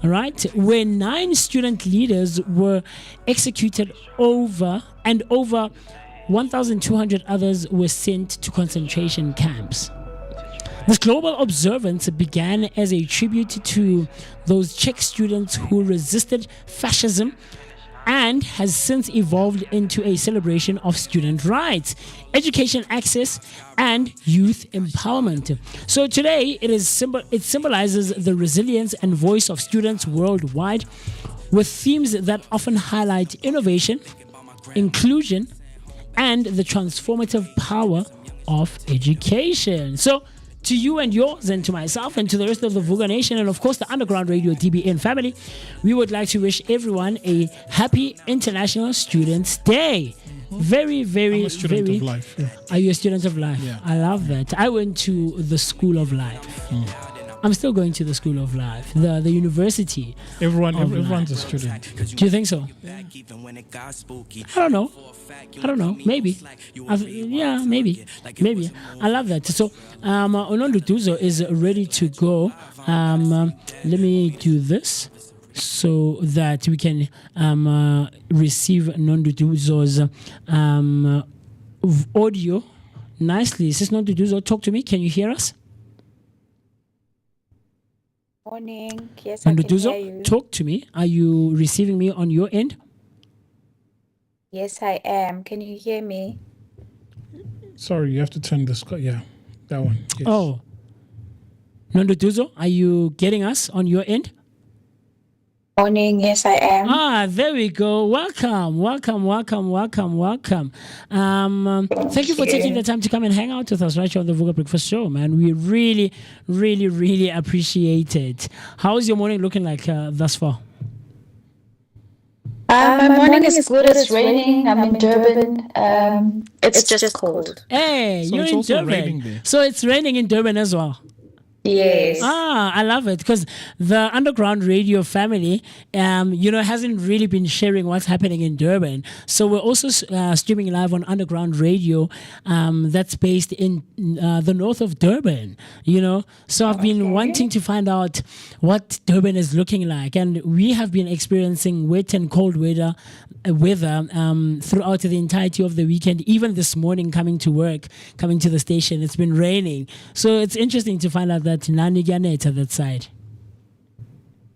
right, where 9 student leaders were executed over 1,200 others were sent to concentration camps. This global observance began as a tribute to those Czech students who resisted fascism and has since evolved into a celebration of student rights, education access, and youth empowerment. So today, it symbolizes the resilience and voice of students worldwide, with themes that often highlight innovation, inclusion, and the transformative power of education. So to you and yours, and to myself, and to the rest of the Vooka Nation, and of course the Underground Radio DBN family, we would like to wish everyone a happy International Students' Day. Very, very, I'm a student very. of life. Yeah. Are you a student of life? Yeah. I love that. I went to the School of Life. I'm still going to the School of Life, the university. Everyone's a student. Do you think so? I don't know. Maybe. Yeah, maybe. I love that. So, Nonduduzo is ready to go. Let me do this so that we can receive Nonduduzo's audio nicely. Is this Nonduduzo? Talk to me. Can you hear us? Morning. Yes, I can hear you. Talk to me. Are you receiving me on your end? Yes, I am. Can you hear me? Sorry, you have to turn this. Yeah, that one. Yes. Oh. Nonduduzo, are you getting us on your end? Morning. Yes, I am. There we go. Welcome. Thank you for taking the time to come and hang out with us right here on the Vooka Breakfast Show, man. We really, really, really appreciate it. How's your morning looking like thus far? My morning is good. It's raining. I'm in Durban. It's just cold. Hey, So you're it's in also Durban. raining there. So it's raining in Durban as well. Yes. I love it because the Underground Radio family, hasn't really been sharing what's happening in Durban. So we're also streaming live on Underground Radio, that's based in the north of Durban. So I've been wanting to find out what Durban is looking like, and we have been experiencing wet and cold weather throughout the entirety of the weekend. Even this morning, coming to the station, it's been raining. So it's interesting to find out that Nani Ganeta that side.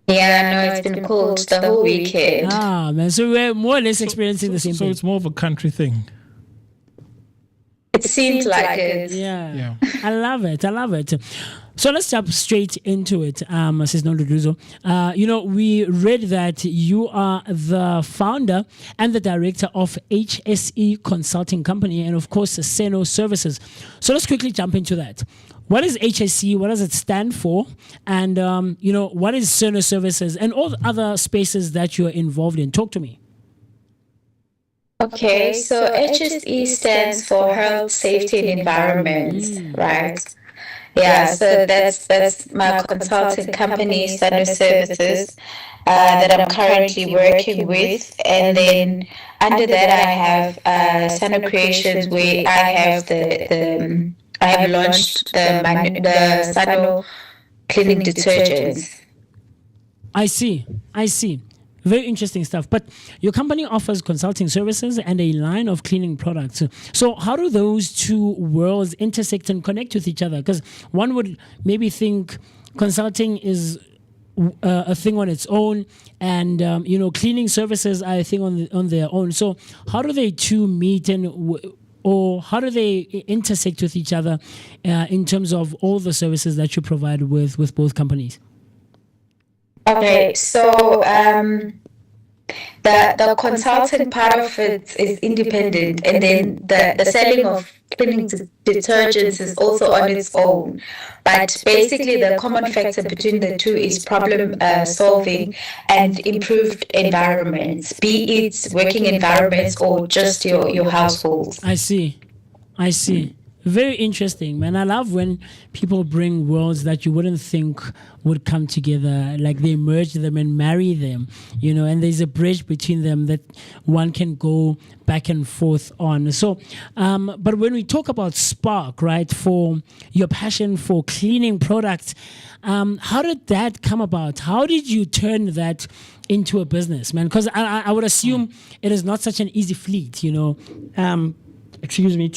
Yeah, no, it's been cold the whole weekend. Man, so we're more or less experiencing the same So thing. it's more of a country thing. It seems like it. Yeah. I love it. So let's jump straight into it, Sis Nonduduzo. We read that you are the founder and the director of HSE Consulting Company and, of course, SANO Services. So let's quickly jump into that. What is HSE? What does it stand for? And, what is SANO Services and all the other spaces that you're involved in? Talk to me. Okay, so HSE stands for Health, Safety and Environment, right? Yeah, so that's my consulting company, SANO Services, that I'm currently working with. And then under that I have SANO Creations, where I have launched the SANO cleaning detergents. I see. Very interesting stuff. But your company offers consulting services and a line of cleaning products. So how do those two worlds intersect and connect with each other? Because one would maybe think consulting is a thing on its own, and cleaning services are a thing on their own. So how do they two meet, or how do they intersect with each other in terms of all the services that you provide with both companies? Okay, so the consulting part of it is independent, and then the selling of cleaning detergents is also on its own. But basically, the common factor between the two is problem solving and improved environments, be it working environments or just your households. I see. Very interesting, man. I love when people bring worlds that you wouldn't think would come together, like they merge them and marry them, and there's a bridge between them that one can go back and forth on. So, but when we talk about spark, right, for your passion for cleaning products, how did that come about? How did you turn that into a business, man? Because I would assume it is not such an easy feat, to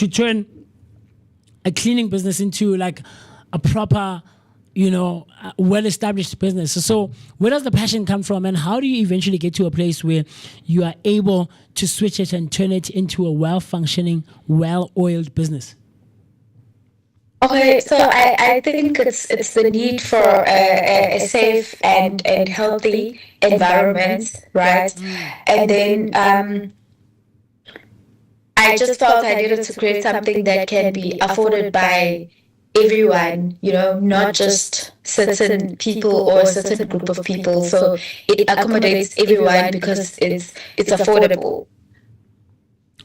turn a cleaning business into like a proper, well-established business. So where does the passion come from, and how do you eventually get to a place where you are able to switch it and turn it into a well-functioning, well-oiled business? Okay, so I think it's the need for a safe and healthy environment, right? And then I just felt I needed to create something that can be afforded by everyone, not just certain people or a certain group of people. So it accommodates everyone because it's affordable.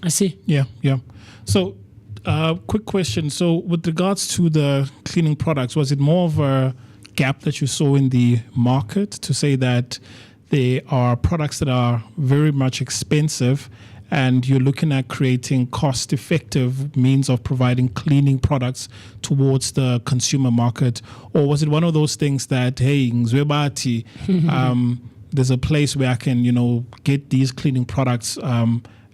I see. Yeah. So, quick question. So, with regards to the cleaning products, was it more of a gap that you saw in the market to say that there are products that are very much expensive and you're looking at creating cost-effective means of providing cleaning products towards the consumer market? Or was it one of those things that, hey, Ngzwebati, there's a place where I can, get these cleaning products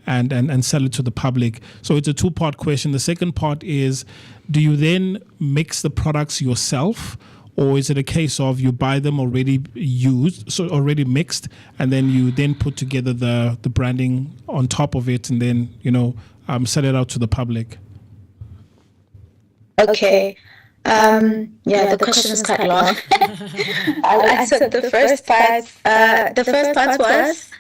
and sell it to the public? So it's a two-part question. The second part is, do you then mix the products yourself, or is it a case of you buy them already used, so already mixed, and then you then put together the branding on top of it and then, sell it out to the public? Okay. The question is quite long. I'll answer the first part. The first part was?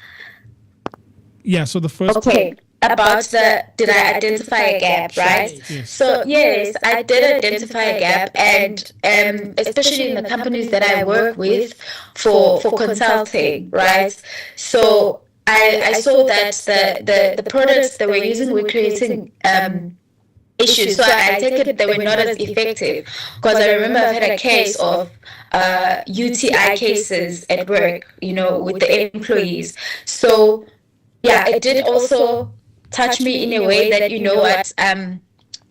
Yeah, so the first part. About did I identify a gap, right? Yes. So yes, I did identify a gap, and especially in the companies that I work with for consulting, right? So I saw that the products that we're using were creating issues. So I take it they were not as effective, because I remember I've had a case of UTI cases at work, with the employees. So yeah, it did also touch me in a way that,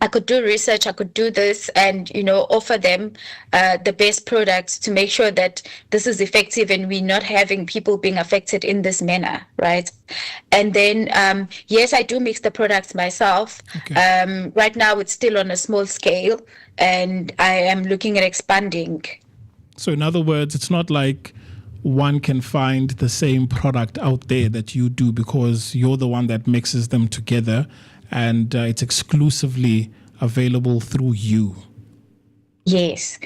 I could do research, I could do this and, offer them the best products to make sure that this is effective and we're not having people being affected in this manner, right? And then, yes, I do mix the products myself. Okay. Right now, it's still on a small scale and I am looking at expanding. So in other words, it's not like one can find the same product out there that you do, because you're the one that mixes them together and it's exclusively available through you. Yes.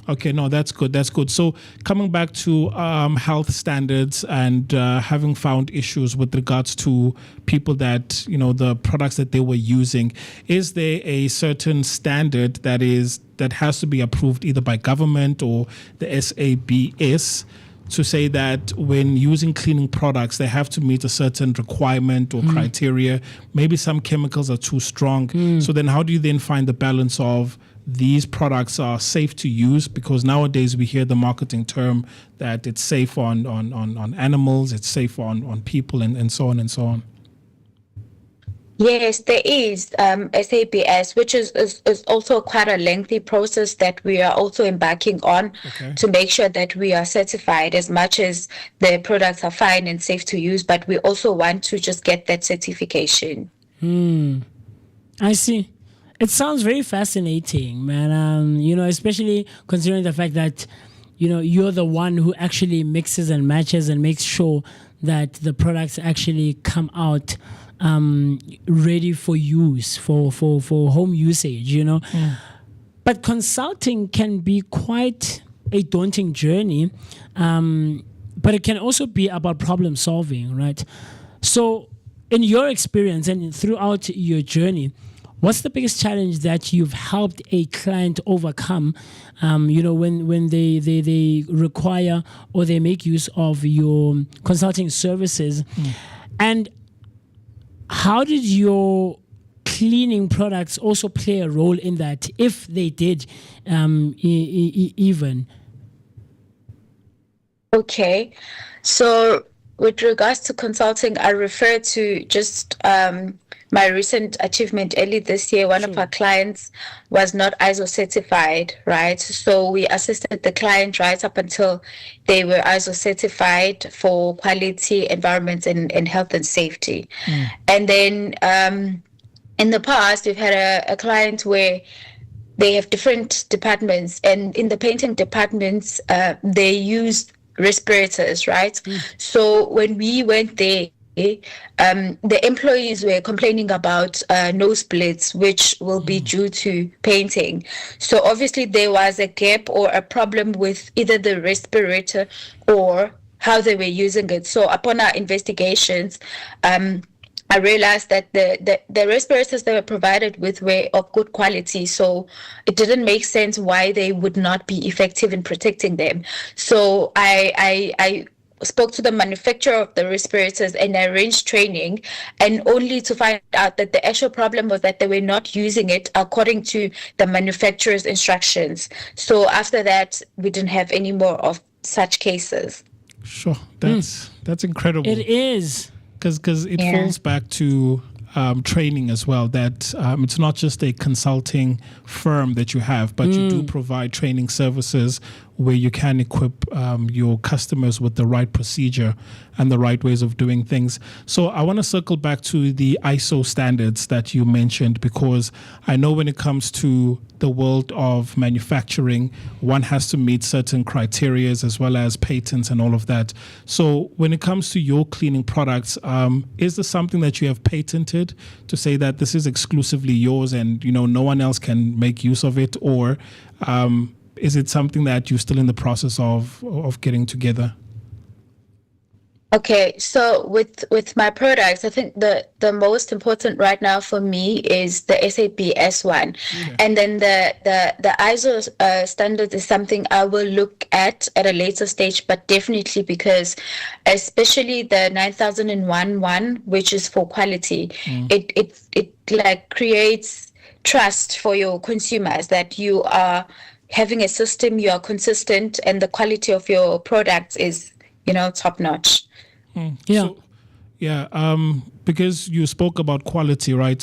Okay, no, that's good. That's good. So coming back to health standards and having found issues with regards to people that, the products that they were using, is there a certain standard that has to be approved either by government or the SABS to say that when using cleaning products, they have to meet a certain requirement or criteria? Maybe some chemicals are too strong. So then how do you then find the balance of these products are safe to use? Because nowadays we hear the marketing term that it's safe on animals, it's safe on people, and so on and so on. Yes, there is SABS, which is also quite a lengthy process that we are also embarking on to make sure that we are certified, as much as the products are fine and safe to use, but we also want to just get that certification. I see. It sounds very fascinating, man. Especially considering the fact that, you're the one who actually mixes and matches and makes sure that the products actually come out ready for use, for home usage, But consulting can be quite a daunting journey, but it can also be about problem solving, right? So in your experience and throughout your journey, what's the biggest challenge that you've helped a client overcome, when they require or they make use of your consulting services? And how did your cleaning products also play a role in that, if they did even? Okay. So with regards to consulting, I refer to just my recent achievement early this year. One of our clients was not ISO certified, right? So we assisted the client right up until they were ISO certified for quality, environment, and health and safety. And then in the past, we've had a client where they have different departments, and in the painting departments, they used respirators, right? So when we went there, the employees were complaining about nosebleeds, which will be due to painting. So obviously there was a gap or a problem with either the respirator or how they were using it. So upon our investigations, I realized that the respirators they were provided with were of good quality, so it didn't make sense why they would not be effective in protecting them. So I spoke to the manufacturer of the respirators and I arranged training, and only to find out that the actual problem was that they were not using it according to the manufacturer's instructions. So after that, we didn't have any more of such cases. Sure, that's incredible. It is. Because it falls back to training as well, that it's not just a consulting firm that you have, but you do provide training services where you can equip your customers with the right procedure and the right ways of doing things. So I want to circle back to the ISO standards that you mentioned, because I know when it comes to the world of manufacturing, one has to meet certain criteria as well as patents and all of that. So when it comes to your cleaning products, is this something that you have patented to say that this is exclusively yours and no one else can make use of it, or is it something that you're still in the process of getting together? Okay, so with my products, I think the most important right now for me is the SAP S1, and then the ISO standard is something I will look at a later stage, but definitely because, especially the 9001 which is for quality, it like creates trust for your consumers that you are having a system, you are consistent, and the quality of your products is top notch. Because you spoke about quality, right?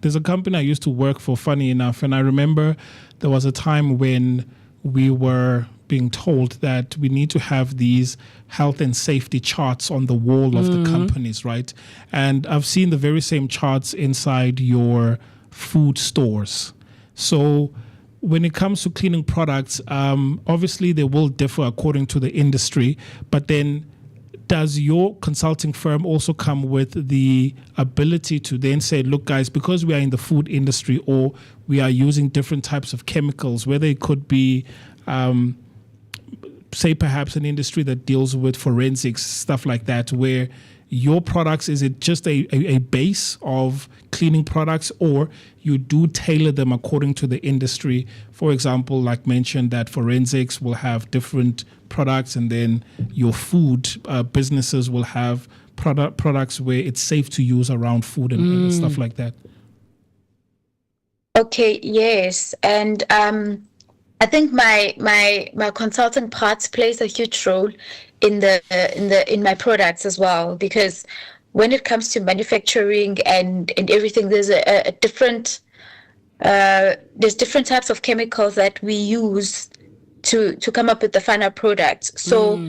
There's a company I used to work for, funny enough, and I remember there was a time when we were being told that we need to have these health and safety charts on the wall of the companies, right? And I've seen the very same charts inside your food stores. So when it comes to cleaning products, obviously they will differ according to the industry, but then does your consulting firm also come with the ability to then say, look, guys, because we are in the food industry or we are using different types of chemicals, whether it could be, say, perhaps an industry that deals with forensics, stuff like that, where your products, is it just a base of cleaning products, or you do tailor them according to the industry? For example, like mentioned, that forensics will have different products, and then your food businesses will have products where it's safe to use around food and stuff like that. Okay, yes, and I think my consulting part plays a huge role in my products as well, because when it comes to manufacturing and everything, there's a different there's different types of chemicals that we use to come up with the final product. So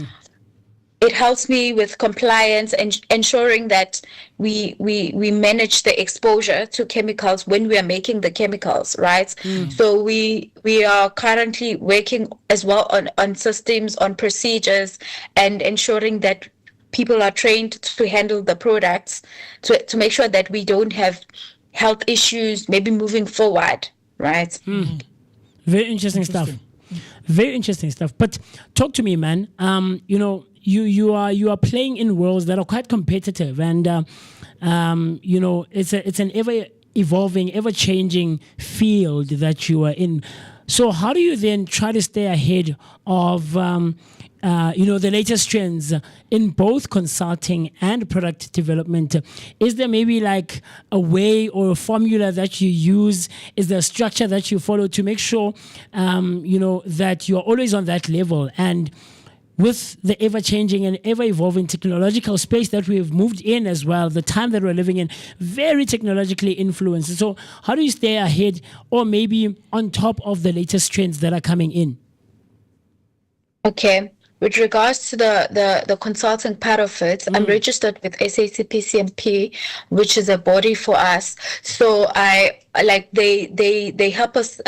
it helps me with compliance and ensuring that we manage the exposure to chemicals when we are making the chemicals, right? So we are currently working as well on systems, on procedures, and ensuring that people are trained to handle the products to make sure that we don't have health issues maybe moving forward, right? Very interesting stuff. Very interesting stuff. But talk to me, man. You are playing in worlds that are quite competitive, and it's an ever evolving, ever changing field that you are in. So how do you then try to stay ahead of the latest trends in both consulting and product development? Is there maybe like a way or a formula that you use? Is there a structure that you follow to make sure that you're always on that level? And with the ever-changing and ever-evolving technological space that we've moved in as well, the time that we're living in, very technologically influenced. So how do you stay ahead or maybe on top of the latest trends that are coming in? Okay. With regards to the consulting part of it, I'm registered with SACP-CMP, which is a body for us. So they help us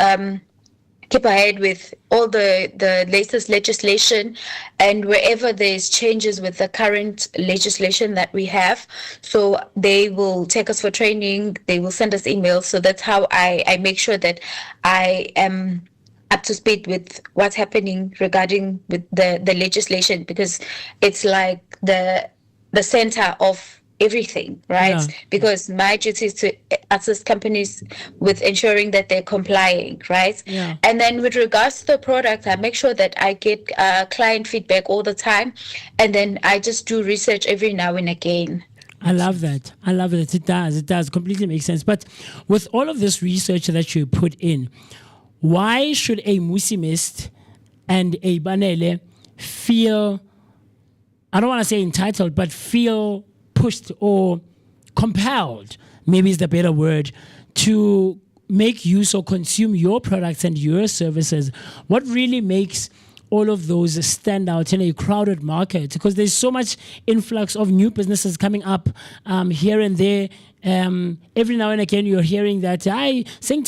keep ahead with all the latest legislation, and wherever there's changes with the current legislation that we have, so they will take us for training, they will send us emails. So that's how I make sure that I am up to speed with what's happening regarding with the legislation, because it's like the center of everything, right? Yeah. Because my duty is to assist companies with ensuring that they're complying, right? Yeah. And then with regards to the product, I make sure that I get client feedback all the time, and then I just do research every now and again. I love that. I love it. It does completely make sense. But with all of this research that you put in, why should a MooCee Mist and a Banele feel, I don't want to say entitled, but feel pushed or compelled, maybe is the better word, to make use or consume your products and your services? What really makes all of those stand out in a crowded market? Because there's so much influx of new businesses coming up here and there. Every now and again you're hearing that I sing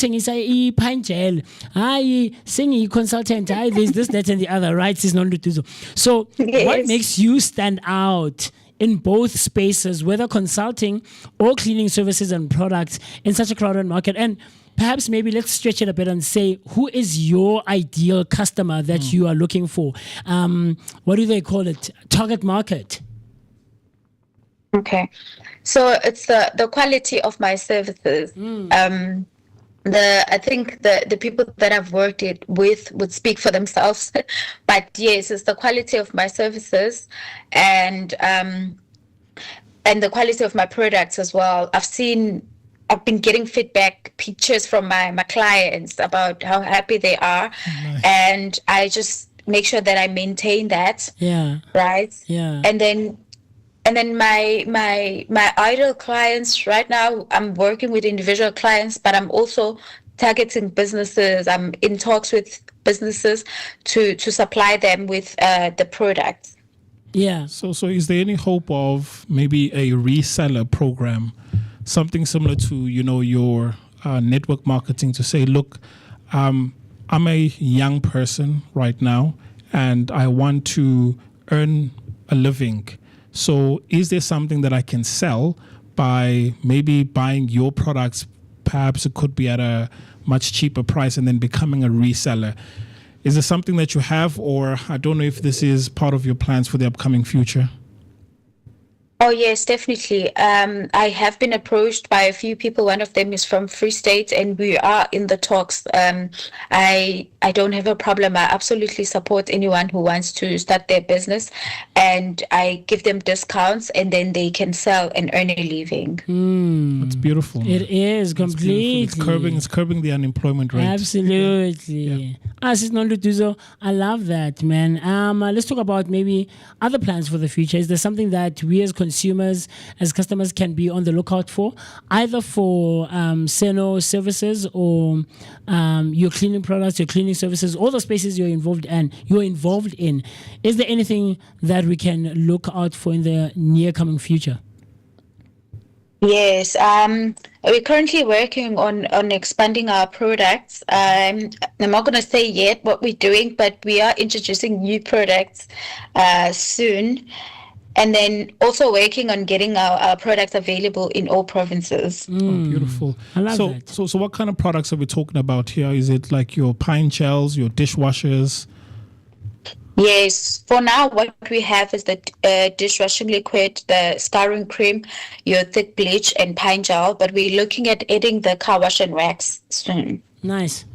pine gel, I sing consultant, I there's this, that and the other, right? It's Nonduduzo. So what makes you stand out in both spaces, whether consulting or cleaning services and products in such a crowded market? And perhaps maybe let's stretch it a bit and say, who is your ideal customer that you are looking for? What do they call it? Target market. Okay, so it's the quality of my services. I think the people that I've worked it with would speak for themselves. But yes, it's the quality of my services and the quality of my products as well. I've been getting feedback, pictures from my clients about how happy they are. Nice. And I just make sure that I maintain that. Yeah. Right. Yeah. And then my ideal clients right now, I'm working with individual clients, but I'm also targeting businesses. I'm in talks with businesses to supply them with the products. Yeah. So is there any hope of maybe a reseller program, something similar to, your network marketing, to say, look, I'm a young person right now and I want to earn a living. So is there something that I can sell by maybe buying your products? Perhaps it could be at a much cheaper price and then becoming a reseller. Is there something that you have, or I don't know if this is part of your plans for the upcoming future? Oh, yes, definitely. I have been approached by a few people. One of them is from Free State, and we are in the talks. I don't have a problem. I absolutely support anyone who wants to start their business, and I give them discounts, and then they can sell and earn a living. That's beautiful. Man. It is completely. It's curbing the unemployment rate. Absolutely. Sis Nonduduzo, I love that, man. Let's talk about maybe other plans for the future. Is there something that we as consumers, as customers, can be on the lookout for, either for SANO services or your cleaning products, your cleaning services, all the spaces you're involved in? Is there anything that we can look out for in the near coming future? Yes, we're currently working on expanding our products. I'm not going to say yet what we're doing, but we are introducing new products soon. And then also working on getting our products available in all provinces. Oh, beautiful. I love that. So what kind of products are we talking about here? Is it like your pine gels, your dishwashers? Yes, for now, what we have is the dishwashing liquid, the scouring cream, your thick bleach, and pine gel. But we're looking at adding the car wash and wax soon. Nice.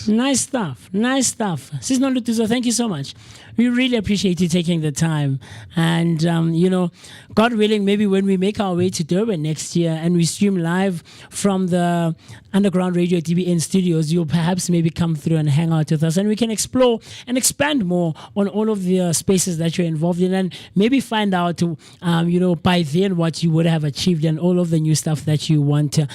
Nice stuff. Sis Nonduduzo, thank you so much. We really appreciate you taking the time. And, God willing, maybe when we make our way to Durban next year and we stream live from the Underground Radio DBN studios, you'll perhaps maybe come through and hang out with us, and we can explore and expand more on all of the spaces that you're involved in, and maybe find out, by then what you would have achieved and all of the new stuff that you want to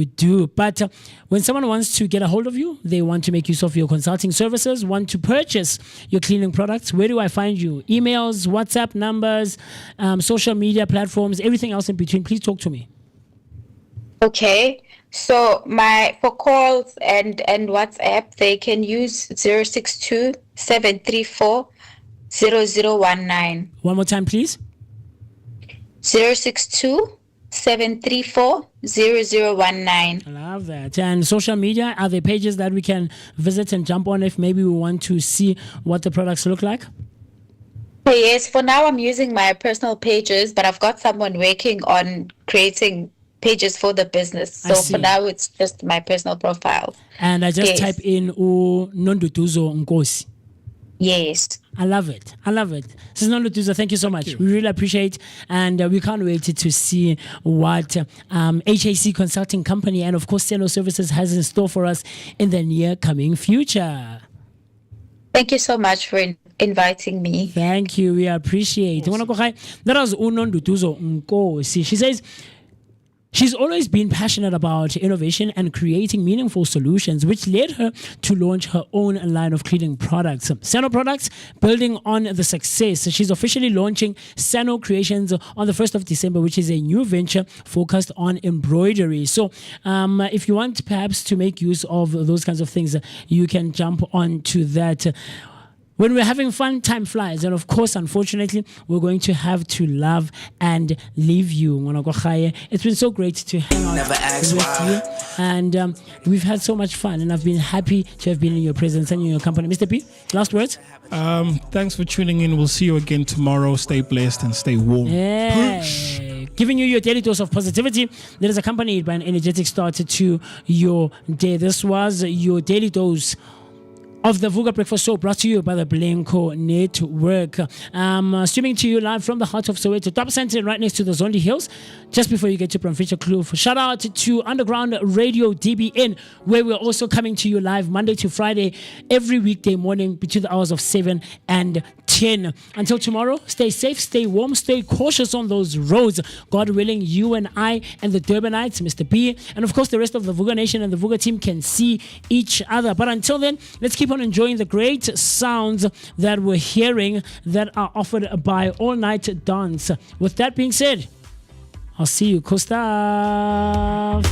do. But when someone wants to get a hold of you, they want to make use of your consulting services, want to purchase your cleaning products, where do I find you? Emails, WhatsApp numbers, social media platforms, everything else in between. Please talk to me. Okay, so for calls and WhatsApp, they can use 062-734-0019. One more time, please. 062-734-0019. I love that. And social media, are there pages that we can visit and jump on if maybe we want to see what the products look like? Yes, for now I'm using my personal pages, but I've got someone working on creating pages for the business. I So see. for now it's just my personal profile. And I just Yes. type in Nonduduzo Nkosi. Yes. I love it. I love it. This is Nonduduzo. Thank you so much. We really appreciate, and we can't wait to see what HAC Consulting Company and of course SANO Services has in store for us in the near coming future. Thank you so much for inviting me. Thank you. We appreciate. That was Nonduduzo Nkosi. She says she's always been passionate about innovation and creating meaningful solutions, which led her to launch her own line of cleaning products. SANO products, building on the success. She's officially launching SANO Creations on the 1st of December, which is a new venture focused on embroidery. So if you want perhaps to make use of those kinds of things, you can jump onto that. When we're having fun, time flies. And of course, unfortunately, we're going to have to love and leave you. It's been so great to hang out with you. And we've had so much fun. And I've been happy to have been in your presence and in your company. Mr. P, last words? Thanks for tuning in. We'll see you again tomorrow. Stay blessed and stay warm. Yeah. Giving you your daily dose of positivity that is accompanied by an energetic start to your day. This was your daily dose of the Vooka Breakfast Show, brought to you by the Blanco Network. Streaming to you live from the heart of Soweto, top center right next to the Zondi Hills, just before you get to Bromfitcher Kloof. Shout out to Underground Radio DBN, where we're also coming to you live Monday to Friday, every weekday morning between the hours of 7 and 10. Until tomorrow, stay safe, stay warm, stay cautious on those roads. God willing, you and I and the Durbanites, Mr. B, and of course the rest of the Vooka Nation and the Vooka team can see each other. But until then, let's keep on enjoying the great sounds that we're hearing that are offered by All Night Dance. With that being said, I'll see you. Costa.